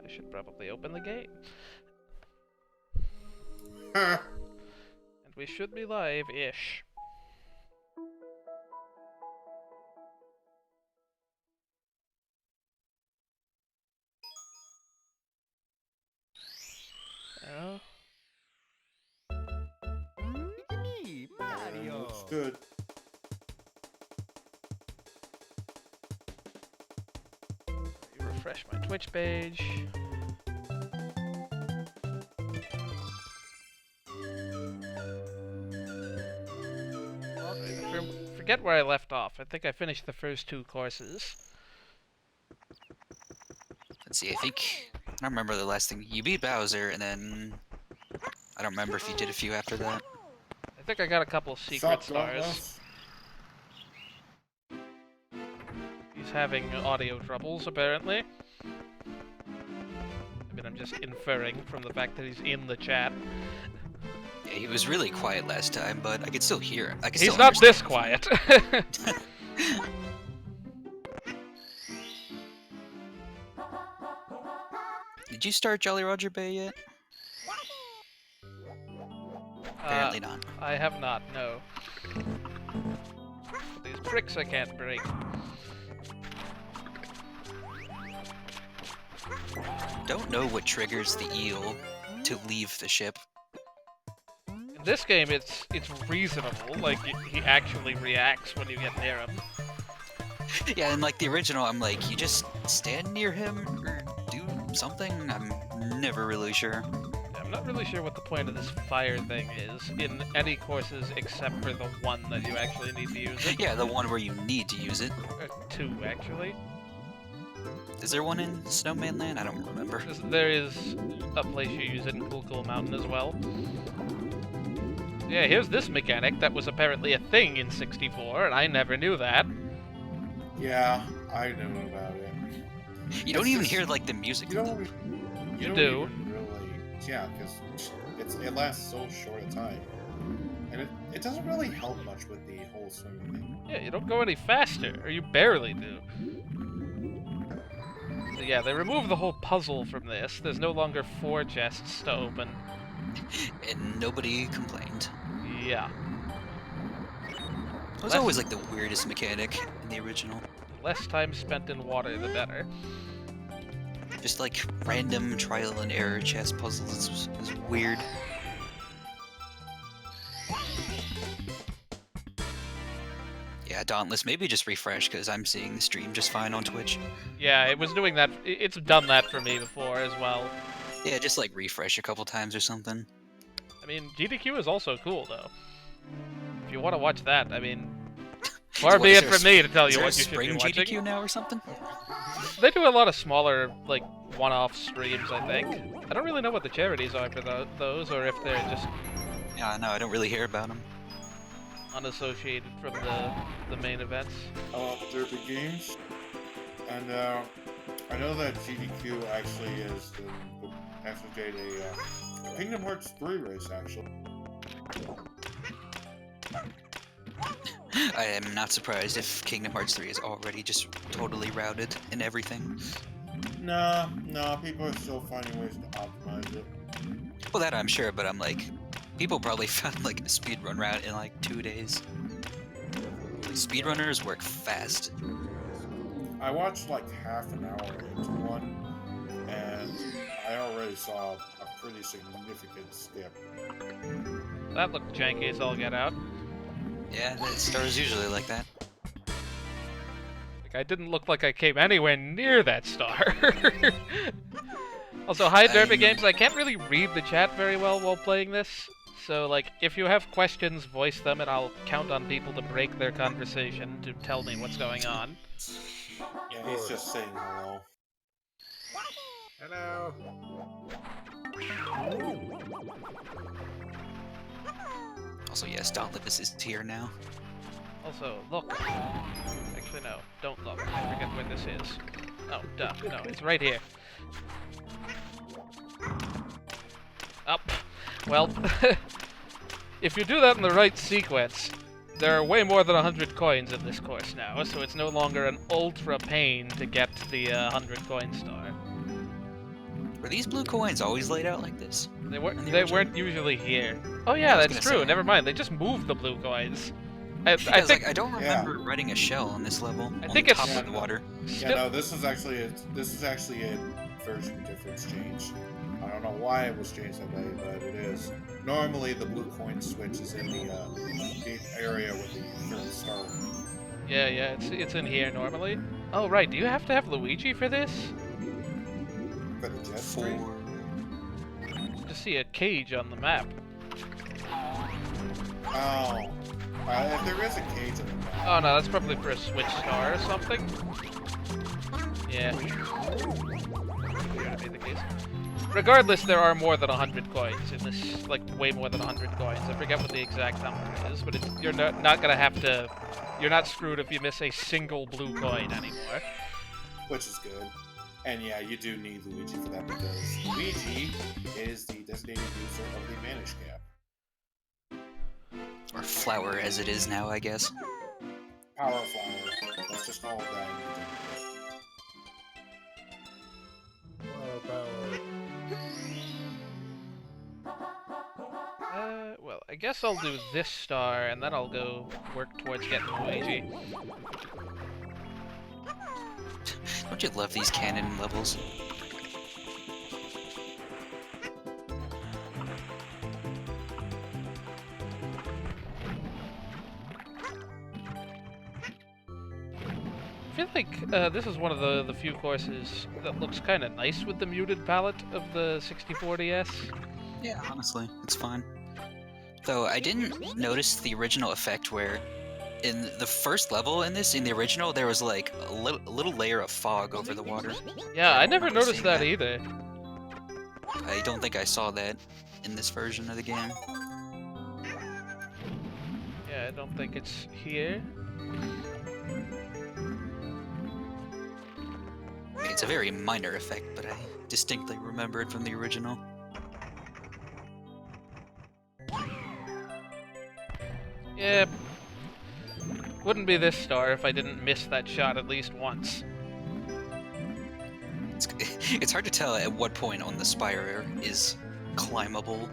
I should probably open the game. Huh. And we should be live-ish. Oh. Me, Mario. Looks good. Refresh my Twitch page. Forget where I left off. I think I finished the first 2 courses. Let's see, I don't remember the last thing. You beat Bowser, and then I don't remember if you did a few after that. I think I got a couple secret stars. He's having audio troubles, apparently. I mean, I'm just inferring from the fact that he's in the chat. Yeah, he was really quiet last time, but I could still hear him. He's not this quiet. Did you start Jolly Roger Bay yet? Apparently not. I have not, no. These bricks I can't break. Don't know what triggers the eel to leave the ship. In this game, it's reasonable. Like, he actually reacts when you get near him. Yeah, and like the original, I'm like, you just stand near him or do something? I'm never really sure. I'm not really sure what the point of this fire thing is in any courses except for the one that you actually need to use it. Yeah, the one where you need to use it. 2, actually. Is there one in Snowman Land? I don't remember. There is a place you use it in Cool Mountain as well. Yeah, here's this mechanic that was apparently a thing in 64, and I never knew that. Yeah, I knew about it. You don't even hear like the music. You don't. You don't do. even really, yeah, because it lasts so short a time, and it doesn't really help much with the whole swimming thing. Yeah, you don't go any faster, or you barely do. So yeah, they removed the whole puzzle from this. There's no longer 4 chests to open. And nobody complained. Yeah. It was always like the weirdest mechanic in the original. The less time spent in water, the better. Just like random trial and error chess puzzles is weird. Yeah, Dauntless, maybe just refresh because I'm seeing the stream just fine on Twitch. Yeah, it was doing that. It's done that for me before as well. Yeah, just like refresh a couple times or something. I mean, GDQ is also cool though. If you want to watch that, I mean, far be it from me to tell you what you should be watching. GDQ now or something? They do a lot of smaller, like, one-off streams, I think. I don't really know what the charities are for those, or if they're just Yeah, no, I don't really hear about them. unassociated from the main events. Derby Games, and I know that GDQ actually is actually did a Kingdom Hearts 3 race actually. I am not surprised if Kingdom Hearts 3 is already just totally routed in everything. Nah, people are still finding ways to optimize it. Well, that I'm sure, but I'm like, people probably found like a speedrun route in like 2 days. Speedrunners work fast. I watched like half an hour into one, and I already saw a pretty significant skip. That looked janky as all get out. Yeah, the stars usually like that. Like, I didn't look like I came anywhere near that star. Also, hi Derby Games, I can't really read the chat very well while playing this. So, like, if you have questions, voice them, and I'll count on people to break their conversation to tell me what's going on. Yeah, he's just saying hello. Hello. Also, yes, Dauntless is here now. Also, look. Actually, no. Don't look. I forget where this is. Oh, duh. No, it's right here. Up. Well, if you do that in the right sequence, there are way more than 100 coins in this course now, so it's no longer an ultra pain to get the 100 coin star. Were these blue coins always laid out like this? They In the weren't usually here. Oh yeah, I was that's gonna true. say. Never mind. They just moved the blue coins. I I was think like, I don't Yeah. remember riding a shell on this level. I on think the it's- top of the water. Yeah, no, this is actually a version difference change. I don't know why it was changed that way, but it is. Normally, the blue coin switch is in the area with the third star. Yeah, it's in here normally. Oh right, do you have to have Luigi for this? For the jet stream? Just see a cage on the map. Oh. If there is a cage in the map. Oh no, that's probably for a switch star or something. Yeah. Gotta be the case. Regardless, there are more than 100 coins in this, like way more than 100 coins. I forget what the exact number is, but you're not gonna have to. You're not screwed if you miss a single blue coin anymore. Which is good. And yeah, you do need Luigi for that because Luigi is the designated user of the Vanish Cap. Or flower as it is now, I guess. Power Flower. Let's just call it that. Well, I guess I'll do this star, and then I'll go work towards getting Luigi. Don't you love these cannon levels? I feel like this is one of the few courses that looks kind of nice with the muted palette of the 64DS. Yeah, honestly, it's fine. Though I didn't notice the original effect where, in the first level in the original, there was like a little layer of fog over the water. Yeah, I never remember noticed seeing that that. either. I don't think I saw that in this version of the game. Yeah, I don't think it's here. I mean, it's a very minor effect, but I distinctly remember it from the original. Yeah. Wouldn't be this star if I didn't miss that shot at least once. It's hard to tell at what point on the spire is climbable.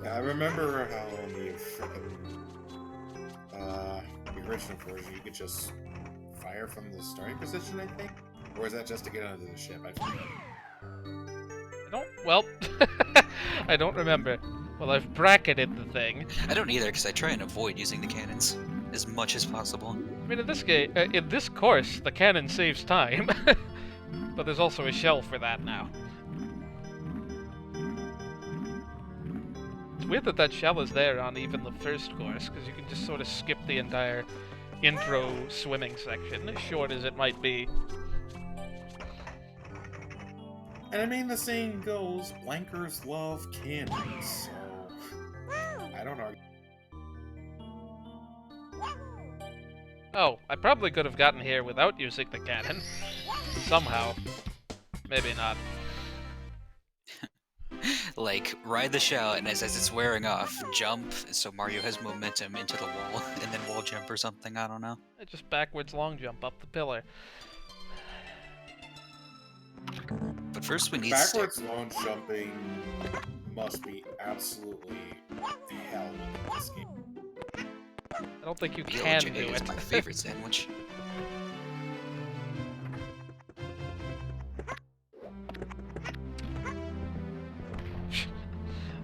Yeah, I remember how on the frickin' the original version you could just fire from the starting position, I think? Or is that just to get onto the ship? I forget. Well, I don't remember. Well, I've bracketed the thing. I don't either, because I try and avoid using the cannons as much as possible. I mean, in this game, in this course, the cannon saves time. But there's also a shell for that now. It's weird that that shell is there on even the first course, because you can just sort of skip the entire intro swimming section, as short as it might be. And I mean, the saying goes, blankers love cannons, so... I don't argue. Oh, I probably could have gotten here without using the cannon. Somehow. Maybe not. Like, ride the shell, and as it's wearing off, jump, so Mario has momentum into the wall, and then wall jump or something, I don't know. Just backwards long jump up the pillar. But first we need Backwards long jumping must be absolutely hell in this game. I don't think you BLJ can do is it. my favorite sandwich.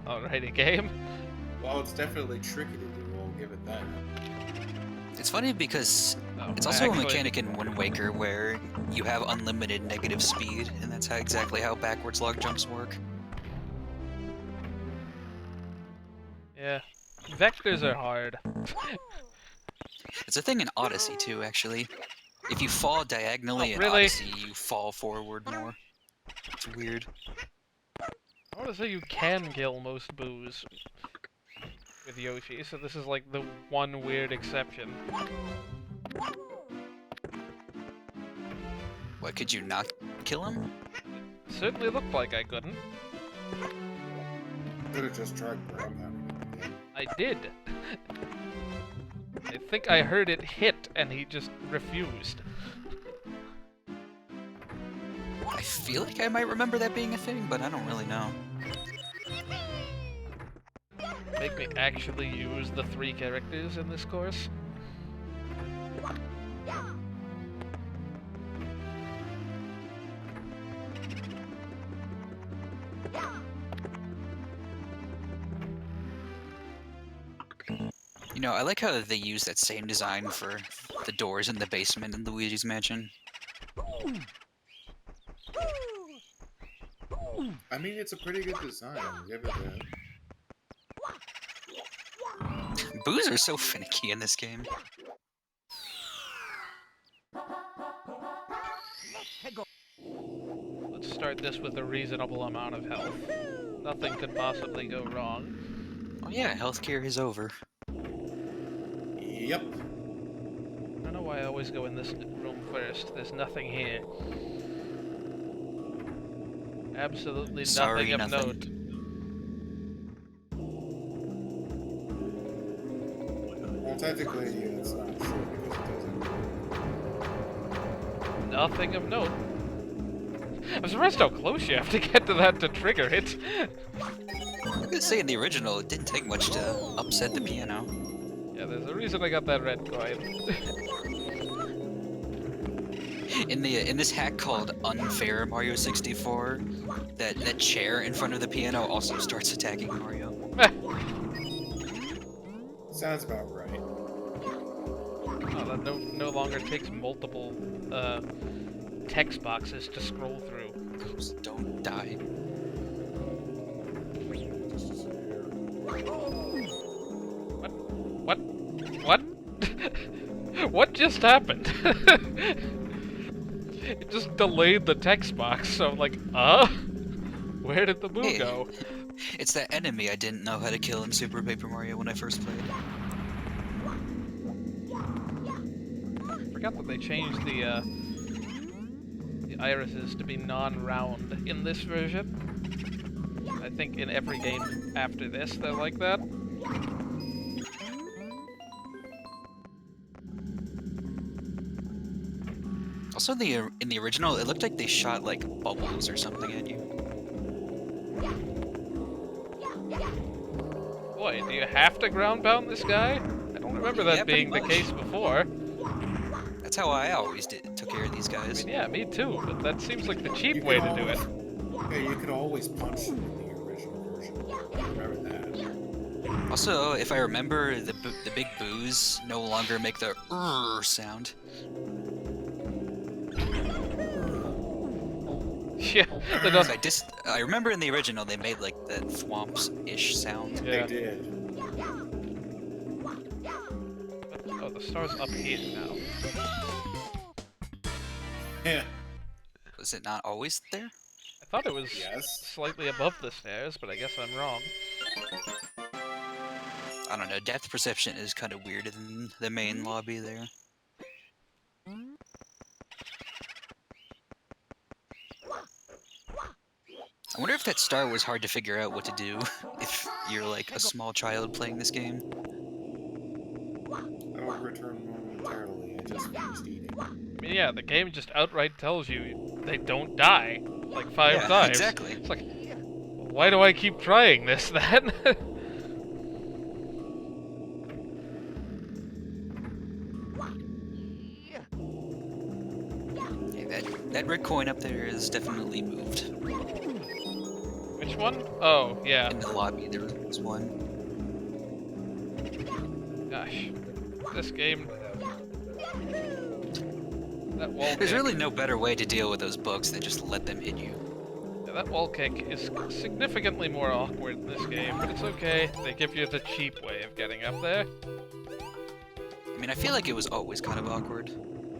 Alrighty, game. Well, it's definitely tricky to do, we'll give it that. It's funny because Oh, it's also actually- a mechanic in Wind Waker where you have unlimited negative speed, and that's exactly how backwards log jumps work. Yeah. Vectors are hard. It's a thing in Odyssey too, actually. If you fall diagonally Oh, in really? Odyssey, you fall forward more. It's weird. I want to say you can kill most boos with Yoshi, so this is like the one weird exception. What, could you not kill him? Certainly looked like I couldn't. Could have just tried grab that again. I did. I think I heard it hit and he just refused. I feel like I might remember that being a thing, but I don't really know. Make me actually use the 3 characters in this course. You know, I like how they use that same design for the doors in the basement in Luigi's Mansion. I mean, it's a pretty good design. Give it that. Boos are so finicky in this game. Let's start this with a reasonable amount of health. Nothing could possibly go wrong. Oh yeah, healthcare is over. Yep. I don't know why I always go in this room first. There's nothing here. Absolutely Sorry, nothing of nothing. note. Well, technically, it's not true because it doesn't. Nothing of note. I'm surprised how close you have to get to that to trigger it. I was gonna say in the original, it didn't take much to upset the piano. Yeah, there's a reason I got that red coin. In this hack called Unfair Mario 64, that chair in front of the piano also starts attacking Mario. Sounds about right. Oh, that no longer takes multiple text boxes to scroll through. Just don't die. What? What just happened? It just delayed the text box, so I'm like, where did the boo go? It's that enemy I didn't know how to kill in Super Paper Mario when I first played. I forgot that they changed the irises to be non-round in this version. I think in every game after this, they're like that. Also, in the original, it looked like they shot like bubbles or something at you. Boy, do you have to ground pound this guy? I don't remember that Yeah, pretty being the much. case took That's how I always took care of these I guys. mean, yeah, me too, but that seems like the cheap You way can to do it. Yeah, you could always punch him in the original version. Remember that. Also, if I remember, the big boos no longer make the sound. Yeah, they don't. I remember in the original they made like that thwomps-ish sound. Yeah. They did. Oh, the star's up here now. Yeah. Was it not always there? I thought it was Yes. slightly above the stairs, but I guess I'm wrong. I don't know, depth perception is kind of weird in the main lobby there. I wonder if that star was hard to figure out what to do if you're like a small child playing this game. I will return momentarily. I just finished eating. I mean, yeah, the game just outright tells you they don't die, like 5 times. Exactly. It's like, why do I keep trying this then? Yeah, that red coin up there is definitely moved. Which one? Oh, yeah. In the lobby there was one. Gosh. This game... That wall There's kick. really no better way to deal with those bugs than just let them hit you. Yeah, that wall kick is significantly more awkward in this game, but it's okay. They give you the cheap way of getting up there. I mean, I feel like it was always kind of awkward.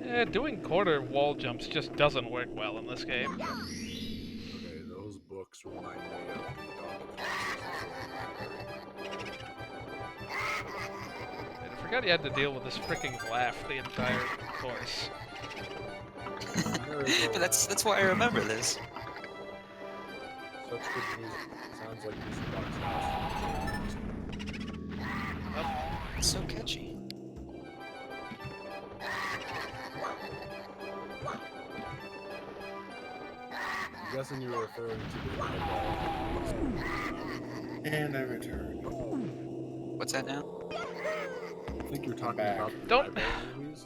Yeah, doing corner wall jumps just doesn't work well in this game. Okay, those books remind me of I forgot you had to deal with this freaking laugh the entire course. But that's why I remember this. such good music. Sounds like this box. It's so catchy. I'm guessing you were referring to the eyeball. And I return. What's that now? I think you're talking Back. about the Don't- eyeball movies.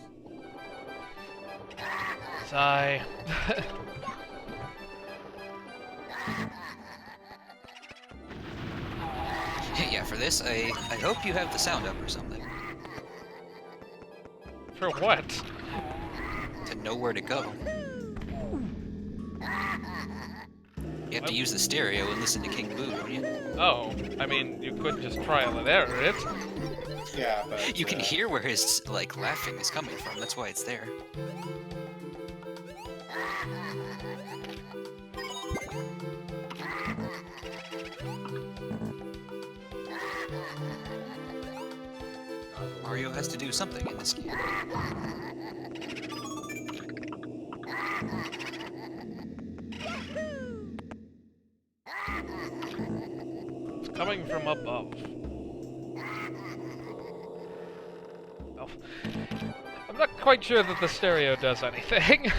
Sigh. Yeah, for this, I hope you have the sound up or something For what? to know where to go. You have to use the stereo and listen to King Boo, don't you? Oh, I mean, you could just trial and error it. Yeah, but You can hear where his like laughing is coming from. That's why it's there. Mario has to do something in this game. It's coming from above. Oh. I'm not quite sure that the stereo does anything.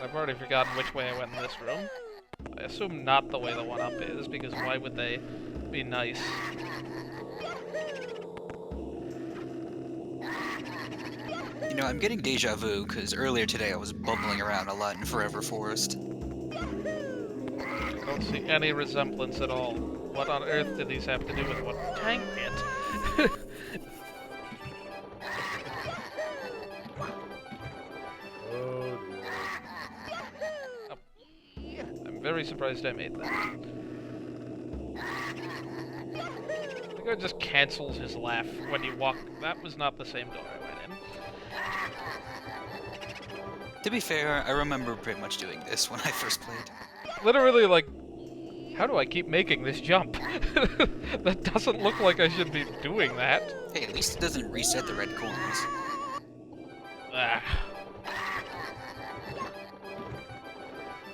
I've already forgotten which way I went in this room. I assume not the way the one up is, because why would they be nice? You know, I'm getting deja vu because earlier today I was bumbling around a lot in Forever Forest. I don't see any resemblance at all. What on earth do these have to do with what? Dang it! Oh dear. I'm very surprised I made that. I think it just cancels his laugh when you walk. That was not the same door I went in. To be fair, I remember pretty much doing this when I first played. Literally, like, how do I keep making this jump? That doesn't look like I should be doing that. Hey, at least it doesn't reset the red coins. Ah.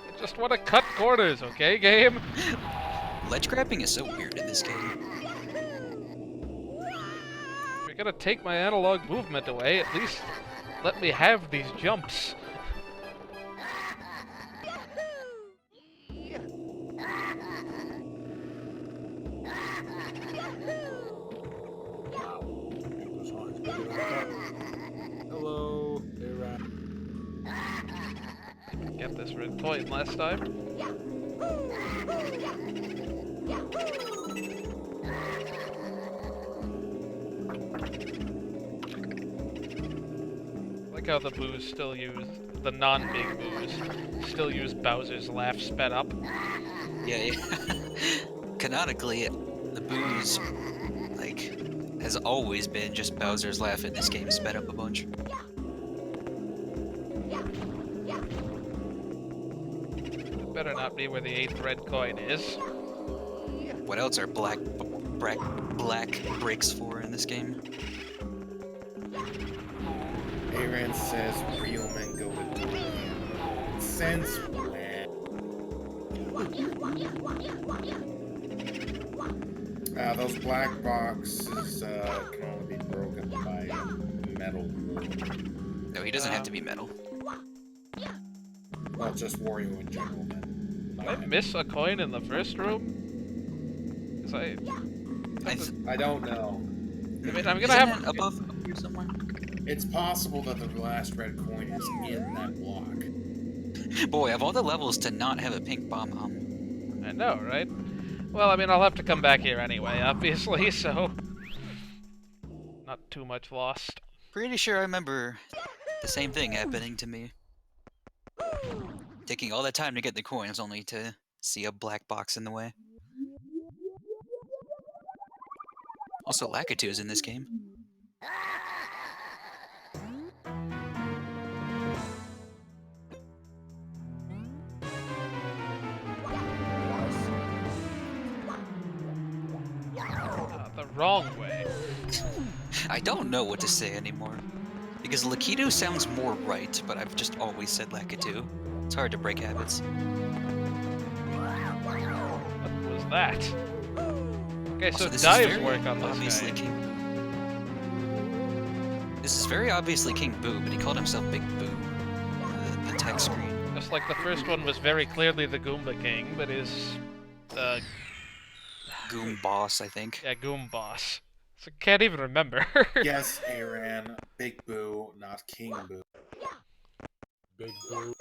I just want to cut corners, okay, game? Ledge grabbing is so weird in this game. If you're gonna take my analog movement away, at least let me have these jumps. Wow. This song is bigger than I thought. Hello, hey Rat. Get this red coin last time. I like how the boos still use, the non-big boos, still use Bowser's laugh sped up. Yeah. Canonically, the booze, like, has always been just Bowser's laugh in this game sped up a bunch. Better not be where the 8th red coin is. What else are black bricks for in this game? Aaron says real men go to Thailand. Since when? Those black boxes can only be broken by metal. No, he doesn't have to be metal. Well, just Wario in general, man. Did I miss a coin in the first room? 'Cause I I don't know. I mean, I'm gonna Isn't have it above up here somewhere? It's possible that the last red coin is in that block. Boy, of all the levels to not have a pink bomb. I know, right? Well, I mean, I'll have to come back here anyway, obviously, so... Not too much lost. Pretty sure I remember the same thing happening to me. Taking all that time to get the coins only to see a black box in the way. Also, Lakitu's in this game. The wrong way. I don't know what to say anymore. Because Lakitu sounds more right, but I've just always said Lakitu. It's hard to break habits. What was that? Okay, so Also, this is dives very work on this obviously guy. This is very obviously King Boo, but he called himself Big Boo on the text screen. just like the first one was very clearly the Goomba King, but is Goom Boss, I think. yeah, Goom Boss. So can't even remember. Yes, Aaron. Big Boo, not King Boo. Big Boo.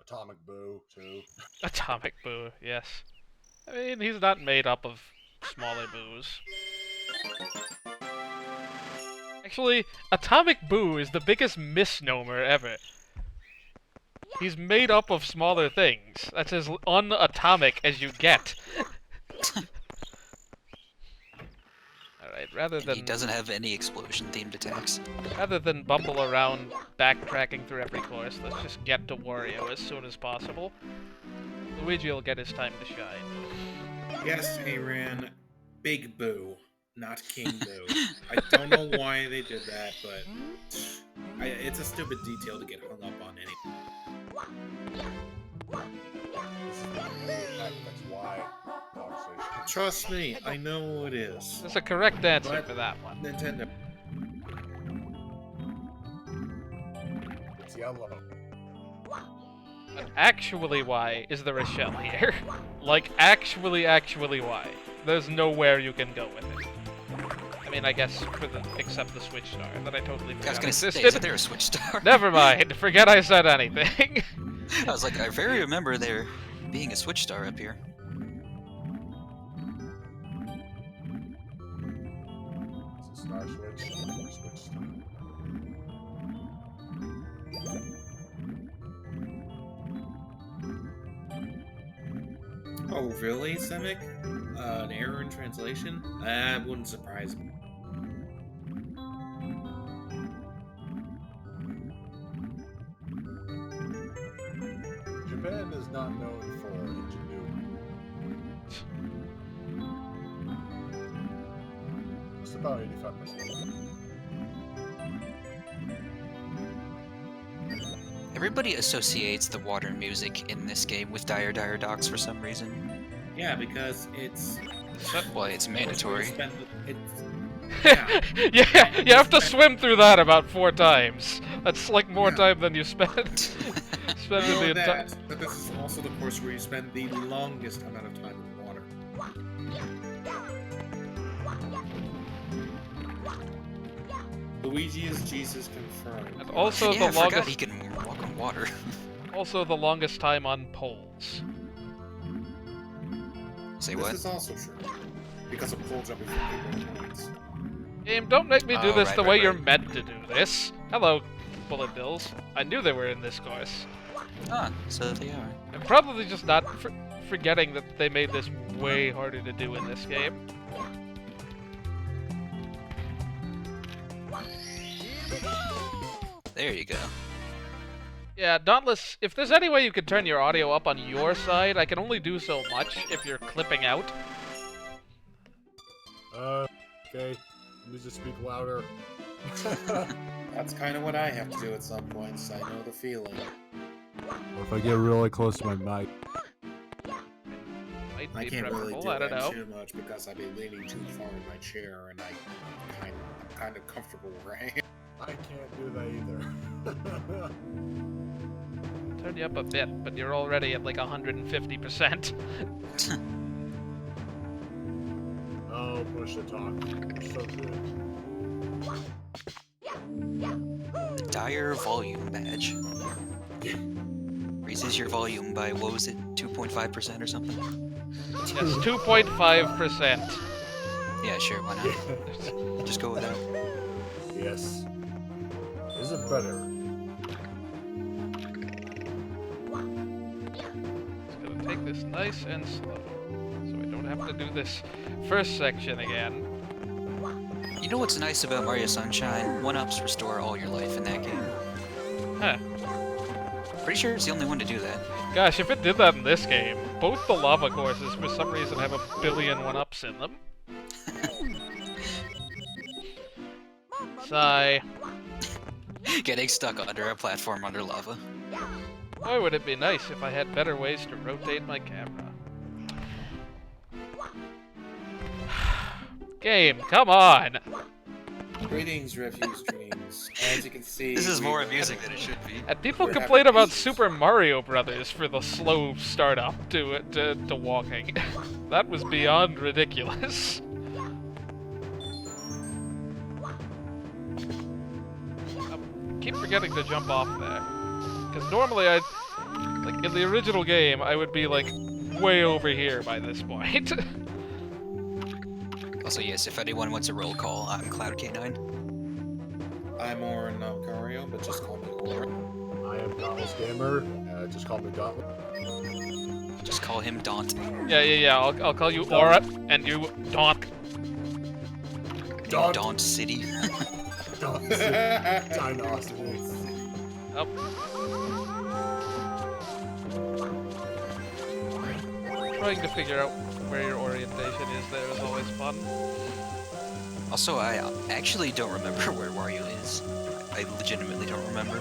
Atomic Boo, too. Atomic Boo, yes. I mean, he's not made up of smaller boos. Actually, Atomic Boo is the biggest misnomer ever. He's made up of smaller things. That's as unatomic as you get. Alright, rather And than... he doesn't have any explosion-themed attacks. Rather than bumble around backtracking through every course, let's just get to Wario as soon as possible. Luigi will get his time to shine. Yes, Aaron. Big Boo, not King Boo. I don't know why they did that, but it's a stupid detail to get hung up on anyway. This is that's why conversation. Trust me, I know it is. There's a correct answer But- for that one. Nintendo. It's yellow. But actually why is there a shell here? Like, actually why? There's nowhere you can go with it. I mean, I guess except the Switch Star that I totally I was forgot gonna say, existed. isn't there a Switch Star? Never mind, forget I said anything. I was like, I very remember there being a Switch Star up here. It's a Star Switch. Or Switch Star. Oh, really, Semic? An error in translation? That wouldn't surprise me. Japan is not known for ingenuity. Just about 85%. Everybody associates the water music in this game with Dire Dire Docks for some reason. Yeah, because it's... Well, it's mandatory. Yeah. Yeah, you have to swim through that about 4 times. That's like more Yeah. time than you spend in Know the entire... that, but this is also the course where you spend the longest amount of time in the water. Luigi is Jesus confirmed. And also Yeah, I the forgot longest... he can walk on water. Also the longest time on poles. Say This what? is also true. Because of pole jumping from people points. Game, don't make me do Oh, this right, the right, way you're right. meant to do this. Hello, bullet bills. I knew they were in this course. Ah, so they are. I'm probably just not forgetting that they made this way harder to do in this game. There you go. Yeah, Dauntless, if there's any way you could turn your audio up on your side, I can only do so much if you're clipping out. Okay. Let me just speak louder. That's kind of what I have to do at some points. I know the feeling. Or if I get really close to my mic. Might I be can't really preferable, do I don't that know. too much because I've been leaning too far in my chair and I'm kind of comfortable where I am. I can't do that either. Turn you up a bit, but you're already at like 150%. Oh, push the talk. So good. The Dire Volume Badge. Raises your volume by, what was it, 2.5% or something? Yes, 2.5%. Yeah, sure, why not? Just go with that. Yes. Is it better? Just gonna take this nice and slow, so I don't have to do this first section again. You know what's nice about Mario Sunshine? 1-ups restore all your life in that game. Huh. Pretty sure it's the only one to do that. Gosh, if it did that in this game, both the lava courses for some reason have a billion 1-ups in them. Sigh. Getting stuck under a platform under lava. Boy, would it be nice if I had better ways to rotate my camera. Game, come on! Greetings, Refuse Dreams. As you can see, This is more we- amusing than it should be. And people We're complain having about issues. Super Mario Brothers for the slow startup to walking. That was beyond ridiculous. I keep forgetting to jump off there. Because normally like in the original game, I would be like way over here by this point. Also, yes, if anyone wants a roll call, I'm Cloud K9. I'm Orin Gario, but just call me Orin. I am Dauntless Gamer. Just call me Dauntless. Just call him Daunt. Yeah. I'll call you Aura and you Donk. Daunt. Daunt City. Dynasty. Up. Trying to figure out where your orientation is there is always fun. Also, I actually don't remember where Wario is. I legitimately don't remember.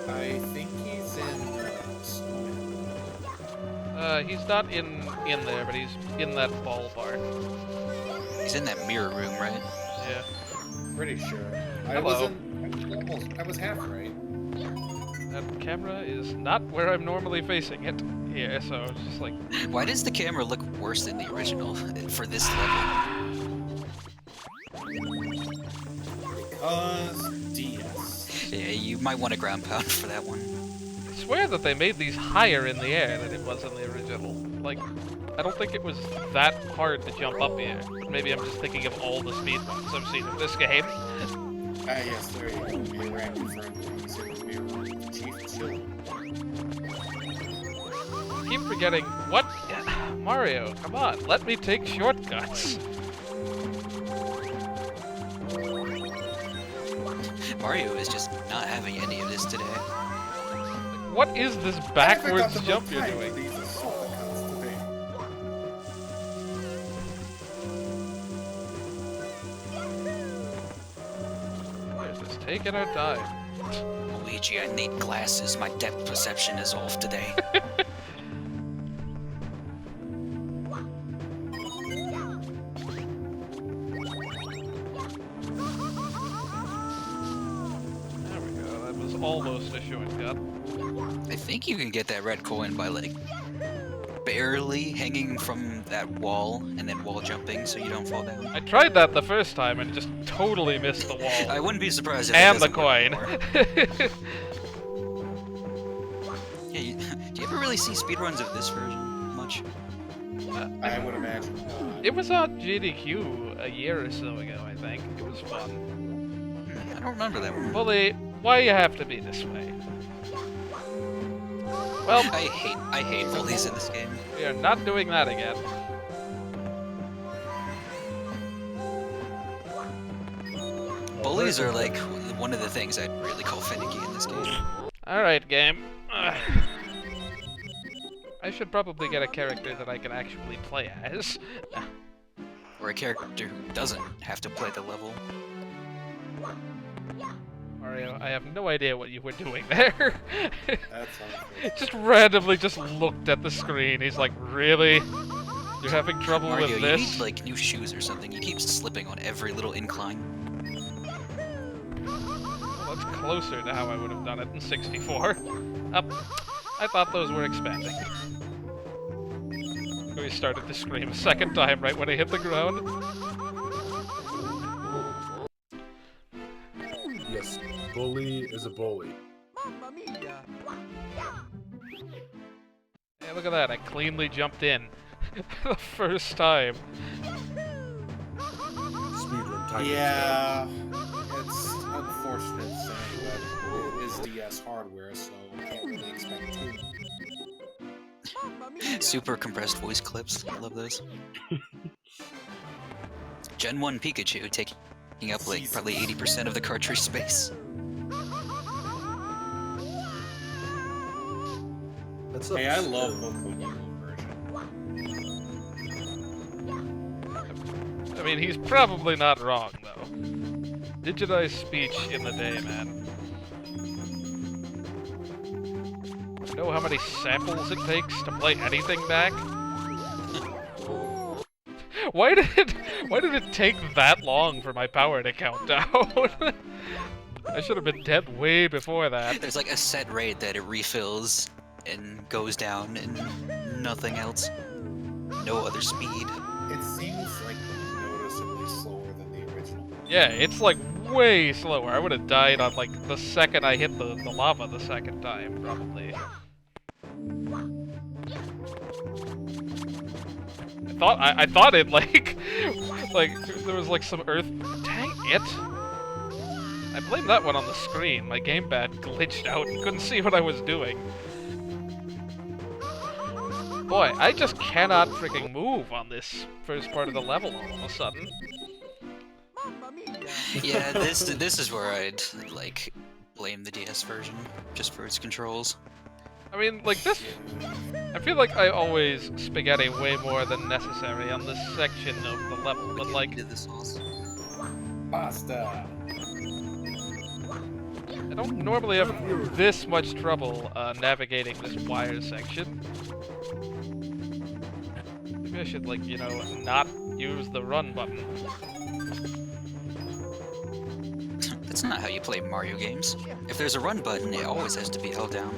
I think he's in Snowman. He's not in there, but he's in that ballpark. He's in that mirror room, right? Yeah. Pretty sure. Hello. I was half right. That camera is not where I'm normally facing it here, so it's just like... Why does the camera look worse than the original for this level? Because DS. Yeah, you might want a ground pound for that one. I swear that they made these higher in the air than it was in the original. Like, I don't think it was that hard to jump up here. Maybe I'm just thinking of all the speedruns I've seen of this game. Yes, there you go. You ran confirmed that he's in the mirror room with Chief Chill. I keep forgetting... What? Mario, come on, let me take shortcuts. Mario is just not having any of this today. What is this backwards jump you're doing? These are shortcuts today. We're just taking our time. Luigi, I need glasses. My depth perception is off today. There we go, that was almost a shortcut. I think you can get that red coin by, like, barely hanging from that wall and then wall jumping so you don't fall down. I tried that the first time and just totally missed the wall. I wouldn't be surprised if And it the doesn't work coin. anymore. Yeah, do you ever really see speedruns of this version much? I would imagine not. It was on GDQ a year or so ago, I think. It was fun. I don't remember that one. Bully, why you have to be this way? Well, I hate bullies in this game. we are not doing that again. Bullies are like one of the things I'd really call finicky in this game. Alright, game. I should probably get a character that I can actually play as. Or a character who doesn't have to play the level. Mario, I have no idea what you were doing there. That's unfair. Just randomly just looked at the screen. He's like, really? You're having trouble Mario, with you this? need like new shoes or something. You keep slipping on every little incline. Well, that's closer to how I would have done it in 64. Up. I thought those were expanding. We started to scream a second time right when I hit the ground. Yes, bully is a bully. Mamma mia! Hey, look at that. I cleanly jumped in. The first time. Speedrun type. Yeah, it's unfortunate to say, but it is DS hardware, so I can't really expect too much. Mamma mia! Super compressed voice clips. I love those. Gen 1 Pikachu taking up like probably 80% of the cartridge space. That's Hey, I love both the Wii U version. I mean, he's probably not wrong, though. Digitized speech in the day, man. You know how many samples it takes to play anything back? Why did it take that long for my power to count down? I should have been dead way before that. There's like a set rate that it refills and goes down and nothing else. No other speed. It seems like noticeably slower than the original. Yeah, it's like way slower. I would have died on like the second I hit the lava the second time, probably. I thought it like there was like some earth. Dang it! I blame that one on the screen. My gamepad glitched out and couldn't see what I was doing. Boy, I just cannot freaking move on this first part of the level all of a sudden. Mamma mia! Yeah, this is where I'd like blame the DS version just for its controls. I mean, like this. I feel like I always spaghetti way more than necessary on this section of the level, but like Did the sauce. Pasta. I don't normally have this much trouble navigating this wire section. Maybe I should, like, you know, not use the run button. That's not how you play Mario games. If there's a run button, it always has to be held down.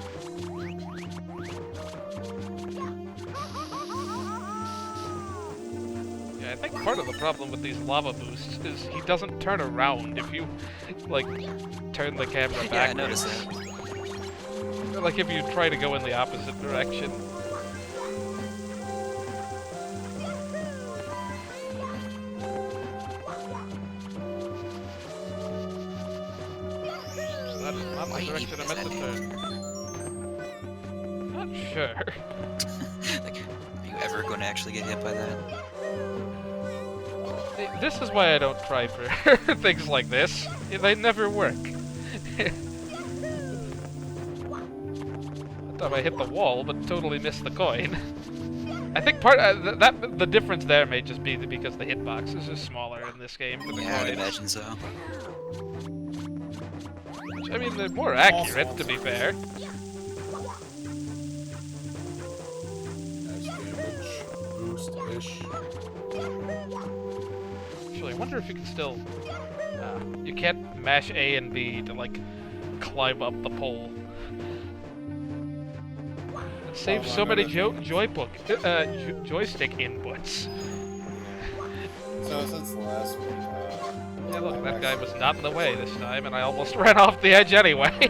Yeah, I think part of the problem with these lava boosts is he doesn't turn around if you, like, turn the camera backwards. Yeah, I noticed that. Like if you try to go in the opposite direction. That is not Why the direction even I is meant to that turn. Not sure. Like, are you ever going to actually get hit by that? This is why I don't try for things like this. They never work. That time I hit the wall, but totally missed the coin. I think the difference there may just be because the hitboxes are smaller in this game for the Yeah, I'd coins. imagine so. Which, I mean, they're more accurate, to be fair. Dash damage. Boost-ish. Actually, I wonder if you can still... you can't mash A and B to, like, climb up the pole. It saves so many joystick inputs. So since the last one, Yeah, look, that guy was not in the way this time, and I almost ran off the edge anyway.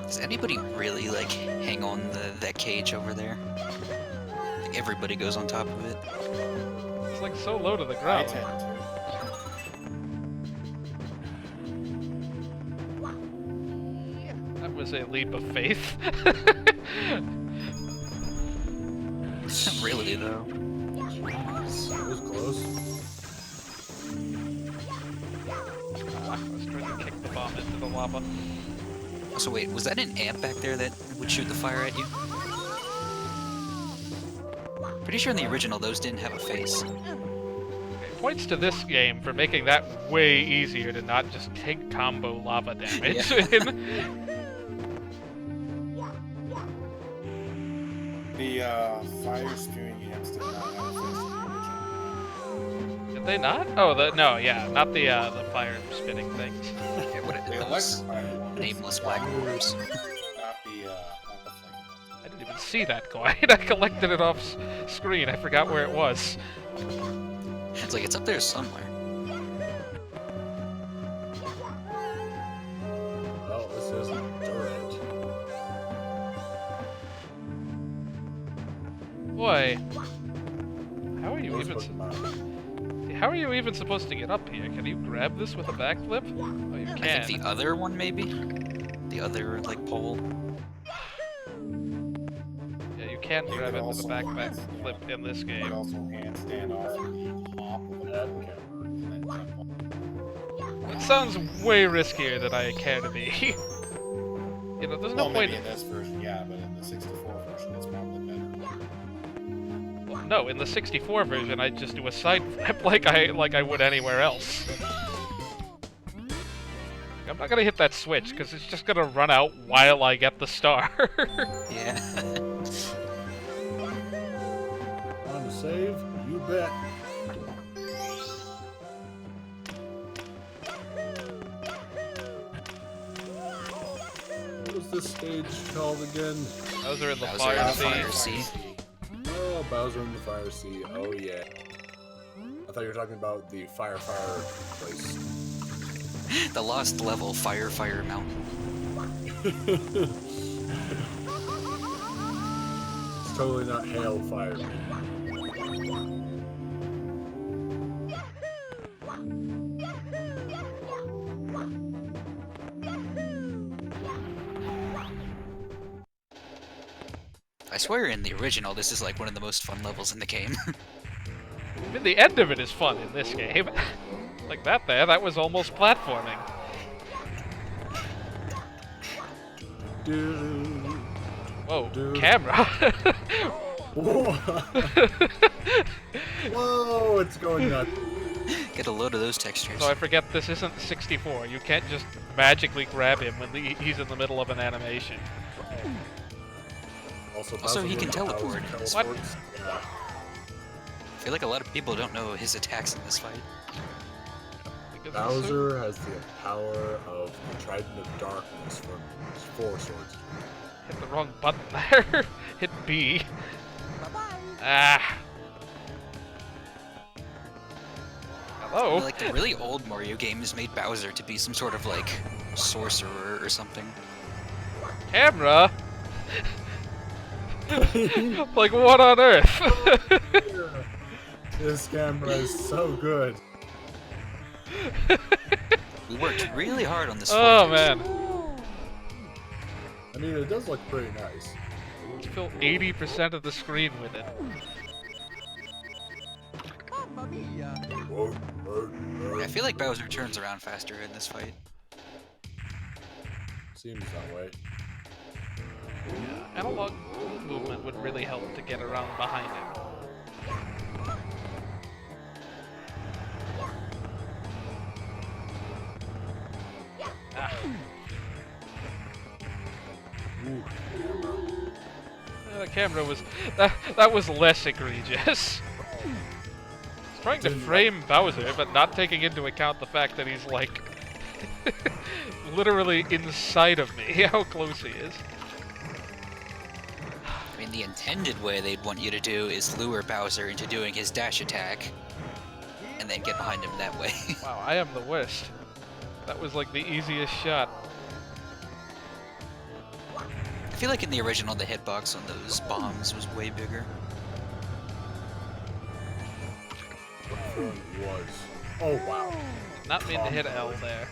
Does anybody really like hang on that cage over there? Like, everybody goes on top of it. It's like so low to the I ground. tend to. That was a leap of faith. Really though. That was close. I was trying to kick the bomb into the lava. So wait, was that an ant back there that would shoot the fire at you? Pretty sure in the original those didn't have a face. It points to this game for making that way easier to not just take combo lava damage. The fire spewing ants did not have a face in the original. Did they not? Oh, no, yeah, not the fire spitting things. Yeah, what The those electrified ones, nameless black orbs. not the flame. I didn't even see that coin. I collected it off screen. I forgot where it was. It's like it's up there somewhere. Oh, this isn't Durant. Boy, how are you Those even? Pokemon. How are you even supposed to get up here? Can you grab this with a backflip? Oh, you I can. think the other one maybe? The other like pole. Yeah, you can You grab can it with a also- backflip in this You could game. also handstand off the top of the That pole counts. and then jump on. It sounds way riskier than I care to be. You know, there's no Well, point. maybe in this version, yeah, but in the 64 version, it's probably better. Well, no, in the 64 version, I just do a side flip like I would anywhere else. I'm I'm not gonna hit that switch, because it's just gonna run out while I get the star. Yeah. On to save? You bet. What was this stage called again? Those are in the Bowser fire in the scene. fire scene. Oh, Bowser in the Fire Sea. Oh, yeah. I thought you were talking about the fire place. The lost level, Fire Mountain. It's totally not Hail Fire. I swear in the original, this is like one of the most fun levels in the game. I mean, the end of it is fun in this game. Like that there, that was almost platforming. Whoa, camera! Whoa, it's going nuts. Get a load of those textures. So I forget this isn't 64. You can't just magically grab him when he's in the middle of an animation. Also, he can teleport. What? Yeah. I feel like a lot of people don't know his attacks in this fight. Because Bowser has the power of the Trident of Darkness from his 4 swords. hit the wrong button there. Hit B. Bye-bye. Ah. Hello? Like the really old Mario games made Bowser to be some sort of like sorcerer or something. Camera? Like, what on earth? This camera is so good. We worked really hard on this. Oh, footage. man. I mean, it does look pretty nice. You fill 80% of the screen with it. Mamma mia. I feel like Bowser turns around faster in this fight. Seems that way. Analog movement would really help to get around behind him. Ah. Ooh. The camera was... That was less egregious. It's trying to frame Bowser, but not taking into account the fact that he's, like... literally inside of me, how close he is. I mean, the intended way they'd want you to do is lure Bowser into doing his dash attack, and then get behind him that way. Wow, I am the worst. That was like the easiest shot. I feel like in the original, the hitbox on those bombs was way bigger. What one was? Oh wow. Did not mean to hit L there.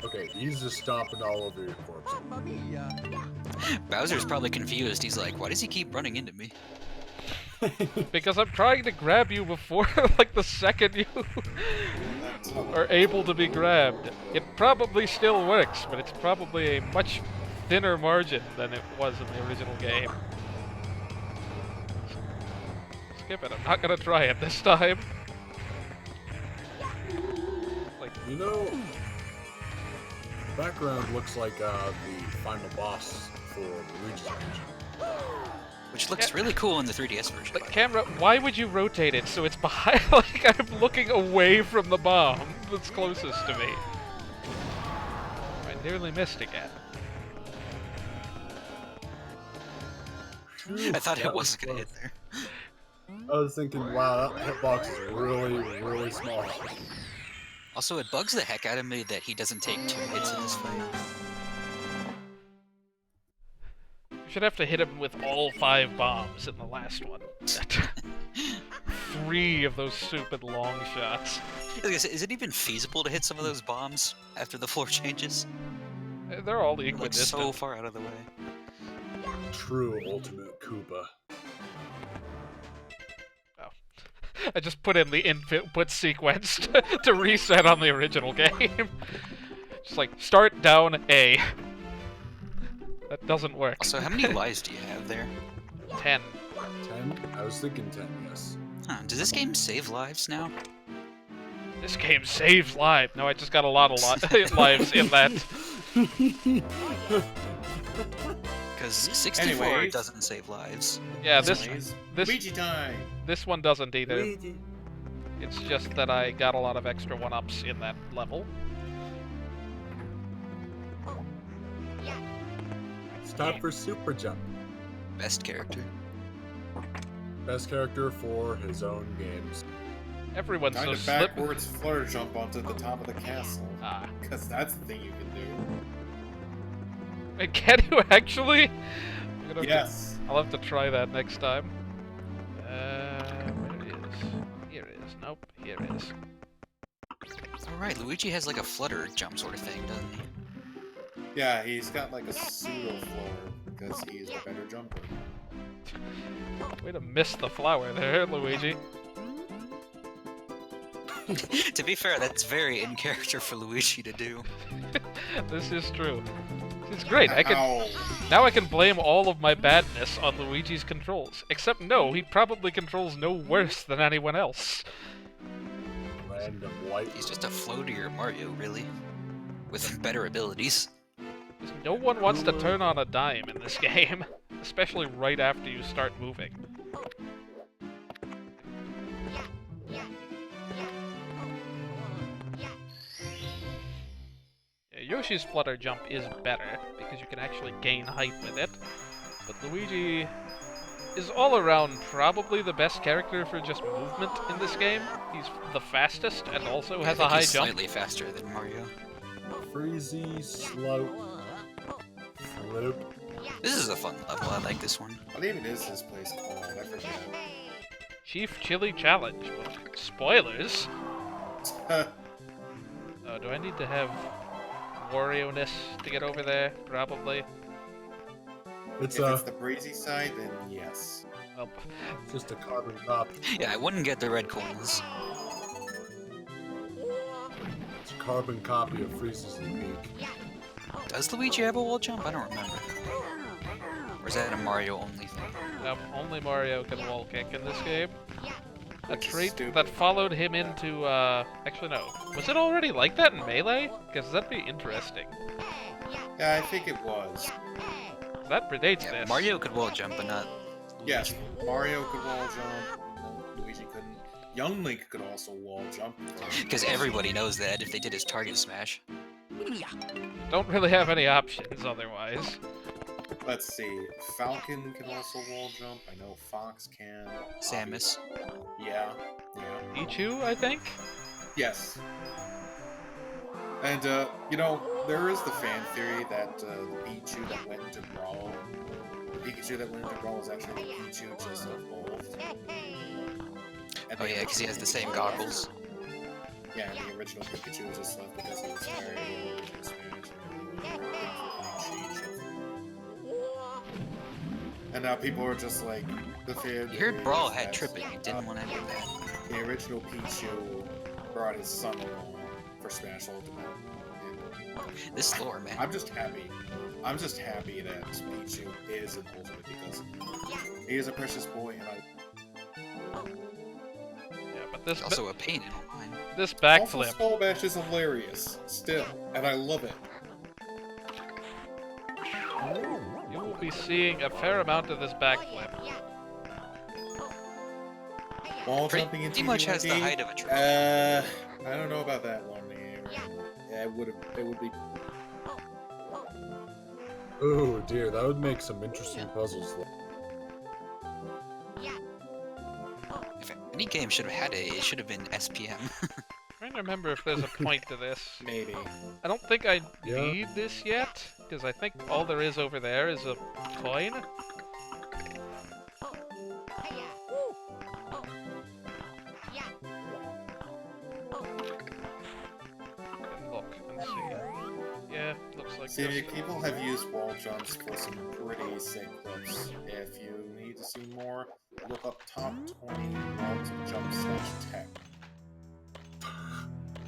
Okay, he's just stomping all over your corpse. Mamma mia. Bowser's probably confused. He's like, why does he keep running into me? Because I'm trying to grab you before, like, the second you are able to be grabbed. It probably still works, but it's probably a much thinner margin than it was in the original game. Skip it, I'm not gonna try it this time. Like, You know, the background looks like the final boss for Luigi's Mansion. Which looks really cool in the 3DS version. but camera, why would you rotate it so it's behind, like, I'm looking away from the bomb that's closest to me? I nearly missed again. I thought it That was gonna close. hit there. I was thinking, wow, that hitbox is really, really small. Also, it bugs the heck out of me that he doesn't take 2 hits in this fight. You should have to hit him with all 5 bombs in the last one. 3 of those stupid long shots. Is it even feasible to hit some of those bombs after the floor changes? They're all They're, like equidistant. so far out of the way. True ultimate Koopa. I just put in the input sequence to reset on the original game. Just like, start down A. That doesn't work. Also, how many lives do you have there? 10. 10? I was thinking 10, yes. Huh, does this game save lives now? This game saves lives. No, I just got a lot of lives in that. Because 64 Anyways. doesn't save lives. Yeah, this Luigi time. this one doesn't either. Luigi. It's just that I got a lot of extra 1-ups in that level. It's time for Super Jump. Best character. Best character for his own games. Everyone's Kind so of slippery. backwards flutter jump onto the top of the castle. Ah. Because that's the thing you can do. Wait, can you actually? I'm gonna have Yes. I'll have to try that next time. Where it is? Here it is. Nope, here it is. Alright, Luigi has like a flutter jump sort of thing, doesn't he? Yeah, he's got like a pseudo flutter because he's a better jumper. Way to miss the flower there, Luigi. To be fair, that's very in character for Luigi to do. This is true. It's great. Ow. Now I can blame all of my badness on Luigi's controls. Except no, he probably controls no worse than anyone else. Random light. He's just a floatier Mario, really. With better abilities. No one wants to turn on a dime in this game, especially right after you start moving. Yoshi's flutter jump is better, because you can actually gain height with it. But Luigi is all around probably the best character for just movement in this game. He's the fastest and also has a high he's jump. slightly faster than Mario. Freezy, slope, floop. This is a fun level, I like this one. What even is this place called? I forget. Chief Chili Challenge. But spoilers? Oh, do I need to have Wario-ness to get over there? Probably. It's If it's the breezy side, then yes. Well, just a carbon copy. Yeah, I wouldn't get the red coins. It's a carbon copy of Freeze's Peak. Does Luigi have a wall jump? I don't remember. Or is that a Mario only thing? nope, only Mario can wall kick in this game. A Which is trait stupid. that followed him into, actually no. Was it already like that in Melee? Because that'd be interesting. Yeah, I think it was. That predates Yeah, this. Mario could wall jump, but not Yes, Mario could wall jump. Luigi couldn't. Young Link could also wall jump. because everybody knows that if they did his target smash. Don't really have any options otherwise. Let's see. Falcon can also wall jump. I know Fox can. Samus. Yeah. Yeah. Pichu, I think? Yes. And, you know, there is the fan theory that the Pichu that went into Brawl, the Pikachu that went into Brawl was actually the Pichu just evolved. And Oh the yeah, because he has the same original- goggles. Yeah, and the original Pikachu was just left because he was married or original Spanish and and now people are just like, the fan You heard theory Brawl is had that, tripping, he didn't want any of that. the original Pichu brought his son along for Smash Ultimate. And This lore, man. I'm just happy. I'm just happy that Pichu is an Ultimate because he is a precious boy, and Yeah, but this It's also a pain in my mind. this also backflip. Skull Bash is hilarious still, and I love it. You will be seeing a fair amount of this backflip. Wall jumping into Pretty much has the UID, height of a tree. I don't know about that one. Yeah, it would be. Oh dear, that would make some interesting puzzles. If any game should have had it should have been SPM. Trying to remember if there's a point to this. Maybe. I don't think I Yeah. need this yet, because I think all there is over there is a coin. And look and see. Yeah, looks like See, this. people have used wall jumps for some pretty sick clips. If you need to see more, look up top 20 walls jump / tech.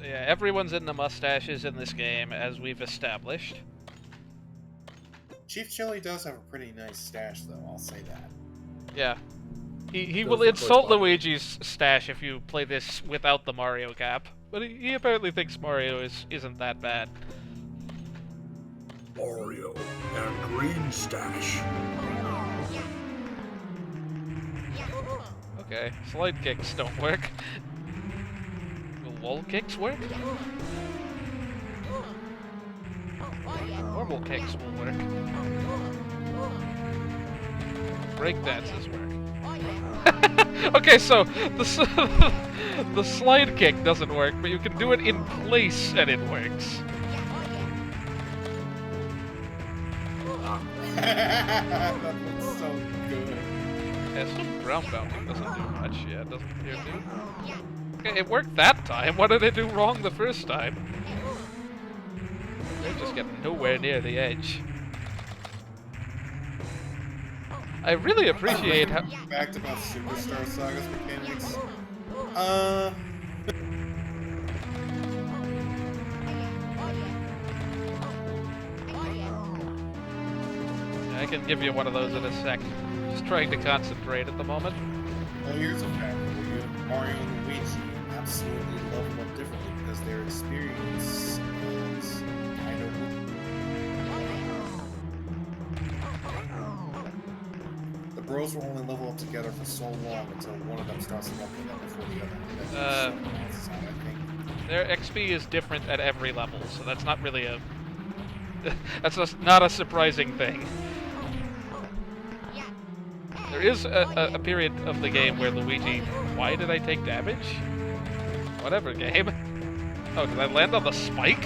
Yeah, everyone's into mustaches in this game, as we've established. Chief Chili does have a pretty nice stash, though. I'll say that. Yeah. He Does will look like insult fun. Luigi's stash if you play this without the Mario cap. but he apparently thinks Mario isn't that bad. Mario and Green Stash. Okay, slide kicks don't work. Will wall kicks work? Normal kicks will work. Breakdances work. Okay, so the slide kick doesn't work, but you can do it in place and it works. That looks so good. Yeah, some ground bouncing doesn't do much. Yeah, it doesn't appear to. Okay, it worked that time. What did it do wrong the first time? They're just getting nowhere near the edge. I really appreciate how... Fact about Superstar Saga's mechanics. I can give you one of those in a sec. Just trying to concentrate at the moment. Well, here's a fact for you. Mario and Luigi absolutely level up differently because their experience is kind of... The bros will only level up together for so long until one of them starts leveling up before the other. That's how I think. Their XP is different at every level, so that's not really a... that's just not a surprising thing. There is a period of the game where Luigi... Why did I take damage? Whatever, game. Oh, did I land on the spike?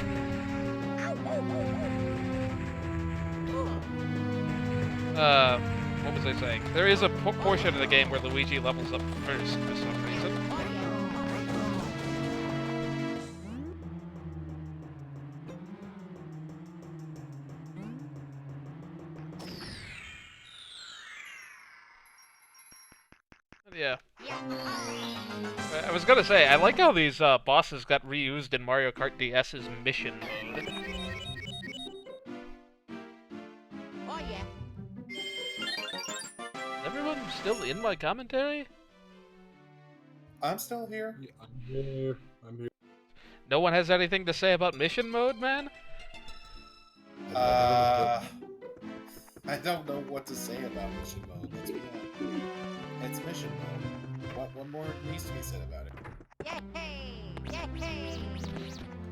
What was I saying? There is a portion of the game where Luigi levels up first for some reason. Yeah. I was gonna say, I like how these bosses got reused in Mario Kart DS's mission mode. Oh yeah. Is everyone still in my commentary? I'm still here. Yeah, I'm here. I'm here. No one has anything to say about mission mode, man? I don't know what to say about mission mode. That's what it's mission mode. What more needs to be said about it? Yay! Yay!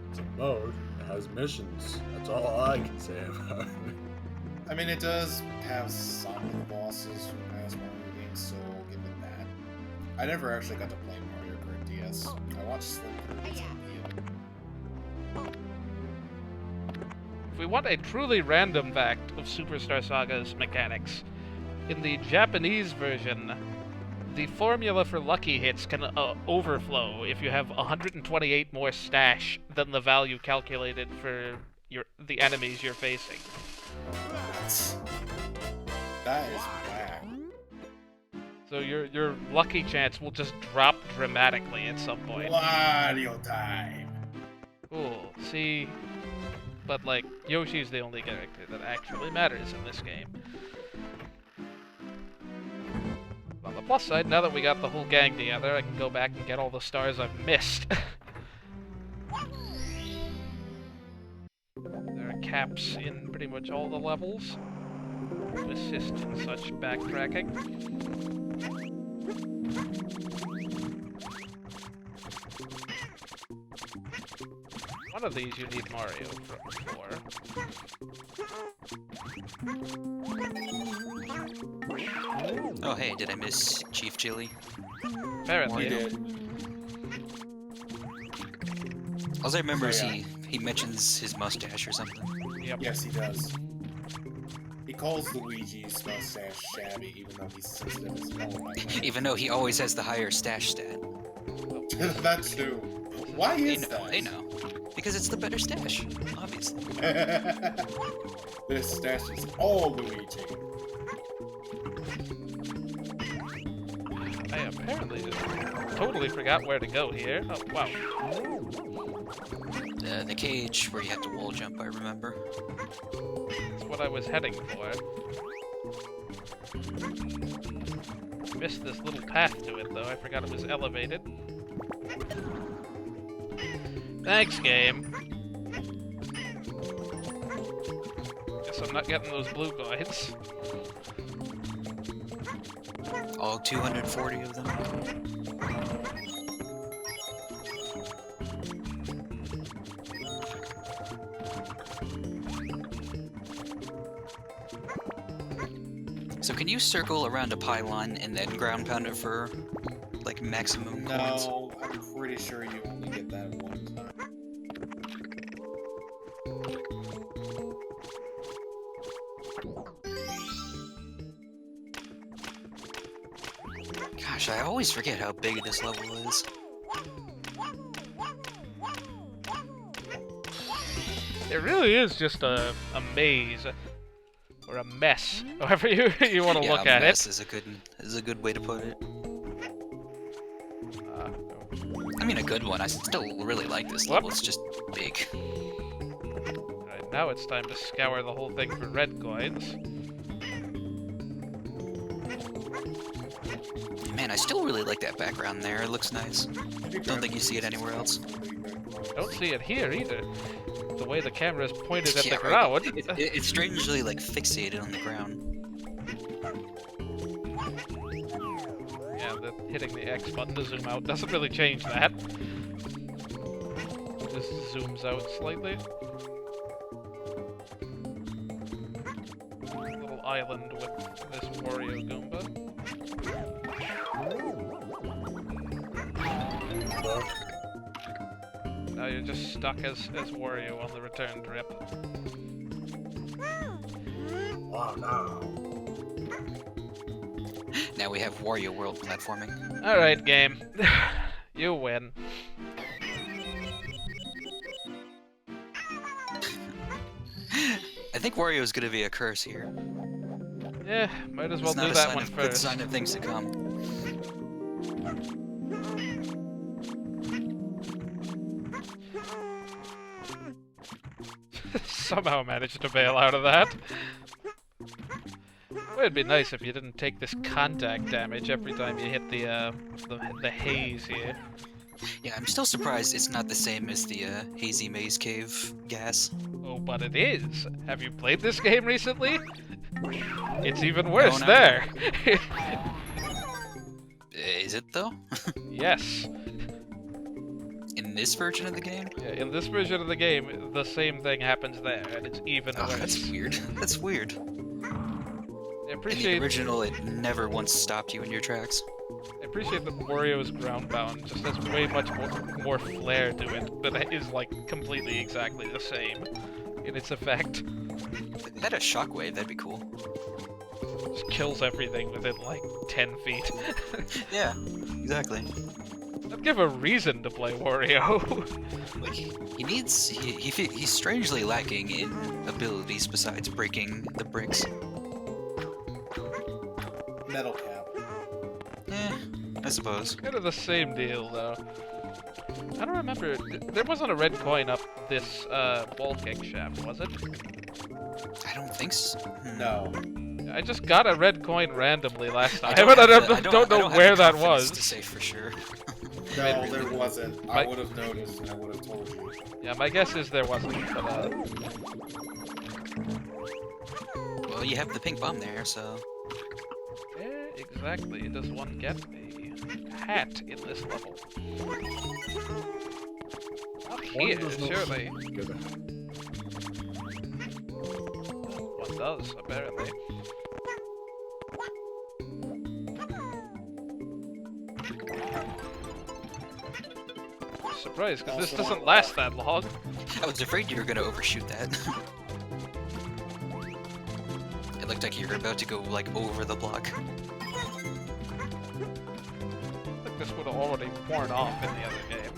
It's a mode. It has missions. That's all I can say about it. I mean, it does have some bosses from past Mario games, so I'll give it that. I never actually got to play Mario Kart DS. I watched Slim Kirby's on If we want a truly random fact of Superstar Saga's mechanics, in the Japanese version, the formula for lucky hits can overflow if you have 128 more stash than the value calculated for the enemies you're facing. That is whack. So your lucky chance will just drop dramatically at some point. Wario time! Cool. See, but like Yoshi's the only character that actually matters in this game. On the plus side, now that we got the whole gang together, I can go back and get all the stars I've missed. There are caps in pretty much all the levels to assist in such backtracking. One of these you need Mario for. Oh, hey, did I miss Chief Chili? Apparently. You did. All I remember is Oh, yeah. he mentions his mustache or something. Yep. Yes, he does. He calls Luigi's mustache shabby, even though he's sensitive as hell. Even though he always has the higher stash stat. That too. Why They is know, that? they know. Because it's the better stash, obviously. This stash is all Luigi. I apparently just totally forgot where to go here. Oh, wow. The cage where you have to wall jump, I remember. That's what I was heading for. Missed this little path to it, though. I forgot it was elevated. Thanks, game. Guess I'm not getting those blue coins. All 240 of them. So can you circle around a pylon and then ground pound it for, like, maximum coins? No, I'm pretty sure you only get that one time. Gosh, I always forget how big this level is. It really is just a maze. Or a mess, however you want to Yeah, look at it. mess is a good way to put it. I mean, a good one. I still really like this level. It's just big. Alright, now it's time to scour the whole thing for red coins. Man, I still really like that background there. It looks nice. Don't think you see it anywhere else. Don't see it here either. The way the camera is pointed at Yeah, the right. ground. It's strangely, like, fixated on the ground. Yeah, hitting the X button to zoom out doesn't really change that. Just zooms out slightly. Little island with this Wario Goomba. Now you're just stuck as Wario on the return trip. Oh no. Now we have Wario World platforming. Alright, game. You win. I think Wario's gonna be a curse here. Yeah, might as well It's not do a that sign one of good first. sign of things to come. Somehow managed to bail out of that. Well, it'd be nice if you didn't take this contact damage every time you hit the haze here. Yeah, I'm still surprised it's not the same as the Hazy Maze Cave gas. Oh, but it is. Have you played this game recently? It's even worse no. there. Is it though? Yes. In this version of the game? Yeah, in this version of the game, the same thing happens there, and it's even Oh, worse. that's weird. That's weird. I In the appreciate original, it never once stopped you in your tracks. I appreciate that Wario's Groundbound just has way much more flair to it, but it is like completely exactly the same in its effect. If it had a shockwave, that'd be cool. Just kills everything within like 10 feet. Yeah, exactly. That'd give a reason to play Wario. Like, he's strangely lacking in abilities besides breaking the bricks. Metal cap. I suppose. Kind of the same deal, though. I don't remember. There wasn't a red coin up this wall kick shaft, was it? I don't think so. No. I just got a red coin randomly last time, don't but I have don't know have where the that confidence was. to say for sure. No, there wasn't. I My- would have noticed and I would have told you. Yeah, my guess is there wasn't, but Well, you have the pink bomb there, so... yeah, exactly. Does one get a hat in this level? Up here, does not surely. get a- One does, apparently. Surprised, because this doesn't last that long. I was afraid you were gonna overshoot that. It looked like you were about to go, like, over the block. I think this would have already worn off in the other game.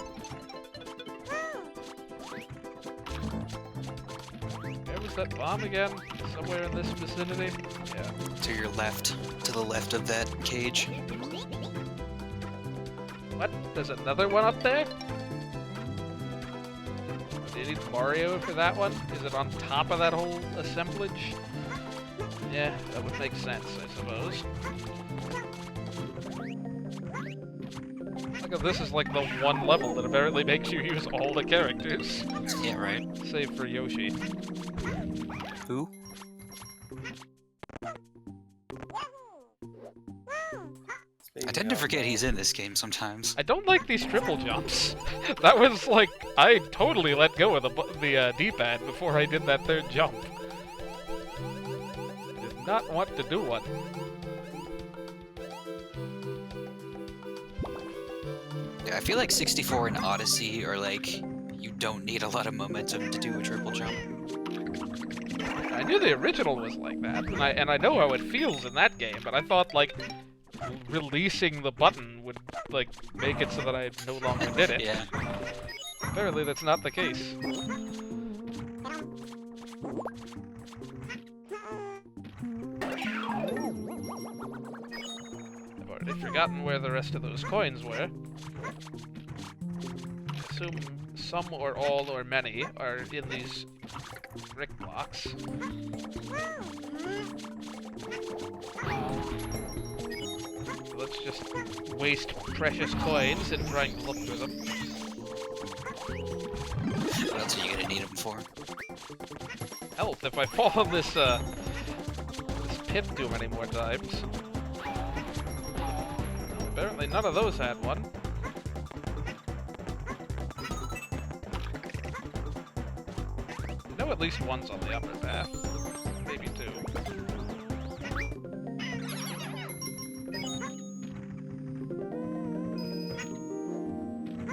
Where was that bomb again? Somewhere in this vicinity? Yeah. To your left. To the left of that cage. What? There's another one up there? Do you need Mario for that one? Is it on top of that whole assemblage? Yeah, that would make sense, I suppose. This is like the one level that apparently makes you use all the characters. Yeah, right. Save for Yoshi. Who? I tend to forget he's in this game sometimes. I don't like these triple jumps. That was like, I totally let go of the D-pad before I did that third jump. I did not want to do one. Yeah, I feel like 64 and Odyssey are like, you don't need a lot of momentum to do a triple jump. I knew the original was like that, and I know how it feels in that game, but I thought, like, releasing the button would, like, make it so that I no longer did it. Yeah. Apparently that's not the case. I've already forgotten where the rest of those coins were. Assume some or all or many are in these brick blocks. Let's just waste precious coins in trying to look for them. What else are you gonna need them for? Health, if I fall in this pit too many more times. Apparently none of those had one. I know at least one's on the upper path. Maybe two.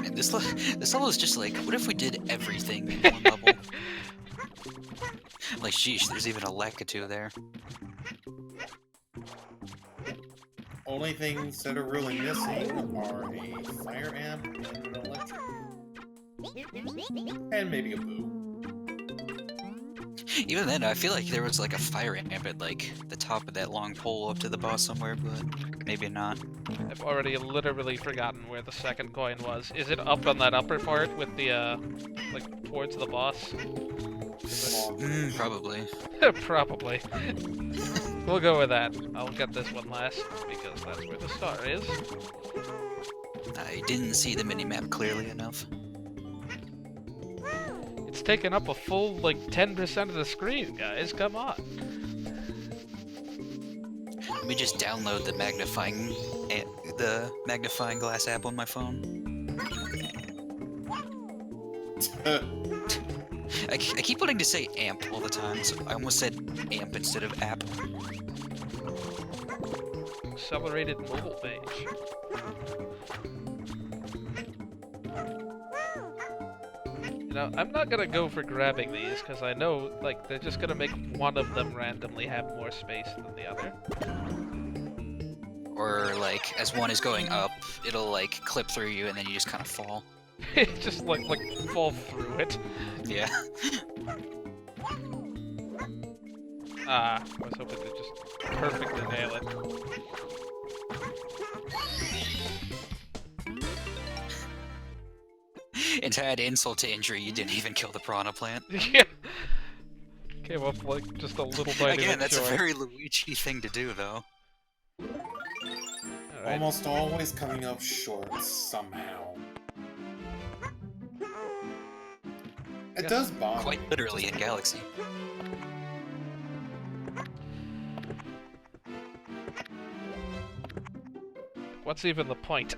Man, this level is just like, what if we did everything in one level? Like, sheesh, there's even a Lakitu there. Only things that are really missing are a fire amp and an electric. And maybe a boo. Even then, I feel like there was like a fire amp at like the top of that long pole up to the boss somewhere, but maybe not. I've already literally forgotten where the second coin was. Is it up on that upper part with the, like, towards the boss? Probably. Probably. We'll go with that. I'll get this one last, because that's where the star is. I didn't see the minimap clearly enough. It's taken up a full, like, 10% of the screen, guys. Come on. Let me just download the magnifying glass app on my phone. I keep wanting to say amp all the time, so I almost said amp instead of app. Accelerated mobile page. You know, I'm not gonna go for grabbing these, because I know, like, they're just gonna make one of them randomly have more space than the other. Or, like, as one is going up, it'll, like, clip through you, and then you just kind of fall. Just, like, fall through it. Yeah. Ah, I was hoping to just perfectly nail it. And to add insult to injury, you didn't even kill the piranha plant. Yeah. Came up like just a little bit. Again, that's a very Luigi thing to do, though. Alright. Almost always coming up short somehow. It does bother me. Quite literally in Galaxy. What's even the point?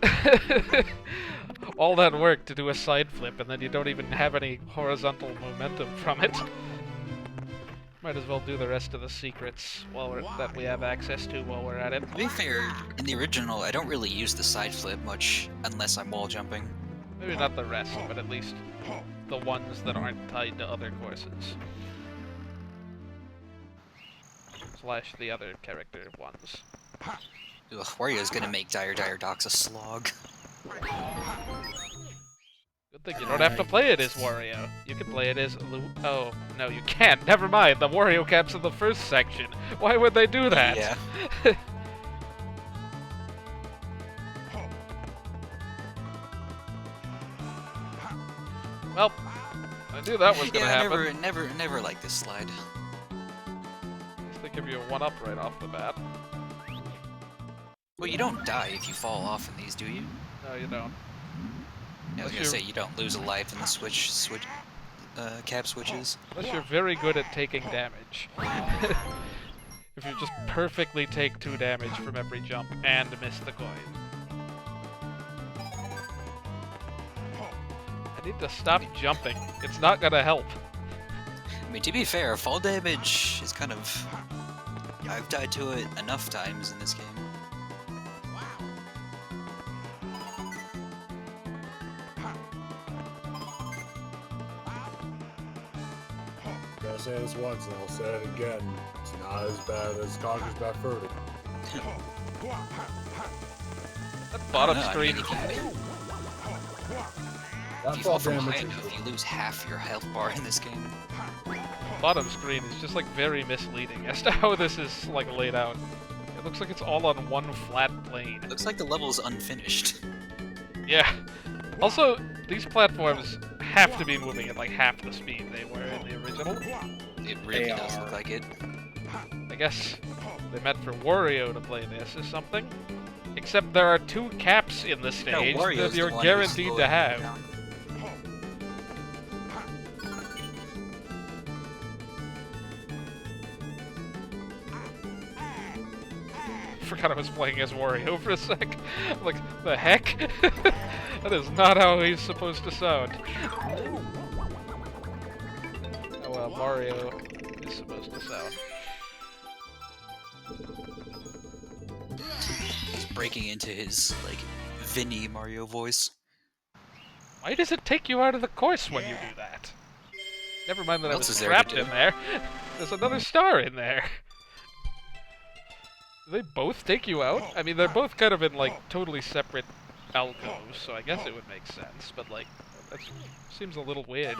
All that work to do a side flip, and then you don't even have any horizontal momentum from it. Might as well do the rest of the secrets that we have access to while we're at it. To be fair, in the original, I don't really use the side flip much unless I'm wall jumping. Maybe not the rest, but at least the ones that aren't tied to other courses. / the other character ones. Ugh, Wario's gonna make Dire Docks a slog. Good thing you don't have to play it as Wario. You can play it as Oh, no, you can't. Never mind. The Wario cap's in the first section. Why would they do that? Yeah. Well, I knew that was gonna happen. Never liked this slide. At least they give you a 1-up right off the bat. Well, you don't die if you fall off in these, do you? No, you don't. I was gonna Unless say you don't lose a life in the cap switches. Unless you're very good at taking damage. If you just perfectly take 2 damage from every jump and miss the coin. I need to stop jumping. It's not gonna help. I mean, to be fair, fall damage is kind of... I've died to it enough times in this game. Gotta say this once, and I'll say it again. It's not as bad as Conker's Bad Furry. That bottom I don't know, screen. I mean, That if you fall fall from high damage enough, is you lose half your health bar in this game. Bottom screen is just like very misleading as to how this is like laid out. It looks like it's all on one flat plane. It looks like the level's unfinished. Yeah. Also, these platforms have to be moving at like half the speed they were in the original. It really They does are. look like it. I guess they meant for Wario to play this or something. Except there are 2 caps in the stage Wario's that the you're one who's guaranteed slowing to it have. down. Forgot I was playing as Wario for a sec. Like, the heck? That is not how he's supposed to sound. Oh well, Mario is supposed to sound. He's breaking into his, like, Vinny Mario voice. Why does it take you out of the course when you do that? Never mind that What I else was is there to trapped do? in there. There's another star in there. Do they both take you out? I mean, they're both kind of in, like, totally separate alcoves, so I guess it would make sense, but, like, that seems a little weird.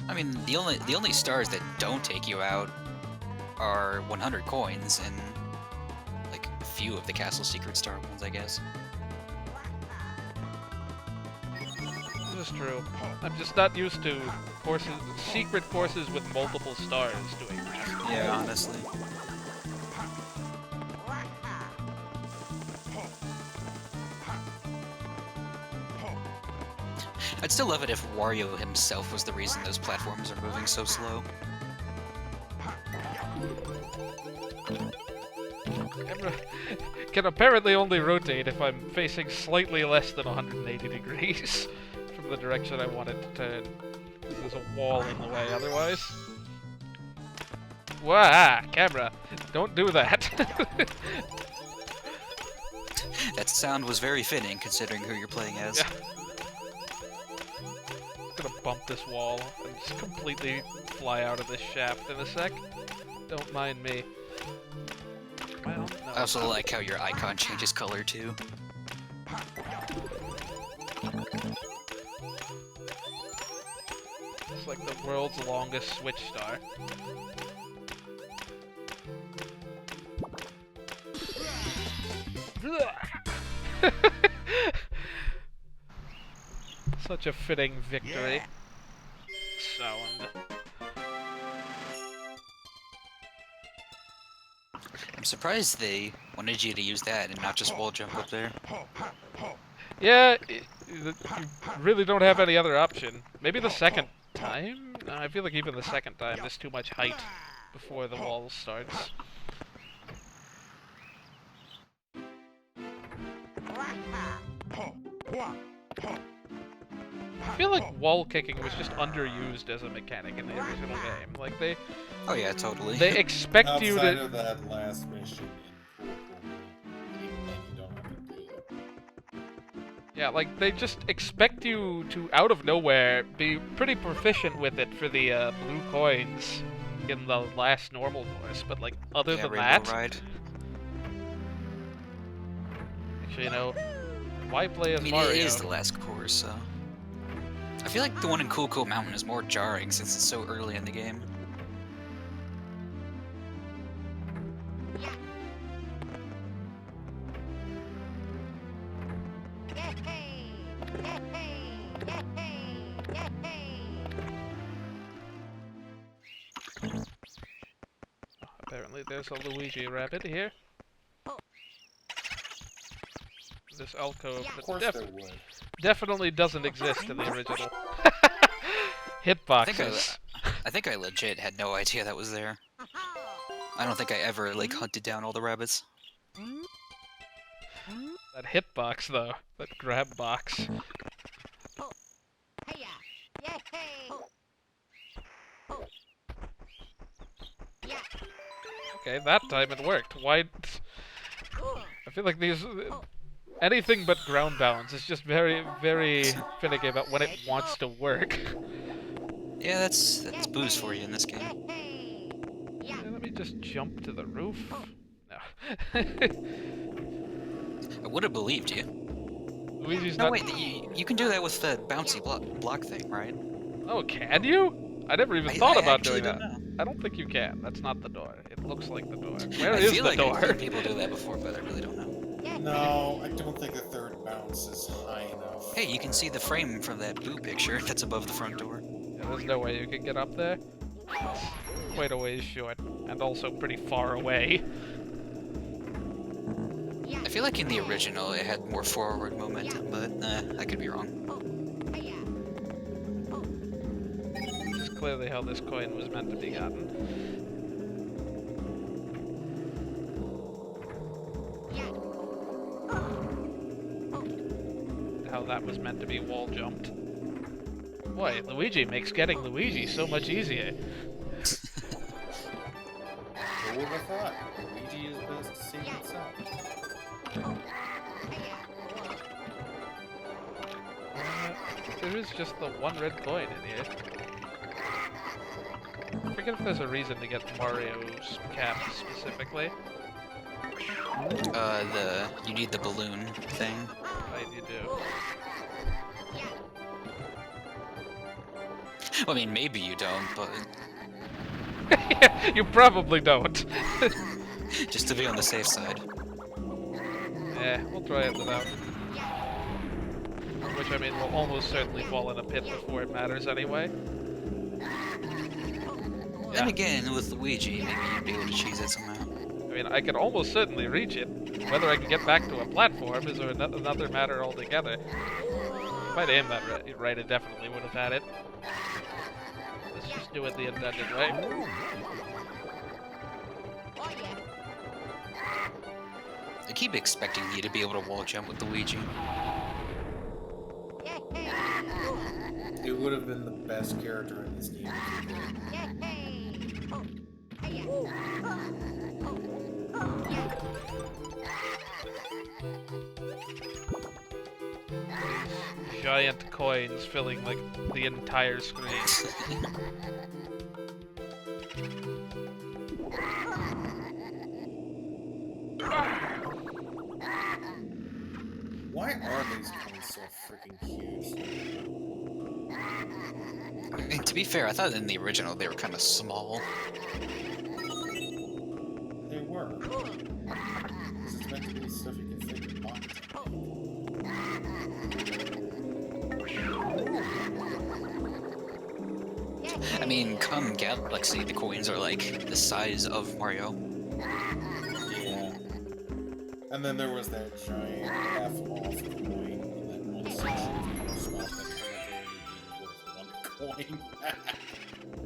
I mean, the only stars that don't take you out are 100 coins and, like, a few of the Castle Secret Star ones, I guess. This is true. I'm just not used to courses, secret courses with multiple stars doing that. Yeah, honestly. I'd still love it if Wario himself was the reason those platforms are moving so slow. Camera can apparently only rotate if I'm facing slightly less than 180 degrees from the direction I want it to turn. There's a wall in the way otherwise. Wah! Camera! Don't do that! That sound was very fitting considering who you're playing as. Yeah. I'm gonna bump this wall and just completely fly out of this shaft in a sec. Don't mind me. Well, no. I also like how your icon changes color too. It's like the world's longest Switch star. Such a fitting victory. Sound. I'm surprised they wanted you to use that and not just wall jump up there. Yeah, you really don't have any other option. Maybe the second time? No, I feel like even the second time there's too much height before the wall starts. I feel like wall kicking was just underused as a mechanic in the original game. Like Oh yeah, totally. they expect you Outside to. of that last mission in you don't have to do that. Yeah, like they just expect you to, out of nowhere, be pretty proficient with it for the blue coins in the last normal course. But like other Yeah, than Rainbow that, Ride. actually, you know, why play as I mean, Mario? it is the last course, so... I feel like the one in Cool Cool Mountain is more jarring since it's so early in the game. Apparently, there's a Luigi rabbit here. this alcove Of that course there would. definitely doesn't exist in the original. I Hitboxes. think I legit had no idea that was there. I don't think I ever like hunted down all the rabbits. That hitbox, though. That grab box. Hey-ya. Yay! Yeah. Okay, that time it worked. Why? I feel like these... Anything but ground bounds is just very, very finicky about when it wants to work. Yeah, that's booze for you in this game. Yeah, let me just jump to the roof. No. I would have believed you. Luigi's No, not... wait, you can do that with the bouncy block thing, right? Oh, can you? I never even I thought about actually doing that. don't know. I don't think you can. That's not the door. It looks like the door. Where I is feel the like door? I've seen people do that before, but I really don't know. No, I don't think the third bounce is high enough. Hey, you can see the frame from that boo picture that's above the front door. Yeah, there's no way you can get up there. It's quite a ways short, and also pretty far away. I feel like in the original it had more forward momentum, but I could be wrong. This is clearly how this coin was meant to be gotten. How that was meant to be wall jumped. Boy, Luigi makes getting Luigi so much easier. Who would have thought? Luigi is best to see himself. There is just the one red coin in here. I forget if there's a reason to get Mario's cap specifically. You need the balloon thing. Right, you do. Well, I mean, maybe you don't, but Yeah, you probably don't. just to be on the safe side. Yeah, we'll try it without. Which, I mean, will almost certainly fall in a pit before it matters anyway. Then again, with Luigi, maybe you'd be able to cheese it somehow. I mean, I could almost certainly reach it. Whether I can get back to a platform is another matter altogether. If I'd aimed that right, it definitely would have had it. Let's just do it the intended way. I keep expecting you to be able to wall jump with Luigi. It would have been the best character in this game. Giant coins filling, like, the entire screen. Why are these coins so freaking huge? I mean, to be fair, I thought in the original they were kind of small. They were. This is meant to be stuff you can fit in your pocket. I mean, come Galaxy, the coins are like the size of Mario. Yeah. And then there was that giant half-off coin, and then one section was small that worth 1 coin.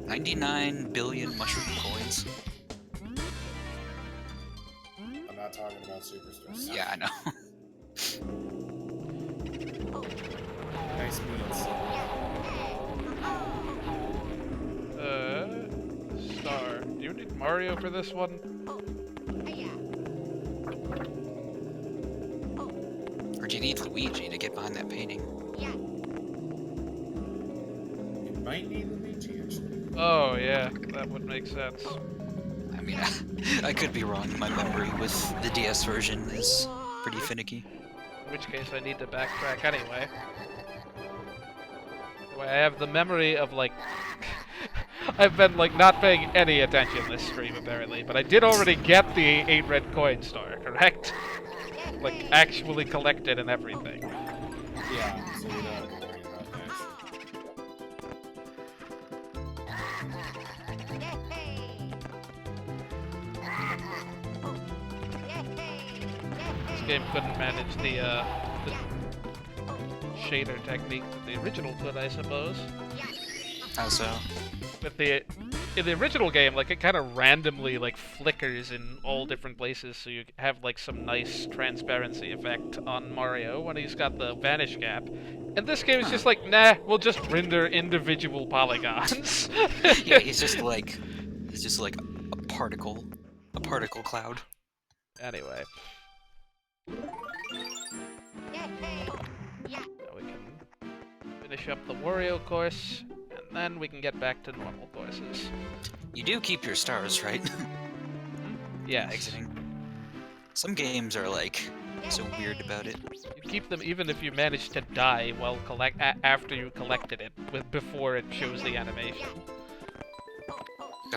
99 billion mushroom coins. I'm not talking about Superstars. Yeah, I know. Nice beans. Star. Do you need Mario for this one? Or do you need Luigi to get behind that painting? You might need Luigi, actually. Oh, yeah, that would make sense. I mean, I could be wrong. My memory with the DS version is pretty finicky. In which case I need to backtrack anyway. Anyway, I have the memory of, like... I've been, like, not paying any attention this stream, apparently, but I did already get the 8 red coin star, correct? Like, actually collected and everything. Yeah, so you don't have to worry about that. This game couldn't manage the the shader technique that the original could, I suppose. How so? With in the original game, like it kind of randomly like flickers in all different places, so you have like some nice transparency effect on Mario when he's got the vanish gap. And this game is just like, nah, we'll just render individual polygons. Yeah, he's just like a particle cloud. Anyway. Yeah. Now we can finish up the Wario course, and then we can get back to normal courses. You do keep your stars, right? Yes. Exiting. Some games are like so weird about it. You keep them even if you manage to die while after you collected it, before it shows the animation.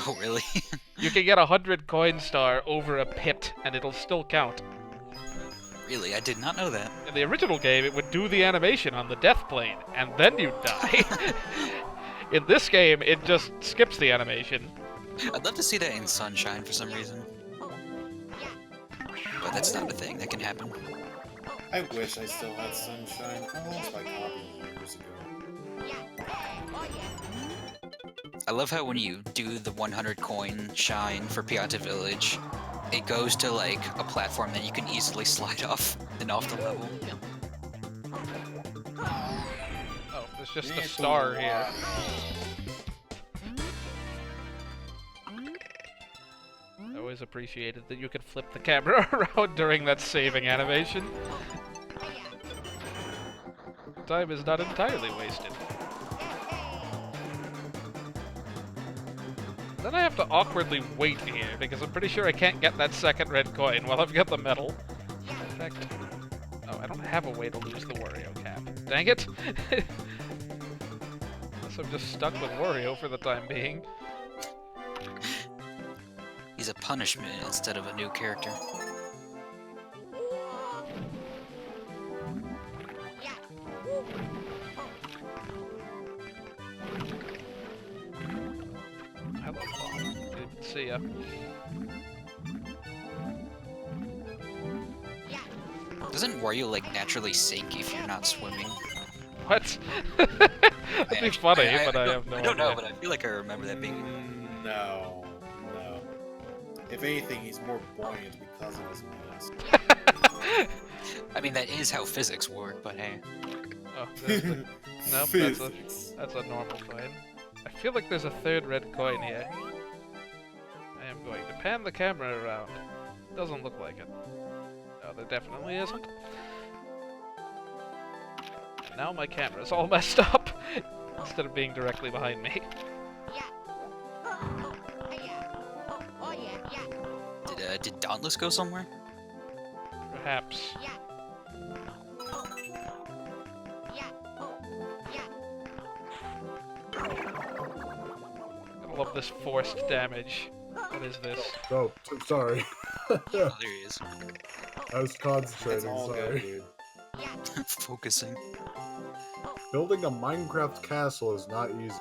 Oh, really? You can get 100 coin star over a pit, and it'll still count. Really? I did not know that. In the original game, it would do the animation on the death plane, and then you'd die. In this game, it just skips the animation. I'd love to see that in Sunshine for some reason. But that's not a thing that can happen. I wish I still had Sunshine. I lost my copy years ago. I love how when you do the 100 coin shine for Piata Village, it goes to like a platform that you can easily slide off and off the level. Oh, there's just a star here. I always appreciated that you could flip the camera around during that saving animation. Time is not entirely wasted. Then I have to awkwardly wait here, because I'm pretty sure I can't get that second red coin while I've got the medal. In fact, oh, I don't have a way to lose the Wario cap. Dang it! Guess I'm just stuck with Wario for the time being. He's a punishment instead of a new character. Hello, Paul. Good to see ya. Doesn't Wario like naturally sink if you're not swimming? What? That'd be funny, but I have no idea. I don't know, but I feel like I remember that being. No. If anything, he's more buoyant because of his mask. I mean, that is how physics work, but hey. Oh, nope, Physics. that's a normal coin. I feel like there's a third red coin here. I am going to pan the camera around. Doesn't look like it. No, there definitely isn't. And now my camera's all messed up, instead of being directly behind me. Did Dauntless go somewhere? Perhaps. I love this forced damage. What is this? Oh, sorry. Oh, there he is. I was It's concentrating, all sorry. good, dude. Focusing. Building a Minecraft castle is not easy.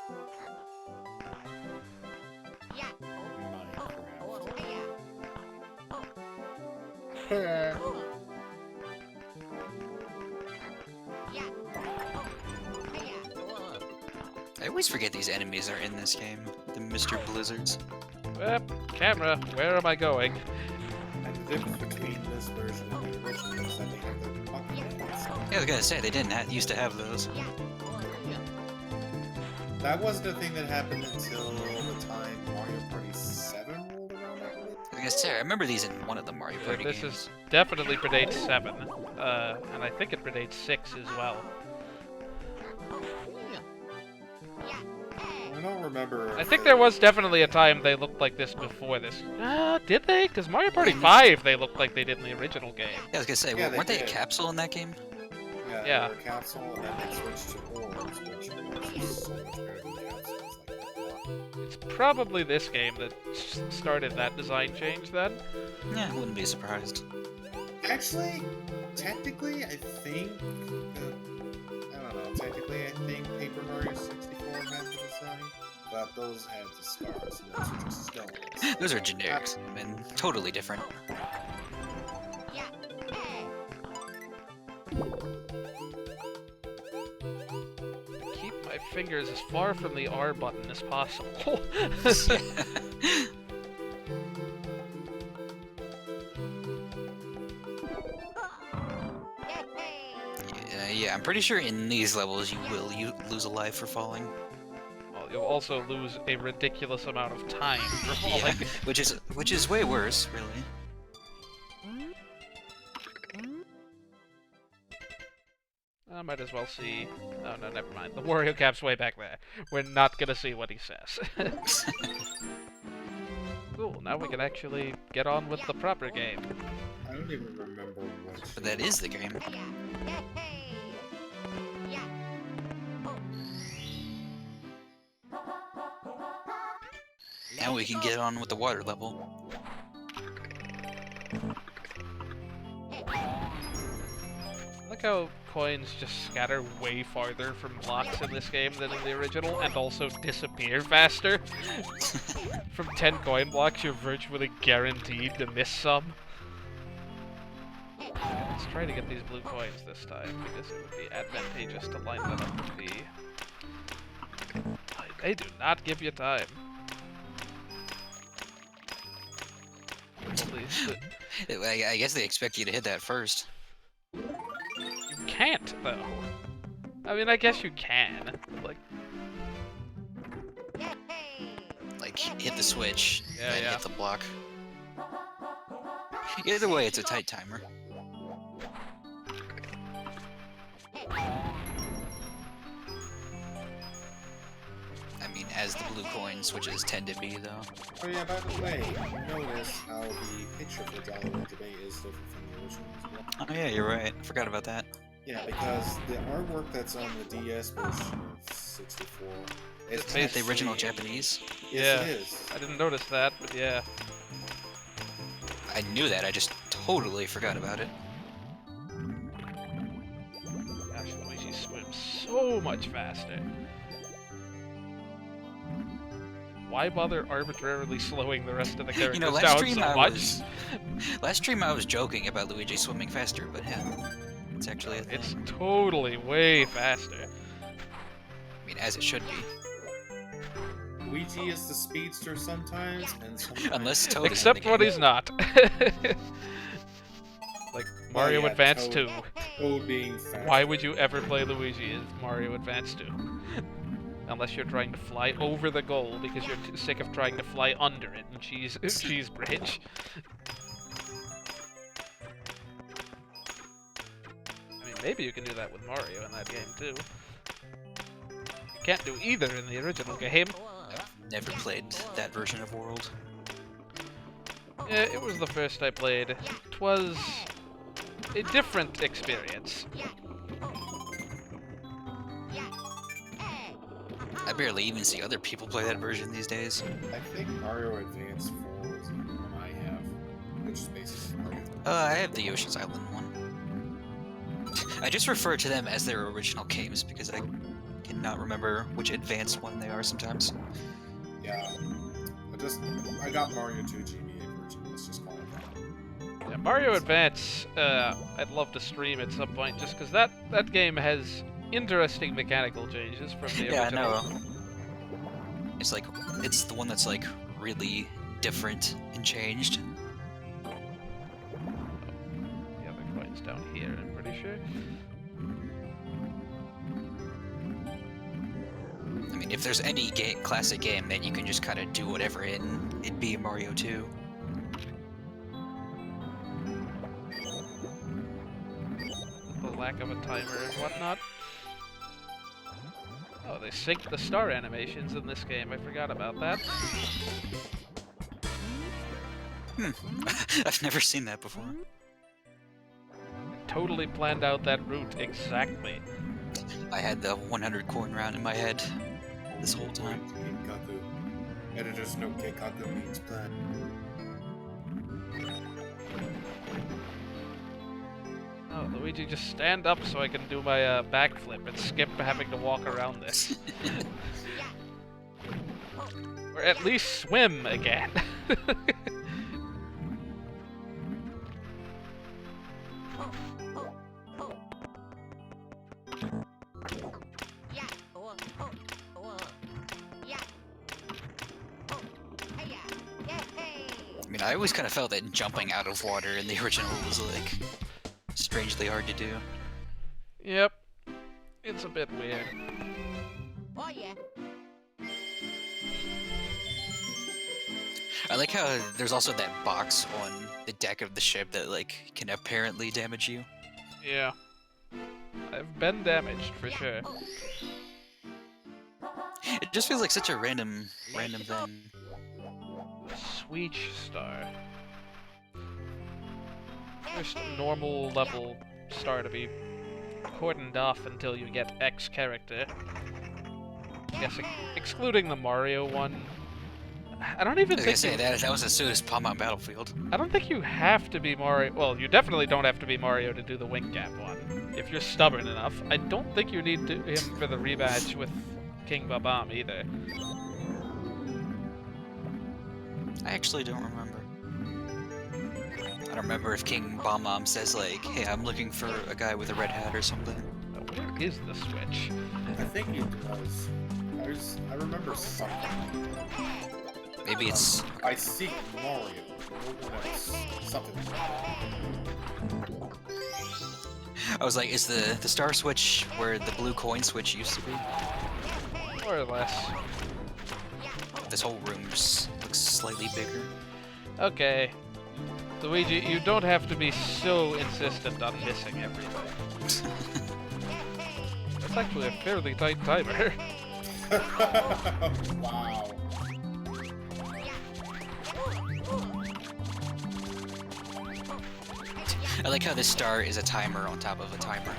I always forget these enemies are in this game. The Mr. Blizzards. Camera, where am I going? And the difference between this version and the original is that they have their pocket hands. Yeah, I was gonna say, they didn't used to have those. That wasn't a thing that happened until the time Mario Party 7 rolled around, I believe. Like I said, I remember these in one of the Mario Party This games. is definitely predates 7, and I think it predates 6 as well. I don't remember. I think there was definitely a time they looked like this before this. Did they? Because Mario Party 5 they looked like they did in the original game. Yeah, I was gonna say, Yeah, they weren't they a did. capsule in that game? Yeah, Yeah. they were a capsule, and then they switched to orbs, which was so much better than the capsules. Like, It's probably this game that started that design change then. Yeah, wouldn't be surprised. actually, technically, I think. I don't know. Technically, I think Paper Mario 64 had the design, but those had the scars, and those are just stones. Those are generics. I mean, totally different. Keep my fingers as far from the R button as possible. Yeah, I'm pretty sure in these levels you lose a life for falling. Well, you'll also lose a ridiculous amount of time for falling. Yeah, which is way worse, really. I might as well see... Oh, no, never mind. The Wario Cap's way back there. We're not gonna see what he says. Cool, now we can actually get on with the proper game. I don't even remember what. But that is the game. Now we can get on with the water level. Look how coins just scatter way farther from blocks in this game than in the original, and also disappear faster. From 10 coin blocks, you're virtually guaranteed to miss some. Okay, let's try to get these blue coins this time, because it would be advantageous to line that up with the... They do not give you time. I guess they expect you to hit that first. You can't, though. I mean, I guess you can. Like, hit the switch, Yeah, then yeah. hit the block. Either way, it's a tight timer. I mean, as the blue coin switches tend to be, though. Oh yeah, by the way, notice how the picture for Jolly Roger Bay is different from the original as well. Oh yeah, you're right. I forgot about that. Yeah, because the artwork that's on the DS version of 64 is It's based The original actually- Japanese. Yes, Yeah. it is. I didn't notice that, but yeah. I knew that, I just totally forgot about it. Gosh, Luigi swims so much faster. Why bother arbitrarily slowing the rest of the characters You know, down so much? last stream I was joking about Luigi swimming faster, but yeah, it's actually a thing. It's totally way faster. I mean, as it should be. Luigi is the speedster sometimes, and sometimes... Unless Toad is in Except the when game. he's not. Like Mario yeah, Advance Toad. 2. Toad being fast. Why would you ever play Luigi in Mario Advance 2? Unless you're trying to fly over the goal because you're too sick of trying to fly under it in Cheese Bridge. I mean, maybe you can do that with Mario in that game too. You can't do either in the original game. I've never played that version of World. Yeah, it was the first I played. 'Twas a different experience. I barely even see other people play that version these days. I think Mario Advance 4 is the one I have, which is basically Mario. I have the Yoshi's Island one. I just refer to them as their original games because I cannot remember which advanced one they are sometimes. Yeah. I got Mario 2 GBA version, let's just call it that. Yeah, Mario Advance, I'd love to stream at some point just because that game has interesting mechanical changes from the Yeah, I original. know. It's like, it's the one that's like really different and changed. The other coin's down here, I'm pretty sure. I mean, if there's any classic game that you can just kind of do whatever in, it'd be Mario 2. The lack of a timer and whatnot. Oh, they synced the star animations in this game. I forgot about that. I've never seen that before. Totally planned out that route exactly. I had the 100 coin round in my head this whole time. Keikaku. Editors note Keikaku means plan. Oh, Luigi, just stand up so I can do my backflip and skip having to walk around this. Or at least swim again. mean, I always kind of felt that jumping out of water in the original was like strangely hard to do. Yep. It's a bit weird. Oh yeah. I like how there's also that box on the deck of the ship that like can apparently damage you. Yeah. I've been damaged for sure. It just feels like such a random thing. Switch star. First normal level star to be cordoned off until you get X character. Yes, excluding the Mario one. I don't even I was think gonna say that was as soon as Palm Mount Battlefield. I don't think you have to be Mario. Well, you definitely don't have to be Mario to do the wing gap one. If you're stubborn enough, I don't think you need him for the rematch with King Babam either. I actually don't remember. I don't remember if King Bob-Omb says like, "Hey, I'm looking for a guy with a red hat" or something. Where is the switch? I think it does. I remember something. Maybe it's I seek Mario. No one else. Something like that. I was like, is the star switch where the blue coin switch used to be? More or less. This whole room just looks slightly bigger. Okay. Luigi, you don't have to be so insistent on missing everything. That's actually a fairly tight timer. Wow. I like how this star is a timer on top of a timer.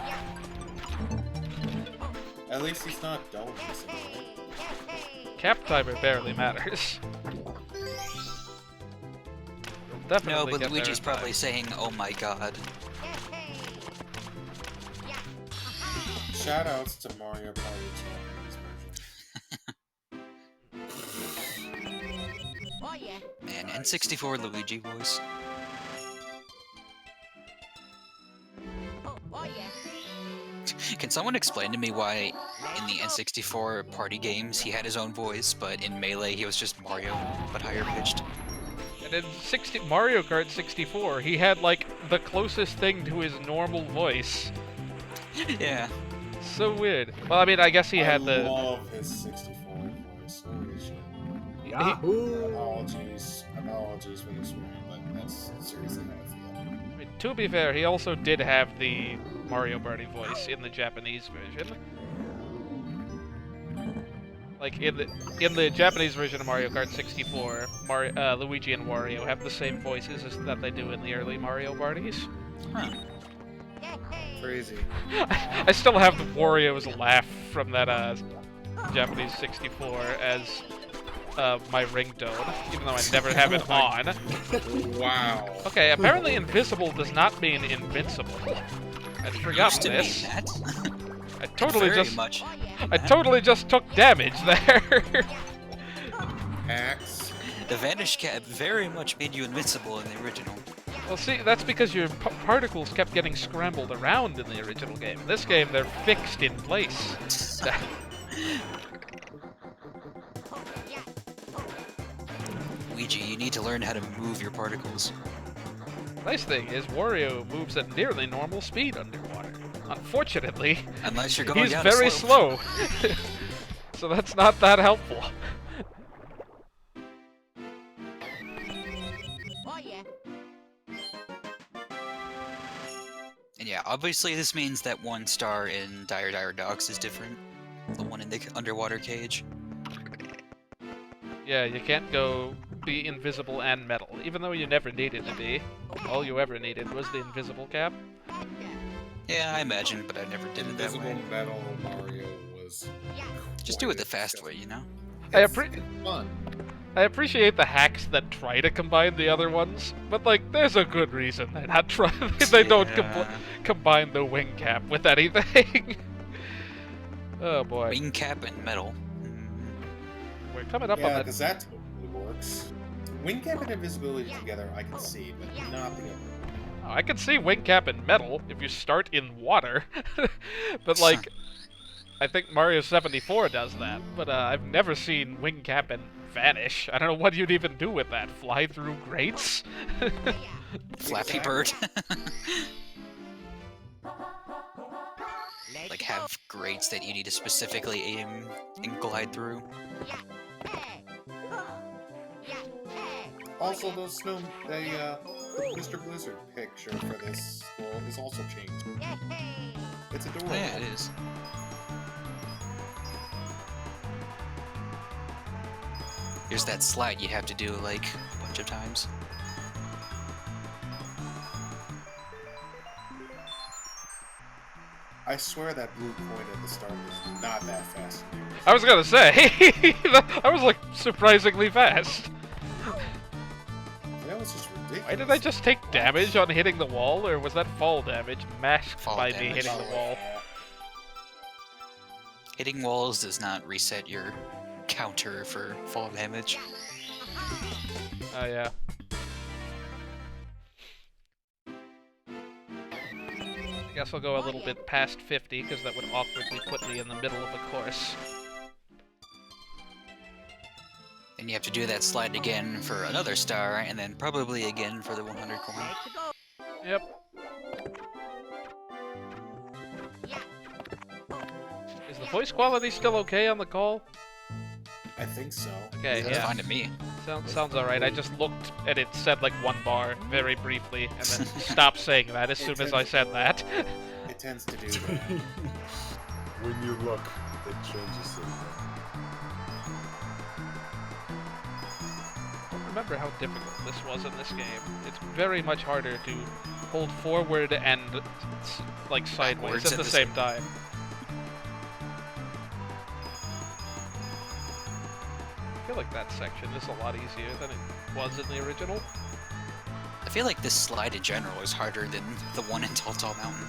At least he's not dull missing, right? Cap timer barely matters. You'll definitely No, but get there Luigi's in time. probably saying, "Oh my god." Shoutouts to Mario Party 2 Oh yeah. Man, N64 Luigi voice. Oh yeah. Can someone explain to me why in the N64 party games he had his own voice, but in Melee he was just Mario, but higher pitched? And in Mario Kart 64, he had like the closest thing to his normal voice. Yeah. So weird. Well, I mean, I guess he had I the. love his 64 voice. Holy shit. Yahoo! Apologies for the swearing, but that's seriously how I feel. I mean, to be fair, he also did have the Mario Party voice in the Japanese version. Like in the Japanese version of Mario Kart 64, Luigi and Wario have the same voices as that they do in the early Mario parties. Huh. Crazy. I still have the Wario's laugh from that Japanese 64 as my ringtone, even though I never have it on. Wow. Okay, apparently invisible does not mean invincible. I'd forgotten Used to this. mean that. I totally Very just much. I totally just took damage there. Axe. The Vanish Cap very much made you invincible in the original. Well, see, that's because your particles kept getting scrambled around in the original game. In this game, they're fixed in place. Luigi, you need to learn how to move your particles. Nice thing is, Wario moves at nearly normal speed underwater. Unfortunately, Unless you're going he's down very a slope. slow. So that's not that helpful. Oh yeah. And yeah, obviously this means that one star in Dire Dire Docks is different. The one in the underwater cage. Yeah, you can't go be invisible and metal, even though you never needed to be. All you ever needed was the invisible cap. Yeah, I imagine, but I never did it that Invisible way. Metal Mario was. Just do it the fast way, you know? It's fun. I appreciate the hacks that try to combine the other ones, but like, there's a good reason they're not trying. They don't Yeah. combine the wing cap with anything. Oh boy, Wing cap and metal. we're coming up Yeah, on that. because that totally works. Wing cap and invisibility together, I can see, but not the other. Oh, I can see wing cap and metal if you start in water, but like, I think Mario 74 does that, but I've never seen Wing Cap'n vanish. I don't know what you'd even do with that. Fly through grates? Flappy Exactly. Bird. Let's Like go. have grates that you need to specifically aim and glide through. Yeah. Hey. Yeah. Hey. Also, yeah. those snow, the Mr. Blizzard picture for this school is also changed. Yeah. Hey. It's Oh, adorable. yeah, it is. Here's that slide you have to do like a bunch of times. I swear that blue coin at the start is not that fast. I was gonna say, I was like surprisingly fast. That was just ridiculous. Why did I just take damage on hitting the wall, or was that fall damage masked Fall by me damage. hitting the wall? Hitting walls does not reset your counter for fall damage. Oh yeah. I guess I'll go a little bit past 50, because that would awkwardly put me in the middle of a course. And you have to do that slide again for another star, and then probably again for the 100 coin. Let's go. Yep. Yeah. Is the voice quality still okay on the call? I think so. Okay, That's yeah. fine to me. Sounds alright. I just looked and it said like 1 bar very briefly, and then stopped saying that as soon as I said that. It tends to do that. When you look, it changes things. I don't remember how difficult this was in this game. It's very much harder to hold forward and like sideways Backwards at the same time. I feel like that section is a lot easier than it was in the original. I feel like this slide in general is harder than the one in Tall Tall Mountain.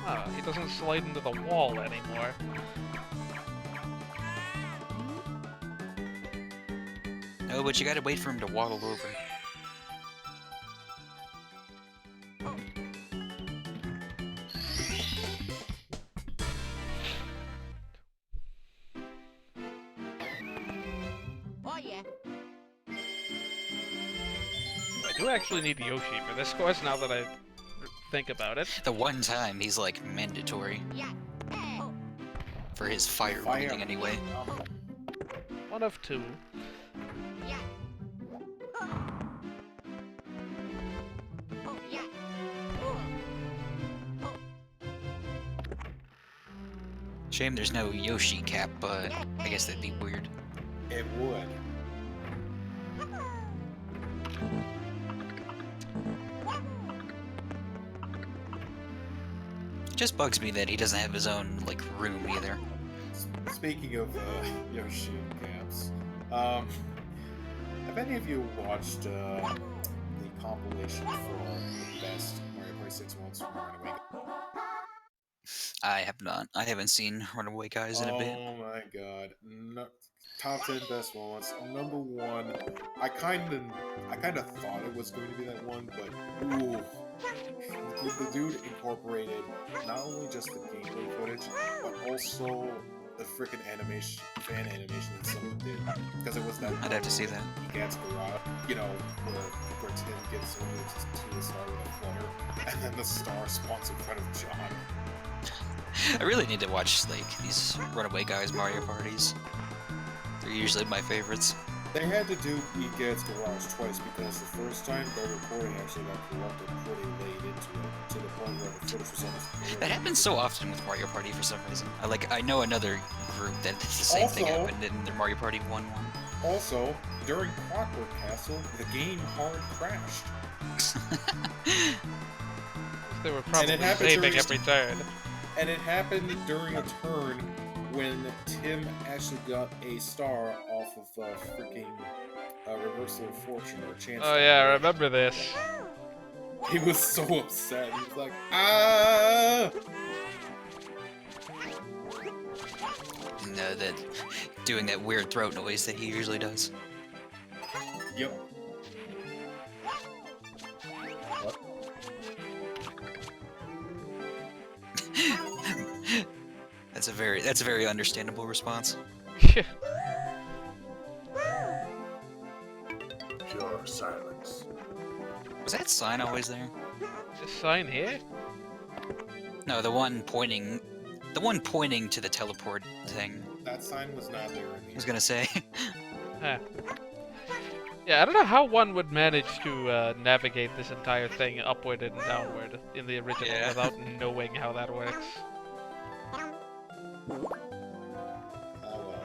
Ah, he doesn't slide into the wall anymore. No, but you gotta wait for him to waddle over. Oh yeah. I do actually need Yoshi for this course now that I think about it. The one time he's like mandatory Yeah. Hey. for his fire Fire. breathing anyway. One of 2. Yeah. Oh yeah. Shame there's no Yoshi cap, but I guess that'd be weird. It would. It just bugs me that he doesn't have his own like room either. Speaking of Yoshi caps, have any of you watched the compilation for the best Mario Party 6 months from Runaway? I have not. I haven't seen Runaway Guys in a bit. Oh my god. No, top 10 best moments. Number 1, I kind of thought it was going to be that one, but ooh. The dude incorporated not only just the gameplay footage, but also the freaking animation, fan animation that someone did. Because it was that I'd have to see that. he gets garage, you know, where Tim gets over to the star with a flutter, and then the star spawns in front of John. I really need to watch like these Runaway Guys Mario parties. They're usually my favorites. They had to do Egad's Garage twice because the first time the recording actually got corrupted pretty late into it, to the point where the footage was almost That happens so often with Mario Party for some reason. I know another group that the same thing Also- happened in their Mario Party 1-1. Also, during Clockwork Castle, the game hard crashed. They were probably happens saving during- every turn. And it happened during a turn when Tim actually got a star off of freaking Reversal of Fortune or Chance. Oh yeah, I remember this. He was so upset. He was like, ah! And that doing that weird throat noise that he usually does. Yep. That's a very understandable response. Pure silence. Was that sign always there? This sign here? No, the one pointing to the teleport thing. That sign was not there in I the. was gonna say. Huh. Yeah, I don't know how one would manage to navigate this entire thing upward and downward in the original Yeah. without knowing how that works. Oh well.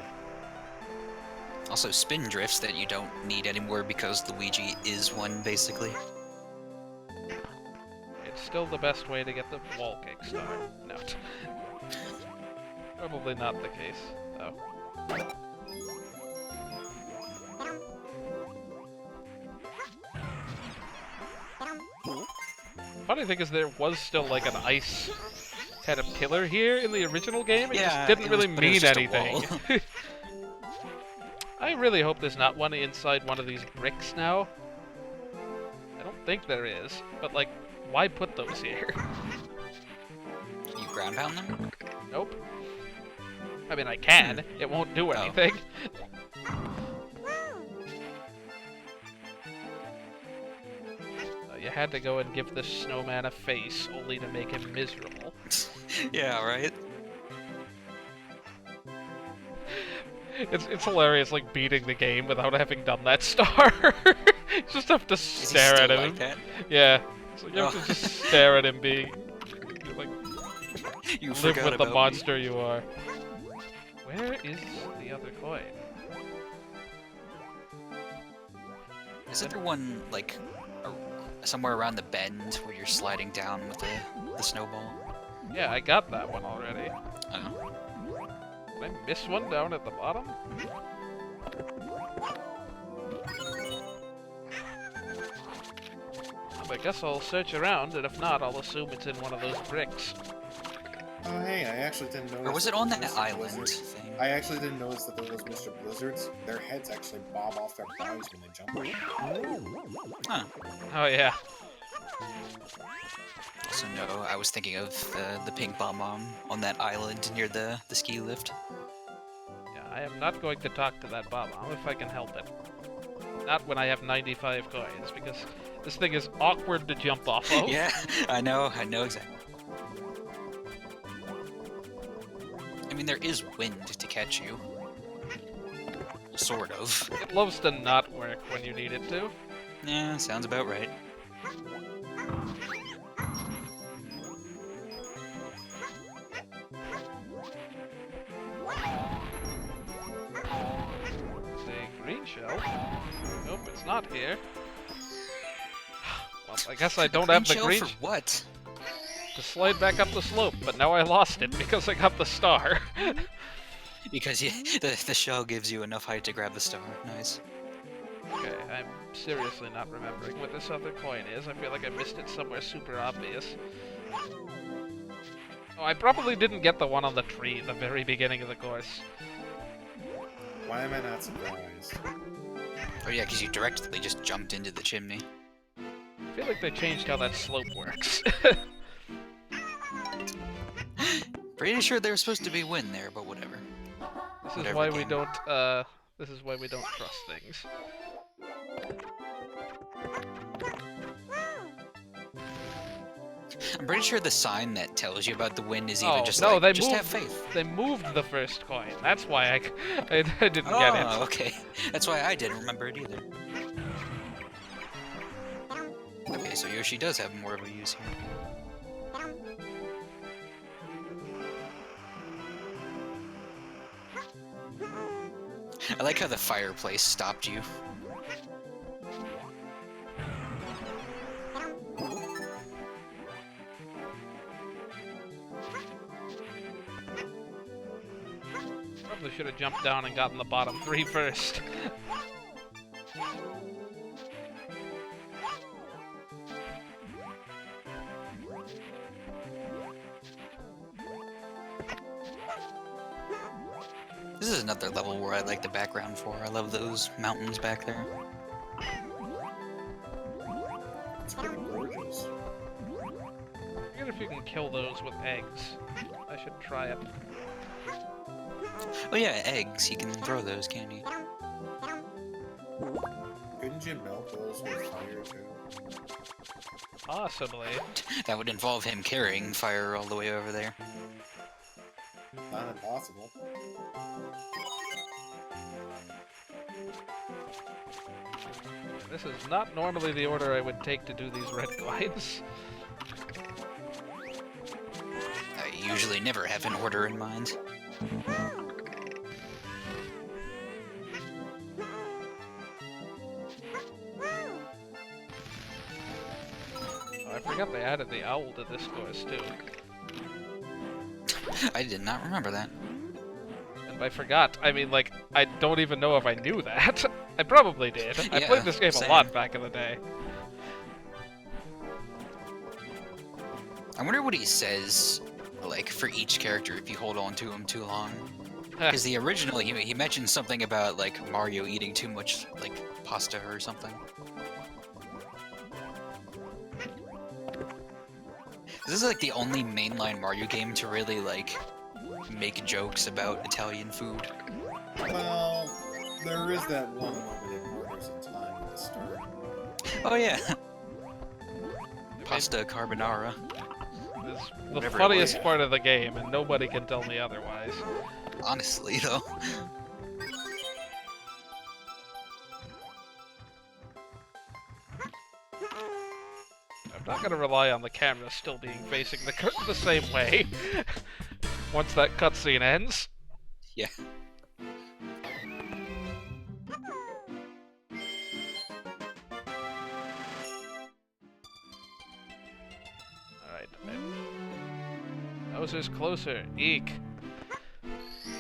Also, spin drifts that you don't need anymore because Luigi is one, basically. It's still the best way to get the wall kickstart. No. Probably not the case, though. Funny thing is, there was still like an ice kind of pillar here in the original game. It Yeah, just didn't it was- really but it was mean just a anything. I really hope there's not one inside one of these bricks now. I don't think there is, but like, why put those here? You ground pound them? Nope. I mean, I can. It won't do Oh. anything. You had to go and give the snowman a face, only to make him miserable. Yeah, right? It's hilarious, like, beating the game without having done that star. You just have to Is he stare still at him. like that? Yeah. So you have Oh. to just stare at him being... like, You live forgot with the about me. monster you are. Where is the other coin? Isn't there one, like, somewhere around the bend where you're sliding down with the snowball? Yeah, I got that one already. Oh. Did I miss one down at the bottom? I guess I'll search around, and if not, I'll assume it's in one of those bricks. Oh hey, I actually didn't notice. Or was it that on those that Mr. island Blizzards- thing? I actually didn't notice that those Mr. Blizzards, their heads actually bob off their bodies when they jump. Huh. Oh yeah. Also, no, I was thinking of the pink bomb on that island near the ski lift. Yeah, I am not going to talk to that Bob-omb if I can help it. Not when I have 95 coins, because this thing is awkward to jump off of. Yeah, I know exactly. I mean, there is wind to catch you. Sort of. It loves to not work when you need it to. Yeah, sounds about right. It's a green shell. Nope, it's not here. Well, I guess I don't have the shell green for what? to slide back up the slope, but now I lost it because I got the star. Because the shell gives you enough height to grab the star. Nice. Okay, I'm seriously not remembering what this other coin is. I feel like I missed it somewhere super obvious. Oh, I probably didn't get the one on the tree at the very beginning of the course. Why am I not surprised? Oh yeah, because you directly just jumped into the chimney. I feel like they changed how that slope works. Pretty sure there was supposed to be wind there, but whatever. This is Whatever why we game. don't, this is why we don't trust things. I'm pretty sure the sign that tells you about the wind is Oh, even just no, like, they just have moved- faith. They moved the first coin. That's why I didn't get it. Oh, okay. That's why I didn't remember it either. Okay, so Yoshi does have more of a use here. I like how the fireplace stopped you. Probably should have jumped down and gotten the bottom three first. This is another level where I like the background for. I love those mountains back there. It's pretty gorgeous. I forget if you can kill those with eggs. I should try it. Oh yeah, eggs. He can throw those, can't he? Couldn't you melt those with fire too? Possibly. That would involve him carrying fire all the way over there. Not impossible. This is not normally the order I would take to do these red glides. I usually never have an order in mind. Oh, I forgot they added the owl to this course too. I did not remember that. And by forgot, I mean like I don't even know if I knew that. I probably did. I Yeah, played this game same. a lot back in the day. I wonder what he says, like, for each character if you hold on to him too long. Because the original, he mentioned something about, like, Mario eating too much, like, pasta or something. This is, like, the only mainline Mario game to really, like, make jokes about Italian food. Well, there is that one moment in Murders in Time at the start. Oh, yeah. Pasta carbonara. It's the Whatever it funniest was. part of the game, and nobody can tell me otherwise. Honestly, though. I'm not gonna rely on the camera still being facing the same way once that cutscene ends. Yeah. Alright. Bowser's closer. Eek.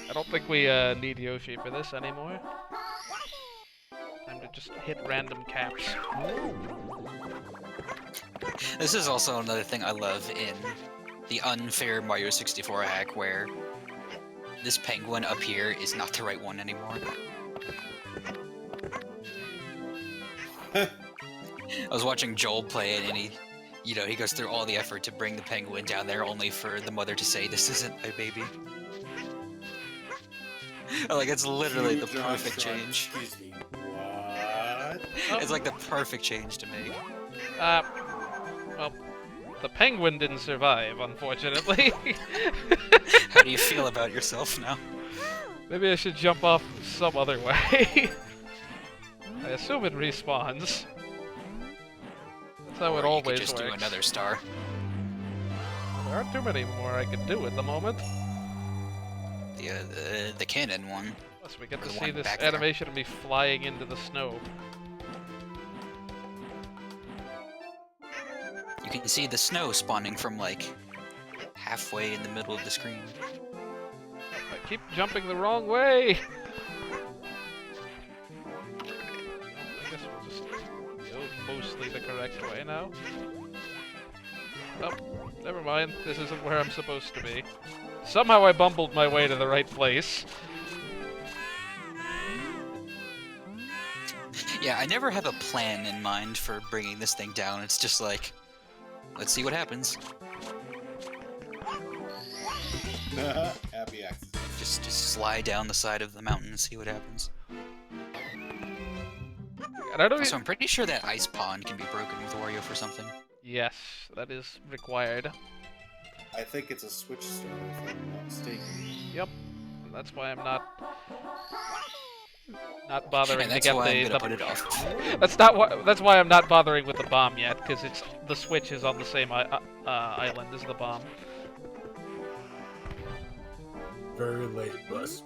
I don't think we need Yoshi for this anymore. Time to just hit random caps. This is also another thing I love in the unfair Mario 64 hack where this penguin up here is not the right one anymore. I was watching Joel play it and he goes through all the effort to bring the penguin down there only for the mother to say, "This isn't my baby." Like, it's literally the John perfect Strong, change. Excuse me. What? It's like the perfect change to make. Well, the penguin didn't survive, unfortunately. How do you feel about yourself now? Maybe I should jump off some other way. I assume it respawns. That's how it Or you always could just do works. another star. There aren't too many more I could do at the moment. The cannon one. Plus, we get Or to the see one this back there. animation of me flying into the snow. You can see the snow spawning from like halfway in the middle of the screen. I keep jumping the wrong way! I guess we'll just go mostly the correct way now. Oh, never mind. This isn't where I'm supposed to be. Somehow I bumbled my way to the right place. Yeah, I never have a plan in mind for bringing this thing down. It's just like, let's see what happens. Happy accident. Just slide down the side of the mountain and see what happens. And I don't So I'm pretty sure that ice pond can be broken with Wario for something. Yes, that is required. I think it's a switch star, if I'm not mistaken. Yep. And that's why I'm not bothering And to that's get why I'm the gonna put it off. That's why I'm not bothering with the bomb yet, because it's the switch is on the same island as the bomb. Very late, Russ.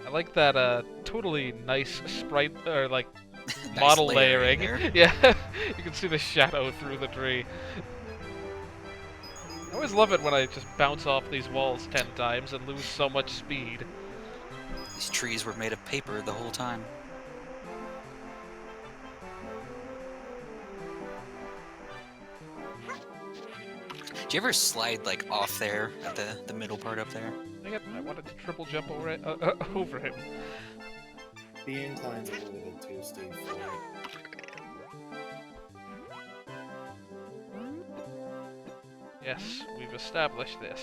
I like that totally nice sprite or like Nice model layering layering. there. Yeah, you can see the shadow through the tree. I always love it when I just bounce off these walls 10 times and lose so much speed. These trees were made of paper the whole time. Do you ever slide like off there at the middle part up there? Dang it, I wanted to triple jump over him. The incline's a little bit too steep for me. Yes, we've established this.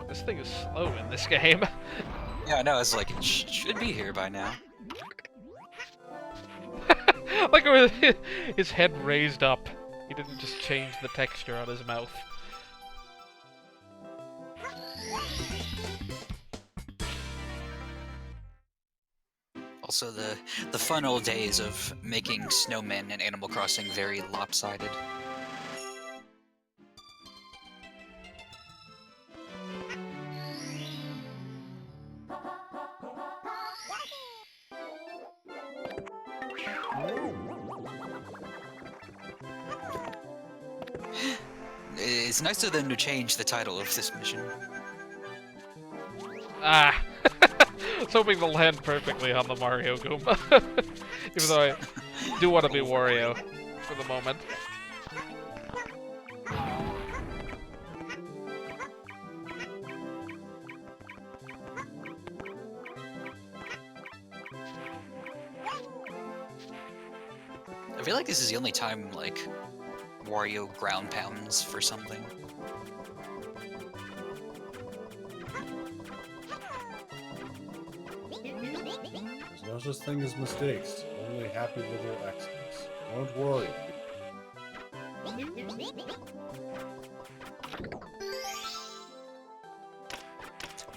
This thing is slow in this game. Yeah, no, it's like, it should be here by now. Like with his head raised up. He didn't just change the texture on his mouth. Also, the fun old days of making snowmen in Animal Crossing very lopsided. It's nice of them to change the title of this mission. Ah! I was hoping to land perfectly on the Mario Goomba. Even though I do want to be Wario for the moment. I feel like this is the only time, like, Wario ground pounds for something. There's no such thing as mistakes, only happy little accidents. Don't worry.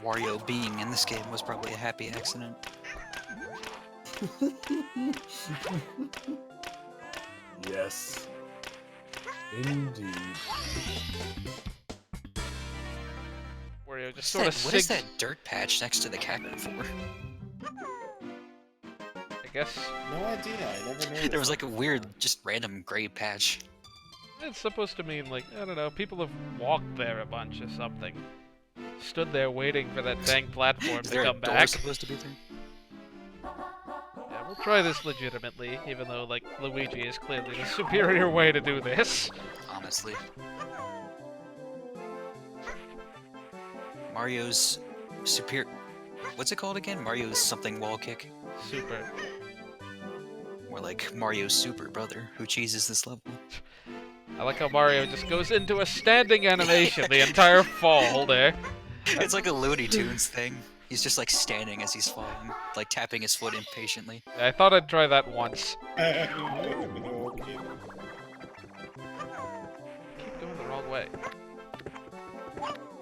Wario being in this game was probably a happy accident. Yes. Indeed. Wario just What sort of is that dirt patch next to the cabin for? I guess No idea. I never knew. There was like a weird, just random gray patch. it's supposed to mean, like, I don't know, people have walked there a bunch or something. Stood there waiting for that dang platform Is to there a come door back. supposed to be there? Yeah, we'll try this legitimately, even though, like, Luigi is clearly the superior way to do this. Honestly. Mario's superior... What's it called again? Mario's something wall kick? Super. More like Mario's super brother, who cheeses this level. I like how Mario just goes into a standing animation the entire fall there. It's like a Looney Tunes thing. He's just like standing as he's falling, like tapping his foot impatiently. I thought I'd try that once. Okay. Keep going the wrong way.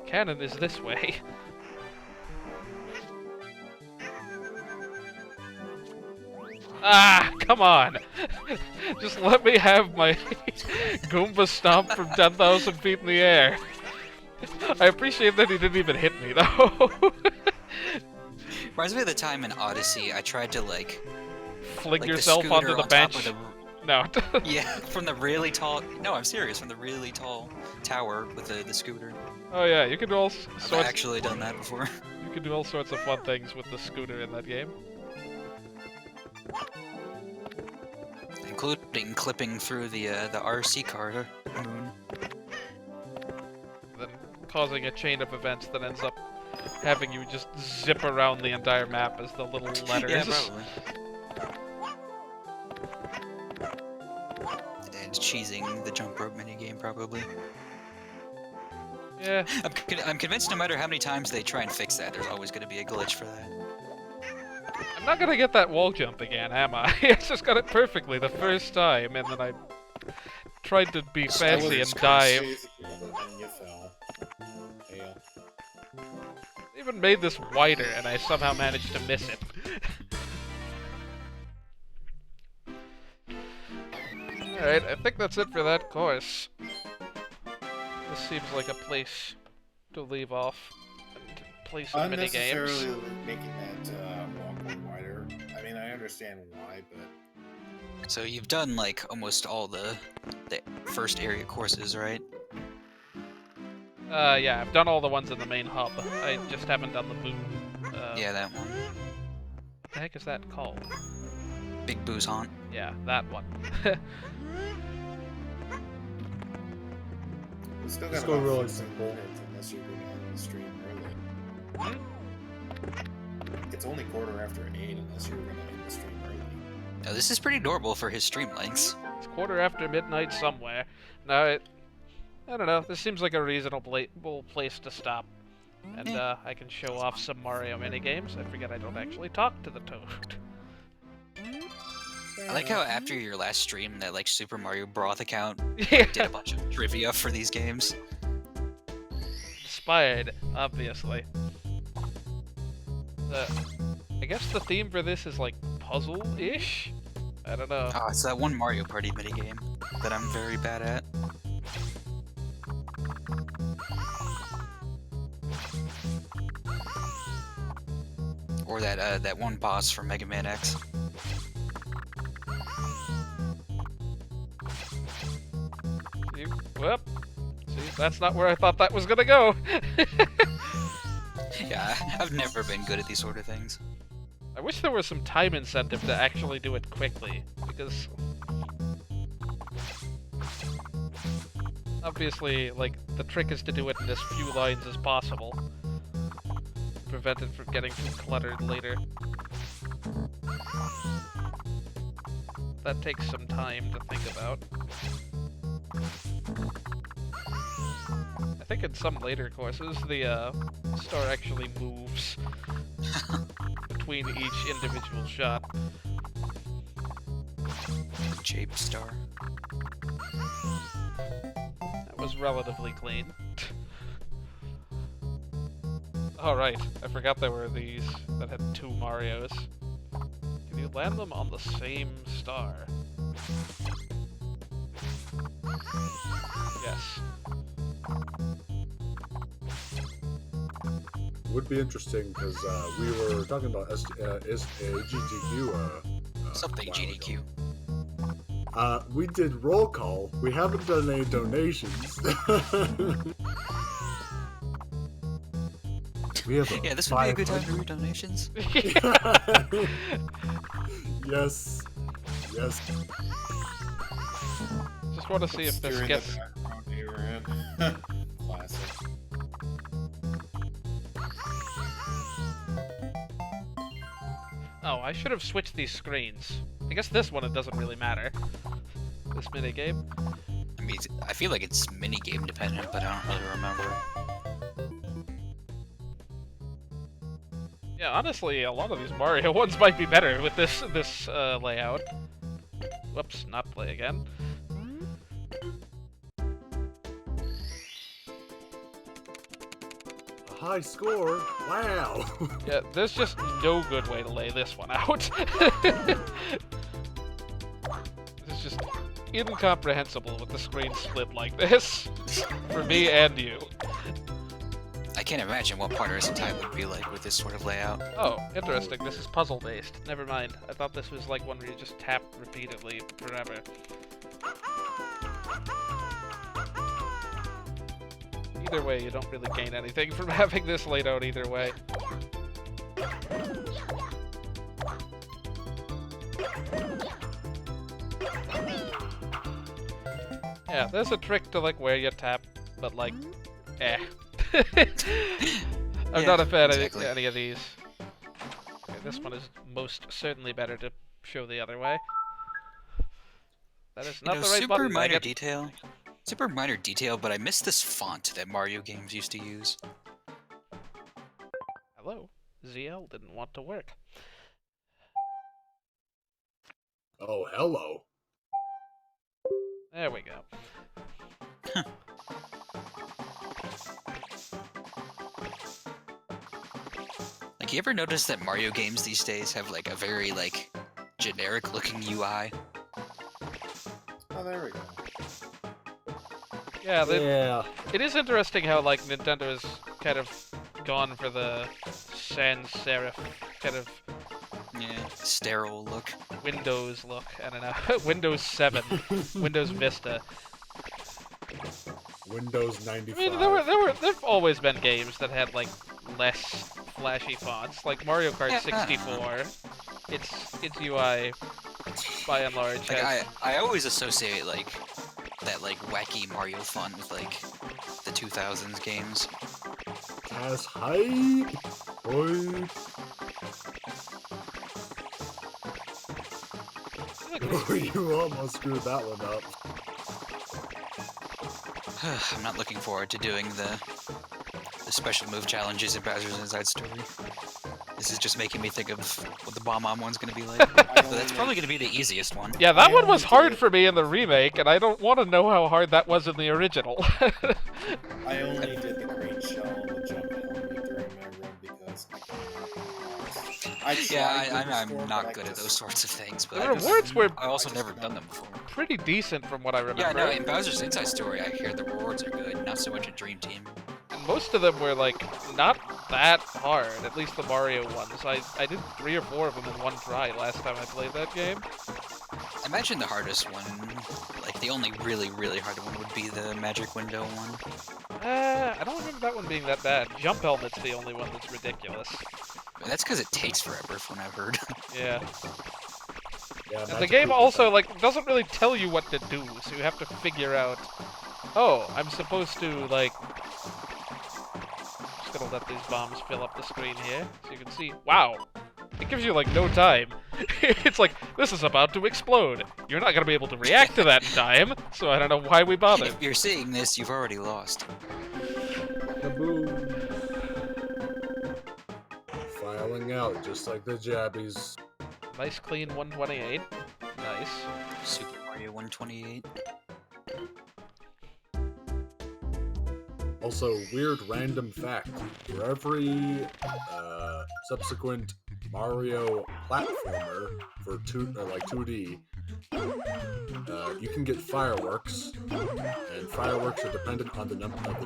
Cannon is this way. Ah, come on! Just let me have my Goomba stomp from 10,000 feet in the air. I appreciate that he didn't even hit me, though. Reminds me of the time in Odyssey I tried to like Fling like yourself the onto scooter the on top bench. of No. the, yeah, from the really tall. No, I'm serious. From the really tall tower with the scooter. Oh yeah, you can do all I've sorts. actually done that before. You can do all sorts of fun things with the scooter in that game. Including clipping through the RC car moon. Then causing a chain of events that ends up having you just zip around the entire map as the little letters. Yeah, probably. And cheesing the jump rope minigame, probably. Yeah. I'm convinced no matter how many times they try and fix that, there's always going to be a glitch for that. I'm not gonna get that wall jump again, am I? I just got it perfectly the first time, and then I tried to be fancy and dive. And you fell. Yeah. Even made this wider, and I somehow managed to miss it. Alright, I think that's it for that course. This seems like a place to leave off and play some minigames. Unnecessarily making that walkway wider. I mean, I understand why, but So you've done like almost all the first area courses, right? Yeah, I've done all the ones in the main hub. I just haven't done the boom. Yeah, that one. What the heck is that called? Big Boo's Haunt. Yeah, that one. we still got Let's go about really 15 simple. minutes unless you're going to end the stream early. It's only 8:15 unless you're going to end the stream early. Now this is pretty normal for his stream lengths. It's midnight somewhere. Now, I don't know. This seems like a reasonable place to stop. And I can show off some Mario minigames. I forget I don't actually talk to the Toad. I like how after your last stream, that like Super Mario Broth account Yeah. did a bunch of trivia for these games. Inspired, obviously. I guess the theme for this is like puzzle-ish? I don't know. Oh, it's that one Mario Party minigame that I'm very bad at. Or that one boss from Mega Man X. Whoop. See, that's not where I thought that was gonna go. Yeah, I've never been good at these sort of things. I wish there was some time incentive to actually do it quickly, because obviously, like, the trick is to do it in as few lines as possible. Prevent it from getting too cluttered later. That takes some time to think about. I think in some later courses, the star actually moves between each individual shot. Shape star. That was relatively clean. Oh right, I forgot there were these that had 2 Marios. Can you land them on the same star? Yes. Would be interesting because we were talking about GDQ. Something a while GDQ. ago. We did roll call. We haven't done any donations. We have Yeah, this would be a good time to read donations. Yes. Yes. Just want to see if this Steering gets... the background you were in. Classic. Oh, I should have switched these screens. I guess this one, it doesn't really matter. This minigame. I mean, I feel like it's minigame dependent, but I don't really remember. Yeah, honestly, a lot of these Mario ones might be better with this layout. Whoops, not play again. A high score. Wow. Yeah, there's just no good way to lay this one out. It's just incomprehensible with the screen split like this. For me and you. I can't imagine what Partners in Time would be like with this sort of layout. Oh, interesting. This is puzzle-based. Never mind. I thought this was like one where you just tap repeatedly forever. Either way, you don't really gain anything from having this laid out either way. Yeah, there's a trick to like where you tap, but like, eh. I'm not a fan of any of these. Okay, this one is most certainly better to show the other way. That is not the right super button. minor detail. Super minor detail, but I miss this font that Mario games used to use. Hello. ZL didn't want to work. Oh, hello. There we go. Like, you ever notice that Mario games these days have like a very like generic looking UI? Oh, there we go. Yeah, Yeah. it is interesting how like Nintendo's kind of gone for the sans serif kind of Yeah, sterile look. Windows look. I don't know. Windows 7, Windows Vista. Windows I 95. mean, there've always been games that had like less flashy fonts, like Mario Kart 64. Its UI, by and large, Like, has... I always associate like that like wacky Mario font with like the 2000s games. As hype. Hype. Oh, you almost screwed that one up. I'm not looking forward to doing the special move challenges in Bowser's Inside Story. This is just making me think of what the Bomb-Omb one's gonna be like. But that's probably gonna be the easiest one. Yeah, that one was hard for me in the remake, and I don't want to know how hard that was in the original. I only did the green shell and the jump helmet during my run because I tried Yeah, them before, I'm but I not good at just- those sorts of things, but The rewards were I also I never just done them before. pretty decent from what I remember. Yeah, no, in Bowser's Inside Story, I hear the rewards are good, not so much in Dream Team. Most of them were, like, not that hard, at least the Mario ones. I did 3 or 4 of them in one try last time I played that game. Imagine the hardest one, like the only really, really hard one would be the Magic Window one. I don't remember that one being that bad. Jump Helmet's the only one that's ridiculous. But that's because it takes forever from what I've heard. Yeah. Yeah, And the Magic game Loop is also, like, doesn't really tell you what to do, so you have to figure out, oh, I'm supposed to, like... Just gonna let these bombs fill up the screen here, so you can see, wow! It gives you, like, no time. It's like, this is about to explode. You're not gonna be able to react to that in time, so I don't know why we bothered. If you're seeing this, you've already lost. Kaboom! Filing out, just like the jabbies. Nice clean 128. Nice. Super Mario 128. Also, weird random fact. For every subsequent Mario platformer for 2D, you can get fireworks, and fireworks are dependent on the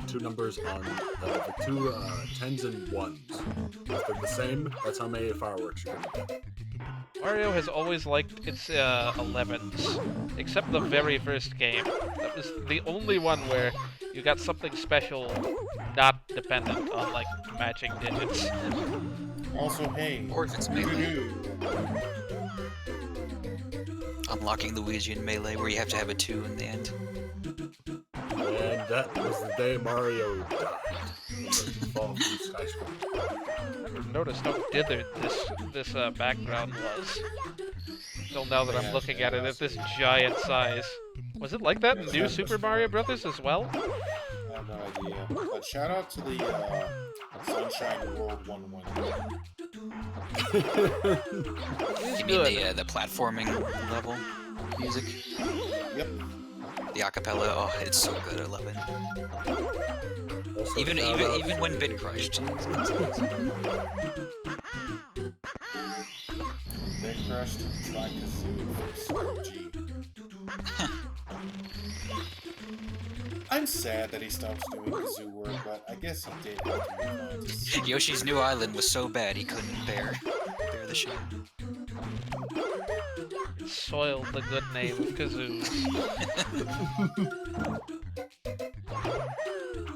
two numbers on the two tens and ones. If they're the same, that's how many fireworks you're gonna get. Mario has always liked its 11s, except the very first game. That was the only one where you got something special, not dependent on, like, matching digits. Also, hey. Or if it's Melee. Unlocking Luigi in Melee, where you have to have a 2 in the end. And that was the day Mario died. Fall from skyscraper. I never noticed how dithered this background was. Until now that I'm looking at it at this giant size. Was it like that in New Super Mario Brothers as well? I have no idea. But shout out to the Sunshine World 1-1. You mean the platforming level music? Yep. The acapella, oh, it's so good, I love it. Also, Even shout out even when Bit crushed. They crushed like a zoo. I'm sad that he stops doing the zoo work, but I guess he did have to move on to some- Yoshi's New Island was so bad he couldn't bear the show. It soiled the good name of Kazoos.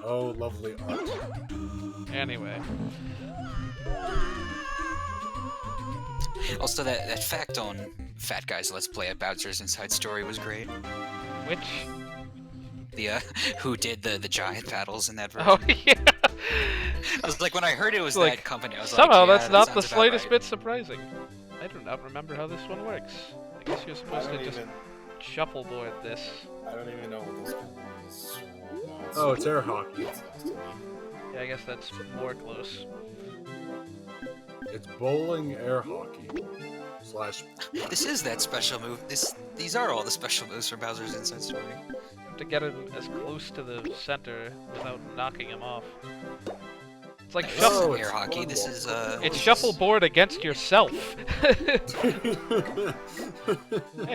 Oh, lovely art. Anyway. Also, that fact on Fat Guy's Let's Play at Bowser's Inside Story was great. Which? The who did the giant battles in that version. Oh, yeah! I was like, when I heard it was Like, that company, I was somehow like, yeah, that's that not the sounds about slightest right. bit surprising. I do not remember how this one works. I guess you're I supposed to don't just even. shuffleboard this. I don't even know what this one is. So, Oh, it's air hockey. It's next to me. Yeah, I guess that's more close. It's bowling air hockey. Slash. This is that special move. These are all the special moves from Bowser's Inside Story. You have to get him as close to the center without knocking him off. It's like This shuffle. Oh, isn't air it's hockey. This volleyball. is It's shuffleboard against yourself. Hey,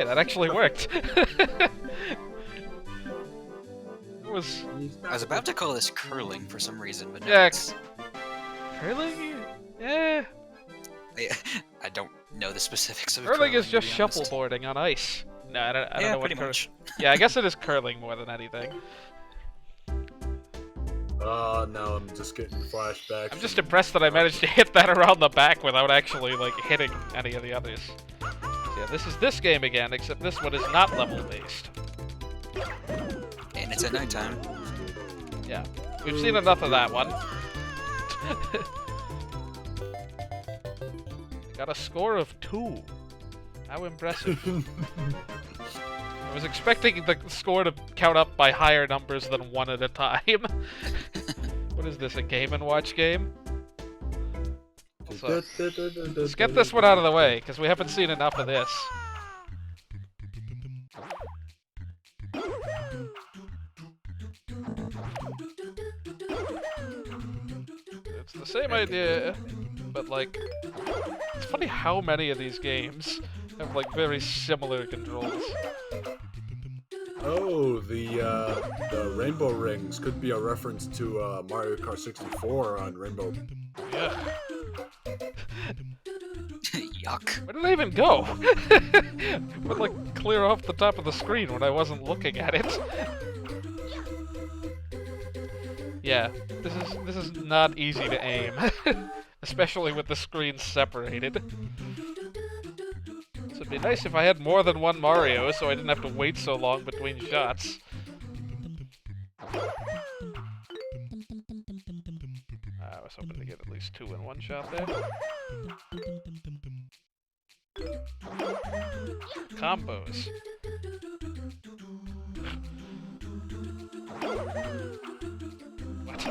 that actually worked. It was I was about to call this curling for some reason, but no, Yeah, it's, curling. Yeah, I don't know the specifics of curling is to just be honest. shuffleboarding on ice. No, I don't Yeah, know what pretty much. Yeah, I guess it is curling more than anything. Now I'm just getting flashbacks. I'm just impressed that I managed to hit that around the back without actually, like, hitting any of the others. So yeah, this is this game again, except this one is not level-based. And it's at nighttime. Yeah, we've seen enough of that one. Got a score of 2. How impressive. I was expecting the score to count up by higher numbers than 1 at a time. What is this, a Game & Watch game? So, Let's let's get this one out of the way, because we haven't seen enough of this. It's the same idea, but like, it's funny how many of these games have like very similar controls. Oh, the rainbow rings could be a reference to Mario Kart 64 on Rainbow. Yeah. Yuck. Where did I even go? Would like clear off the top of the screen when I wasn't looking at it. Yeah, this is not easy to aim, especially with the screens separated. So it'd be nice if I had more than one Mario, so I didn't have to wait so long between shots. I was hoping to get at least 2 in one shot there. Combos. What?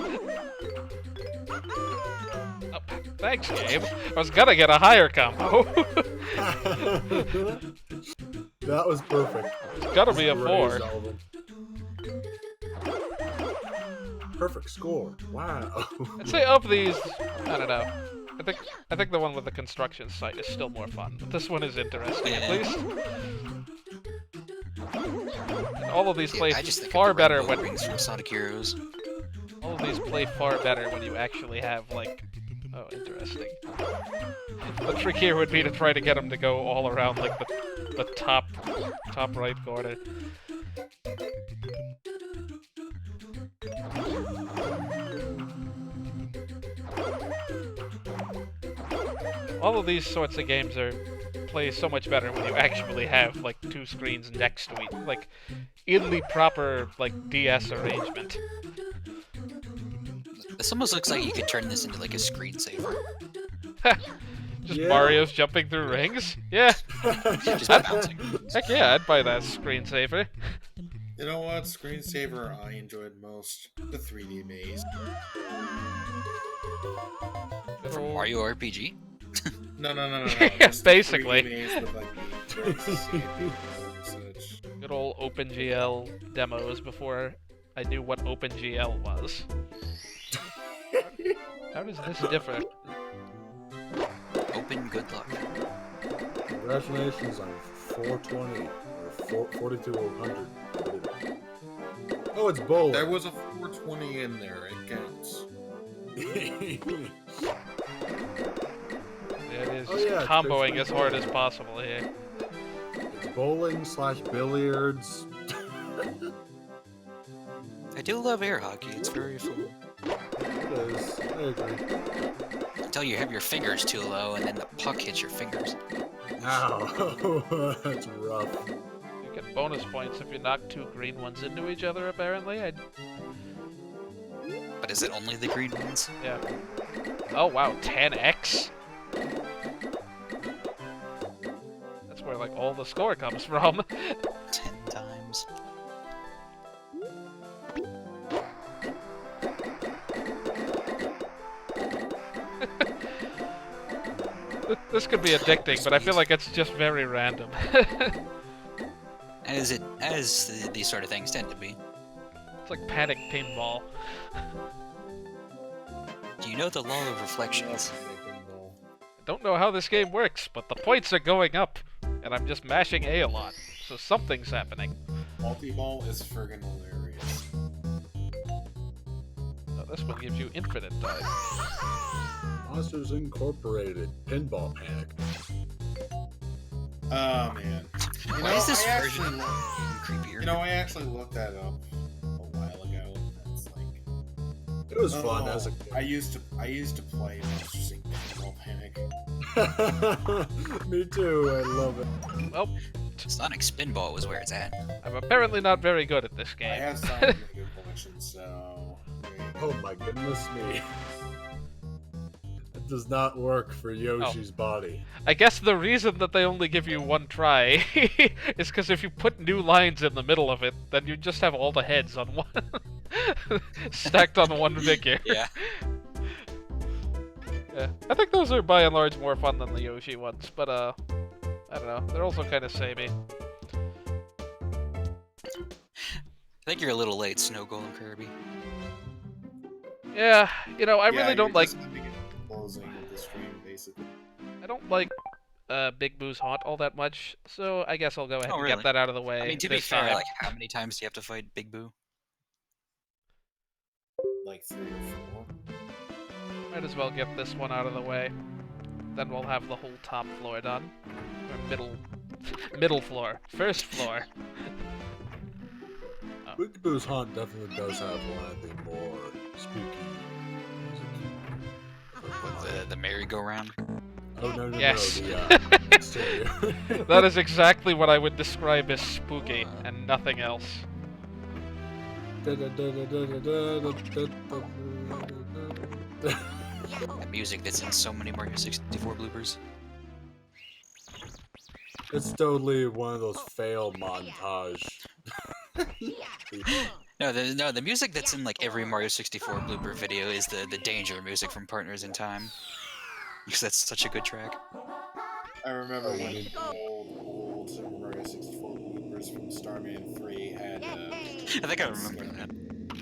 Oh, thanks, Gabe. I was gonna get a higher combo. That was perfect. It's gotta be a 4. Raised all of them. Perfect score. Wow. I'd say of these, I don't know. I think the one with the construction site is still more fun, but this one is interesting at least. And all of these play I just think far of the better rainbow when rings from Sonic Heroes. all of these play far better when you actually have like. Oh, interesting. The trick here would be to try to get them to go all around like the top right corner. All of these sorts of games play so much better when you actually have like 2 screens next to each, like in the proper like DS arrangement. This almost looks like you could turn this into like a screensaver. Just Yeah. Mario's jumping through rings? Yeah. Just bouncing. Heck yeah, I'd buy that screensaver. You know what screensaver I enjoyed most? The 3D maze. From Mario RPG? No. Yeah, just the basically. 3D maze with, like, the turrets and such. Good old OpenGL demos before I knew what OpenGL was. How does this differ? Open good luck. Congratulations on 420 or 4200. Oh, it's bowling. There was a 420 in there. It counts. Yeah, it is Oh, just yeah, it's comboing basically as hard as possible here. It's bowling / billiards. I do love air hockey, it's very fun. It is. I agree. Until you have your fingers too low and then the puck hits your fingers. Ow. That's rough. You get bonus points if you knock 2 green ones into each other, apparently. But is it only the green ones? Yeah. Oh wow, 10x? That's where like all the score comes from. 10 times. This could be addicting, but I feel like it's just very random. As these sort of things tend to be. It's like panic pinball. Do you know the law of reflections? I don't know how this game works, but the points are going up, and I'm just mashing A lot, so something's happening. Multi-ball is friggin' hilarious. Oh, this one gives you infinite time. Monsters Incorporated. Pinball Panic. Oh man. You Why know, is this I version actually, creepier? You know, I actually looked that up a while ago. That's like It was fun as a I used to play Monsters Inc. Pinball Panic. kid. Me too. I love it. Well, Sonic Spinball was where it's at. I'm apparently not very good at this I game. have some really good collections, so Oh my goodness me. It does not work for Yoshi's body. I guess the reason that they only give you 1 try is because if you put new lines in the middle of it, then you just have all the heads on one. Stacked on one figure. Yeah. Yeah. I think those are by and large more fun than the Yoshi ones, but I don't know. They're also kind of samey. I think you're a little late, Snow Golem Kirby. Yeah, you know, I Yeah, really don't you're like. just ending it closing of the stream, basically. I don't like Big Boo's Haunt all that much, so I guess I'll go ahead Oh, and really? get that out of the way. I mean, to be this fair, time. like, how many times do you have to fight Big Boo? Like 3 or 4. Might as well get this one out of the way. Then we'll have the whole top floor done. Or middle floor. First floor. Big Boo's Haunt definitely does have one of the more spooky music. The merry-go-round? Oh, no, Yes. the stereo. That is exactly what I would describe as spooky, and nothing else. The music that's in so many Mario 64 bloopers. It's totally one of those fail montage. No, the music that's in like every Mario 64 blooper video is the danger music from Partners in Time. Because that's such a good track. I remember when old Mario 64 bloopers from Starman 3 had. I think I remember that.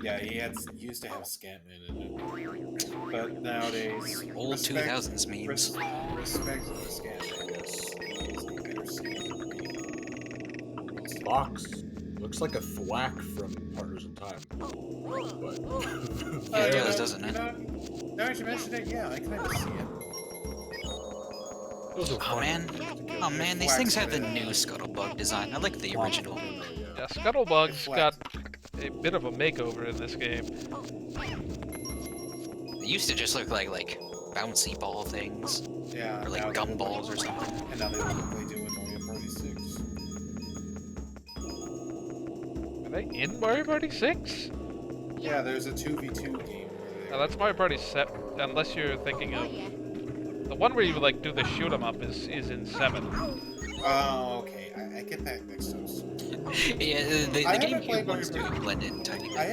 Yeah, he used to have Scatman in it. But nowadays, Old 2000s memes. Respect for Scatman. Yes, he's a better Scatman. Box looks like a thwack from Partners in Time. But Yeah, it does, doesn't it? Now that you mention it, yeah, I kind of see it. those are Oh fun. man, these things have the new Scuttlebug design. I like the original. Yeah, Scuttlebug's got a bit of a makeover in this game. They used to just look like bouncy ball things. Yeah. Or like now they look gumballs or something. And now they look like they do in Mario Party 6. Are they in Mario Party 6? Yeah, there's a 2v2 game. No, that's Mario Party 7, unless you're thinking of... The one where you like do the shoot 'em up is in 7. Oh, okay. I get that mixed up. Yeah, the I haven't GameCube played ones do Mario blend in tiny bit. I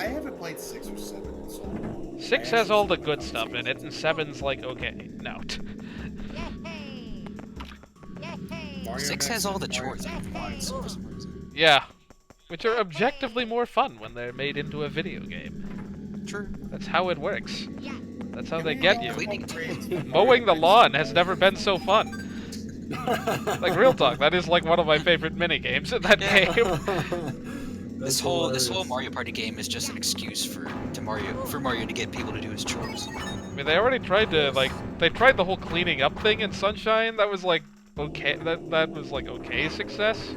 haven't played 6 or 7, so 6 has all the good stuff in it, and 7's like, okay, no. Mario 6 Mix has all the and Mario chores. Kart. For some reason. Yeah. Which are objectively more fun when they're made into a video game. True. That's how it works. That's how Can they we get all you. upgrade- Mowing the lawn has never been so fun. Like, real talk, that is like one of my favorite minigames in that game. This whole Mario Party game is just an excuse for Mario to get people to do his chores. I mean, they already tried to, like, they tried the whole cleaning up thing in Sunshine. That was like, okay, that was like okay success.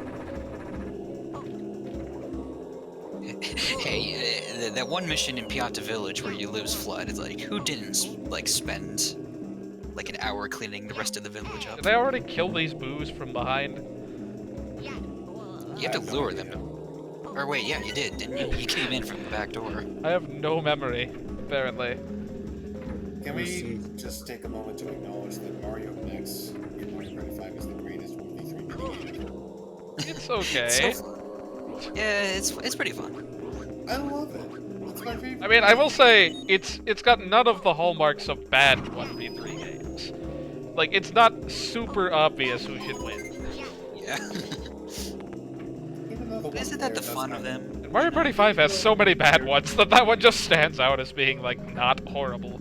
Hey, that one mission in Pianta Village where you lose Flood is like, who didn't like spend like an hour cleaning the rest of the village up? Did they already kill these boos from behind? You have to lure them. Or wait, yeah, you did, didn't you? You came in from the back door. I have no memory, apparently. Can we just take a moment to acknowledge that Mario Mix in Mario Party 5 is the greatest 1v3 minigame? It's okay. Yeah, it's pretty fun. I love it. It's my favorite. I mean, I will say, it's got none of the hallmarks of bad 1v3 games. Like, it's not super obvious who should win. Yeah. Even though the Isn't that the fun of them? And Mario Party 5 has so many bad ones that one just stands out as being, like, not horrible.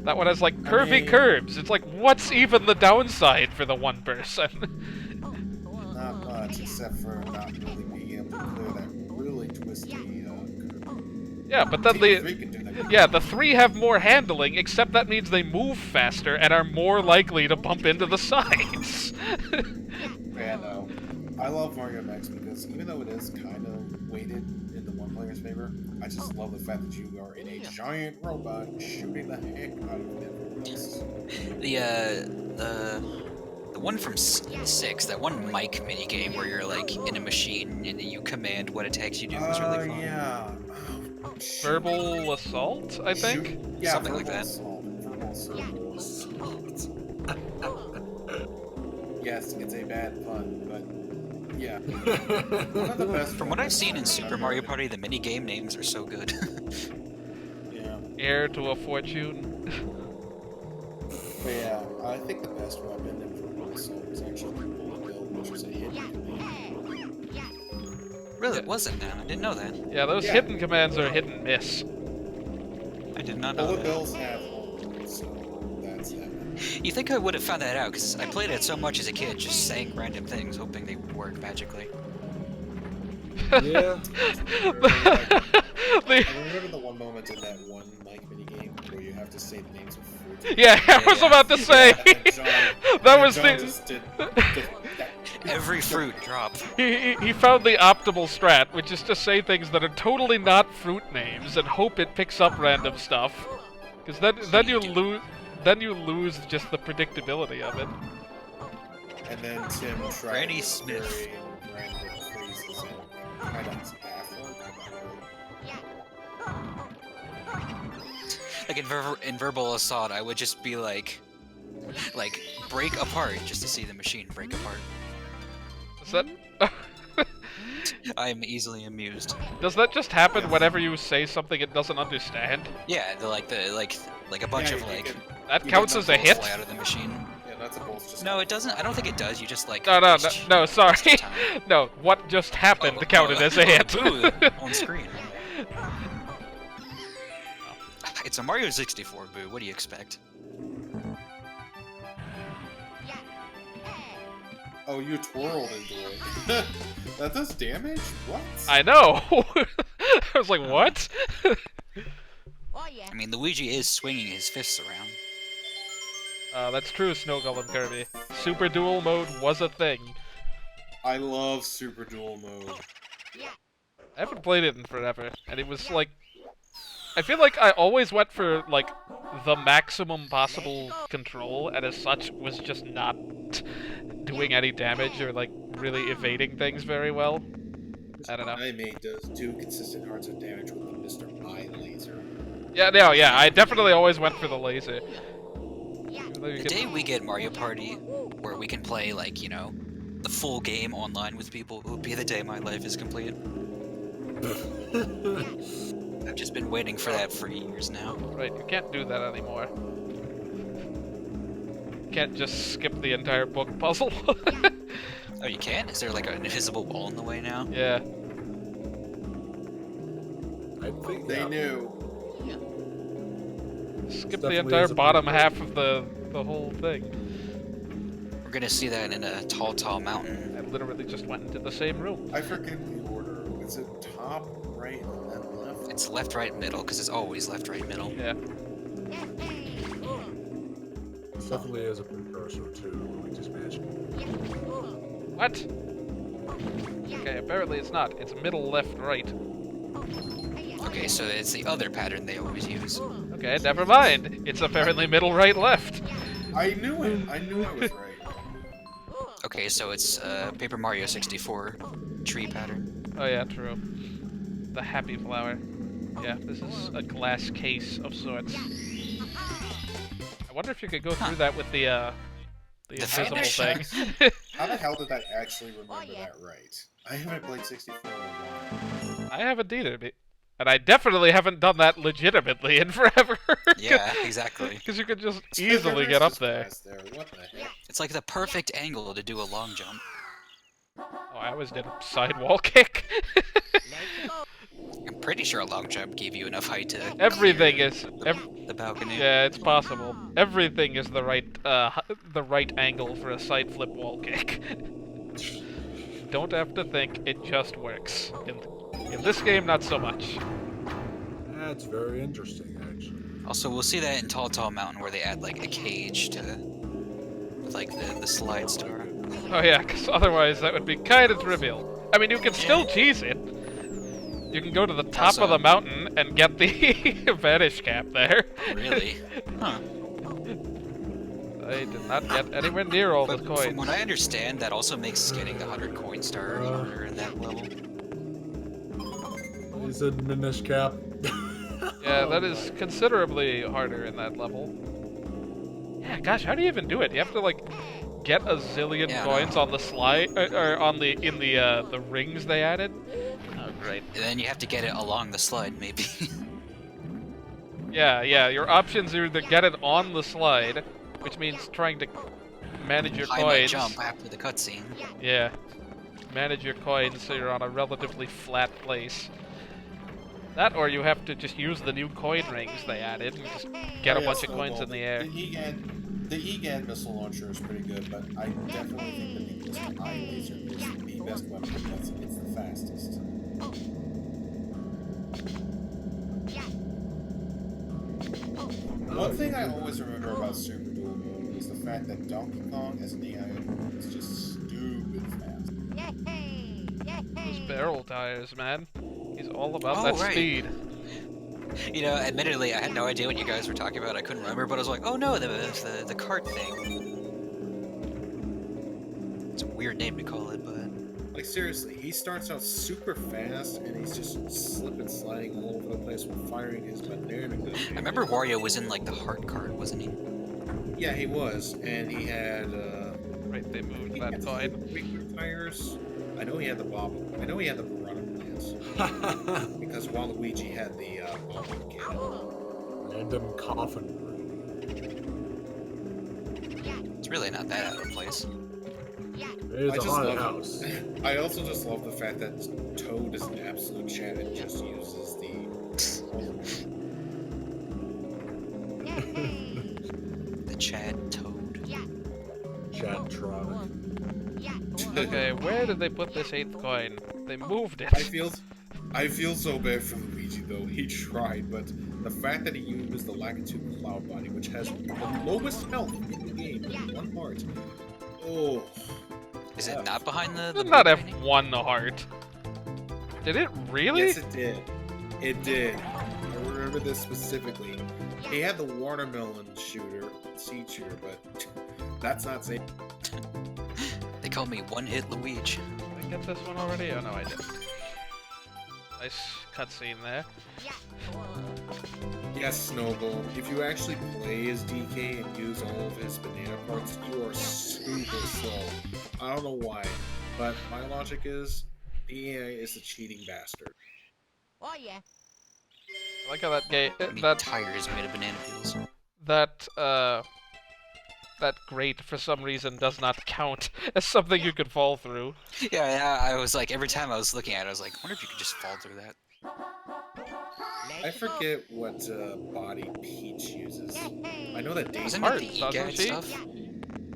That one has, like, curvy curves. It's like, what's even the downside for the one person? Not much, except for not really being able to clear that really twisty curve. Yeah, but then Three the... can do that. Yeah, the 3 have more handling, except that means they move faster and are more likely to bump into the sides. Yeah, no. I love Mario Mix because even though it is kind of weighted in the one player's favor, I just love the fact that you are in a giant robot shooting the heck out of everyone else. The one from 6, that one Mike minigame where you're like in a machine and you command what attacks you do was really fun. Yeah. Verbal assault, I think? Yeah, Something like verbal that. assault. Verbal assault. Yes, it's a bad pun, but Yeah. One of the best From what I've seen in moments Super Mario Party, the mini game names are so good. Yeah. Heir to a fortune. But yeah, I think the best weapon in Verbal Assault was actually the bullet bill, which was a hidden command. Really, it wasn't now. I didn't know that. Yeah, those Yeah. hidden commands are hit and miss. I did not know Bullet that. bills have holes, so that's that. You think I would have found that out, because I played it so much as a kid, just saying random things, hoping they would work magically. Yeah. The- I remember the one moment in that one Mike minigame where you have to say the names of fruits. yeah, I was Yeah. about to say. And John, That and was John the- just did Every fruit drop. He found the optimal strat, which is to say things that are totally not fruit names and hope it picks up random stuff. Because then you lose just the predictability of it. And then Tim tried Granny Smith. very random phrases and kind of half Like in Verbal Assault, I would just be like break apart just to see the machine break apart. Does that I'm easily amused. does that just happen whenever you say something it doesn't understand? Yeah, like a bunch Yeah, of you like can- That You counts get as a hit? fly out of the machine. Yeah, that's a both just. No, it doesn't. I don't think it does. You just like No, sorry. waste your time. No, what just happened counted as a hit. Boo, on screen. It's a Mario 64, Boo. What do you expect? Oh, you twirled into it. That does damage? What? I know. I was like, what? Oh yeah. I mean, Luigi is swinging his fists around. That's true, Snow Golem Kirby. Super Duel mode was a thing. I love Super Duel mode. I haven't played it in forever, and it was like... I feel like I always went for, like, the maximum possible control, and as such was just not doing any damage or, like, really evading things very well. I don't know. I does 2 consistent hearts of damage with the Mr. Eye laser. Yeah, no, yeah, I definitely always went for the laser. Even though you The could- day we get Mario Party, where we can play, like, you know, the full game online with people, will be the day my life is complete. I've just been waiting for that for years now. Right, you can't do that anymore. You can't just skip the entire book puzzle. Oh, you can? Is there like an invisible wall in the way now? Yeah. I think They yeah. knew. Skip the Definitely entire is a bottom pretty half of the whole thing. We're gonna see that in a tall mountain. I literally just went into the same room. I forget the order. Is it top, right, and then left? It's left, right, middle, because it's always left, right, middle. Yeah. It definitely is a precursor to Luigi's Mansion. What? Okay, apparently it's not. It's middle, left, right. Okay, so it's the other pattern they always use. Okay, never mind. It's apparently middle, right, left. I knew it. I knew I was right. Okay, so it's Paper Mario 64 tree pattern. Oh yeah, true. The happy flower. Yeah, this is a glass case of sorts. I wonder if you could go through that with the invisible vanish. thing. How the hell did I actually remember that right? I haven't played 64 in a while. I haven't either, and I definitely haven't done that legitimately in forever. Yeah, exactly. Because you could just So easily there get is up this there. glass there. What the heck? It's like the perfect angle to do a long jump. Oh, I always did a sidewall kick. I'm pretty sure a long jump gave you enough height to Everything clear is. the balcony. Yeah, it's possible. Everything is the right angle for a side flip wall kick. Don't have to think; it just works. In this game, not so much. That's very interesting, actually. Also, we'll see that in Tall Mountain where they add like a cage to with like the slide star. Oh yeah, because otherwise that would be kind of trivial. I mean, you can still cheese it. You can go to the top of the mountain and get the vanish cap there. Really? Huh. I did not get anywhere near all the But coins. from what I understand, that also makes getting the 100 coin star harder in that level. He said Minish Cap. Yeah, that is considerably harder in that level. Yeah, gosh, how do you even do it? You have to, like, get a zillion Yeah, I coins on the slide or on the the rings they added. Oh, great. And then you have to get it along the slide, maybe. Yeah, yeah. Your options are either get it on the slide, which means trying to manage your Time a coins. jump after the cutscene. Yeah. Manage your coins so you're on a relatively flat place. That, or you have to just use the new coin rings they added and just get a bunch of coins in the air. The EGAD missile launcher is pretty good, but I definitely think the eye laser is the best weapon because it's the fastest. One thing I always remember about Super Duel Mode is the fact that Donkey Kong as an AI is just stupid fast. Those barrel tires, man. He's all about Oh, that right. speed. You know, admittedly, I had no idea what you guys were talking about. I couldn't remember, but I was like, oh no, the cart thing. It's a weird name to call it, but... Like seriously, he starts out super fast and he's just slipping, sliding all over the place while firing his banana gun. I remember Wario was in, like, the heart cart, wasn't he? Yeah, he was, and he had Right, they moved he that had coin. quick tires. I know he had the piranha plants because Waluigi had the bombing cannon. Random coffin room. It's really not that out of place. It is I a just haunted love- house. I also just love the fact that Toad is an absolute chat and just uses the. The Chad Toad. Chatronic. Okay, where did they put this 8th coin? They moved it. I feel so bad for Luigi though. He tried, but the fact that he used the Lakitu Cloud Body, which has the lowest health in the game, in one part. Oh. Is it not behind the Did not have painting? 1 heart. Did it really? Yes, it did. It did. I remember this specifically. He had the watermelon seed shooter, but that's not safe. They call me one-hit Luigi. Did I get this one already? Oh no, I didn't. Nice cutscene there. Yes, Snowball. If you actually play as DK and use all of his banana parts, you are super slow. I don't know why, but my logic is the AI is a cheating bastard. Oh yeah. I like how that game, I mean, that tires made of banana peels. that grate for some reason does not count as something you could fall through. Yeah, I was like, every time I was looking at it, I was like, I wonder if you could just fall through that. I forget what body Peach uses. I know that Daisy Wasn't Heart, it the doesn't EGAD she? stuff?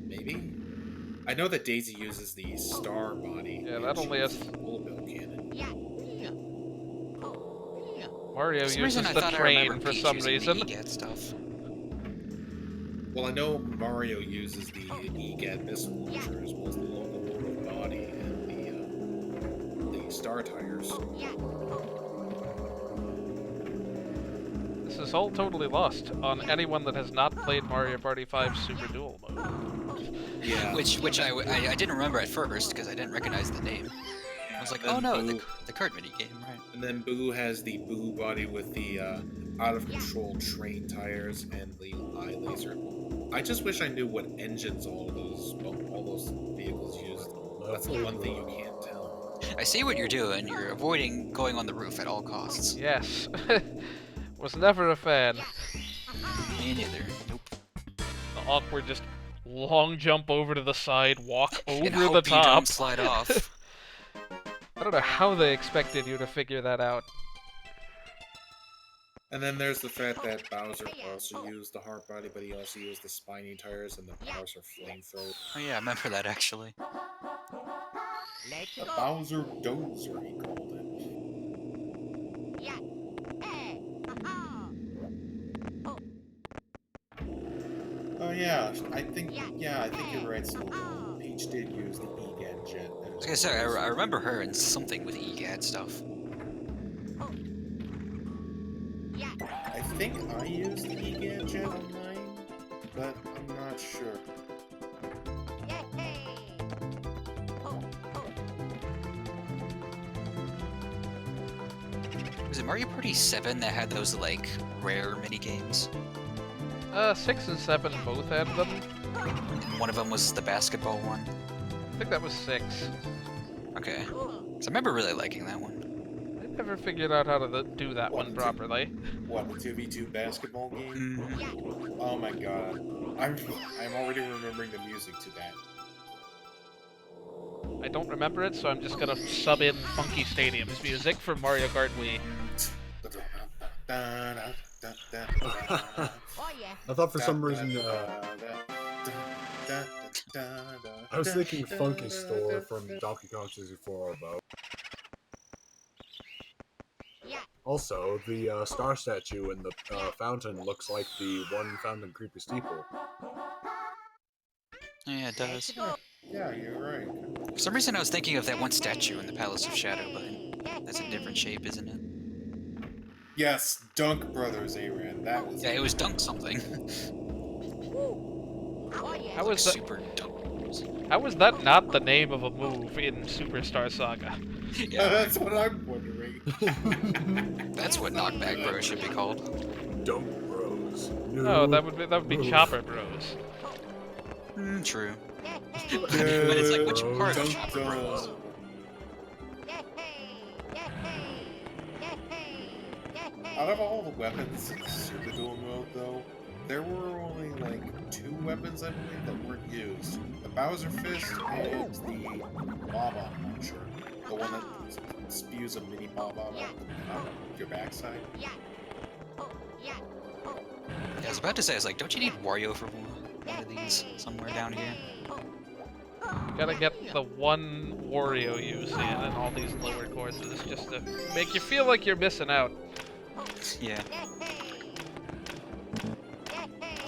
maybe. I know that Daisy uses the star body. Yeah, and that she only has- uses the bullet bill cannon. Mario For some uses reason, I the thought I train remembered for Peach some using reason. the EGAD stuff. Well, I know Mario uses the EGAD missile launcher as well as the locomotive body and the star tires. This is all totally lost on anyone that has not played Mario Party 5 Super Duel mode. Yeah. Which I didn't remember at first because I didn't recognize the name. I was like, And oh no, Boo- the card mini game, right? And then Boo has the Boo body with the out of control train tires and the eye laser. I just wish I knew what engines all those vehicles used. That's the one thing you can't tell. I see what you're doing. You're avoiding going on the roof at all costs. Yes. Was never a fan. Me neither. Nope. The awkward just long jump over to the side, walk And over hope the you top. don't slide off. I don't know how they expected you to figure that out. And then there's the fact that Bowser also used the heart body, but he also used the spiny tires and the Bowser flamethrower. Oh yeah, I remember that actually. Let's The go. Bowser Dozer, he called it. Yeah. Hey. Oh yeah, I think you're right, Snowball. Peach did use the EGAD jet. I was gonna say, I remember her in something with EGAD stuff. I think I used the EGAD jet on mine, but I'm not sure. Was it Mario Party 7 that had those, like, rare minigames? 6 and 7 both had them. One of them was the basketball one. I think that was 6. Okay. So I remember really liking that one. I never figured out how to do that What, one the properly. What, the 2v2 basketball game? Mhm. Oh my god. I'm already remembering the music to that. I don't remember it, so I'm just gonna sub in Funky Stadium's music for Mario Kart Wii. Oh yeah. I thought for some reason, I was thinking Funky Store from Donkey Kong 64, but Yeah. also the star statue in the fountain looks like the one found in Creepy Steeple. Yeah, it does. Yeah, you're right. For some reason, I was thinking of that one statue in the Palace of Shadow, but that's a different shape, isn't it? Yes, Dunk Brothers, Aaron. That was Yeah, it was Dunk something. Oh yeah. How Like was that? Super Dunk. How was that not the name of a move in Superstar Saga? Yeah, That's what I'm wondering. that's what Knockback Bro should be called. Dunk Bros. No, that would be move. Chopper Bros. True. Yeah. But it's like, which Bro, part of Dunk Chopper Bros? Out of all the weapons in Super Duel mode, though, there were only like 2 weapons, I believe, that weren't used. The Bowser Fist and the Bob-omb launcher. The one that spews a mini Bob-omb out your backside. Yeah. Yeah, I was about to say, I was like, don't you need Wario for one of these somewhere down here? Gotta get the one Wario you see in all these lower courses just to make you feel like you're missing out. Yeah.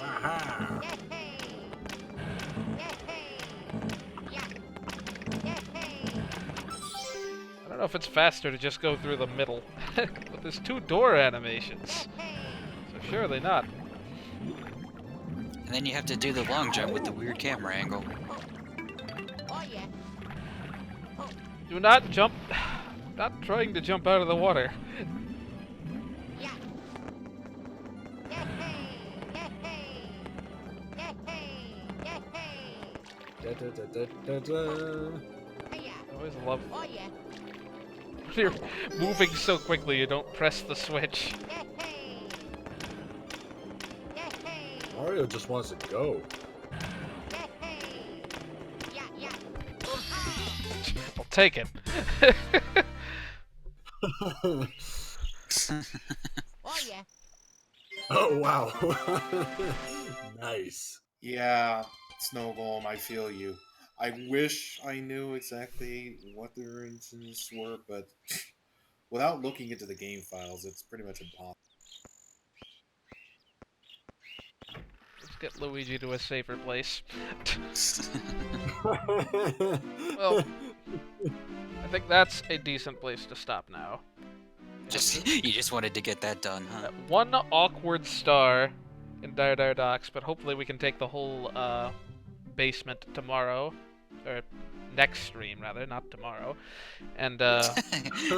Aha. I don't know if it's faster to just go through the middle, but there's 2 door animations, so surely not. And then you have to do the long jump with the weird camera angle. Oh yeah. Do not jump. Not trying to jump out of the water. Yeah. Da, da, da, da, da, da. I always love Oh yeah. you're moving so quickly you don't press the switch. Mario just wants to go. Yeah, yeah. I'll take it. Oh yeah. Oh wow. Nice. Yeah, Snow Golem, I feel you. I wish I knew exactly what their intentions were, but without looking into the game files, it's pretty much impossible. Let's get Luigi to a safer place. Well, I think that's a decent place to stop now. You just wanted to get that done, huh? One awkward star in Dire Dire Docks, but hopefully we can take the whole basement tomorrow, or next stream rather, not tomorrow, and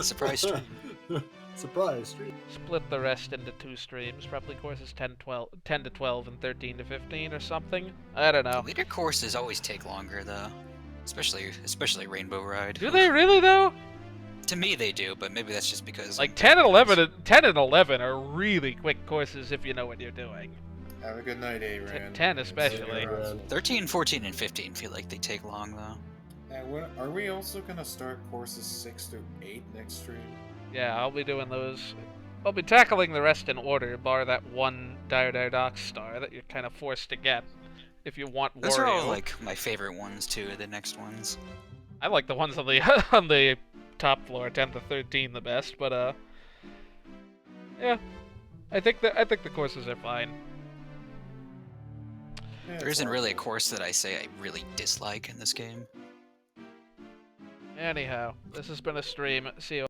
Surprise stream. Surprise stream. split the rest into 2 streams, probably courses 10 to 12 and 13 to 15 or something. I don't know. Later courses always take longer, though. Especially Rainbow Ride. Do they really though? To me, they do, but maybe that's just because Like 10 and 11 are really quick courses if you know what you're doing. Have a good night, Aaron. 10 especially. Aaron. 13, 14, and 15 feel like they take long, though. Are we also gonna start courses 6 through 8 next stream? Yeah, I'll be doing those. I'll be tackling the rest in order, bar that one Dire Dire Docks star that you're kind of forced to get if you want Wario. Those are all like my favorite ones too. The next ones. I like the ones on the on the top floor, 10 to 13, the best. But yeah, I think the courses are fine. Yeah, There it's isn't all really a good. course that I say I really dislike in this game. Anyhow, this has been a stream. See you.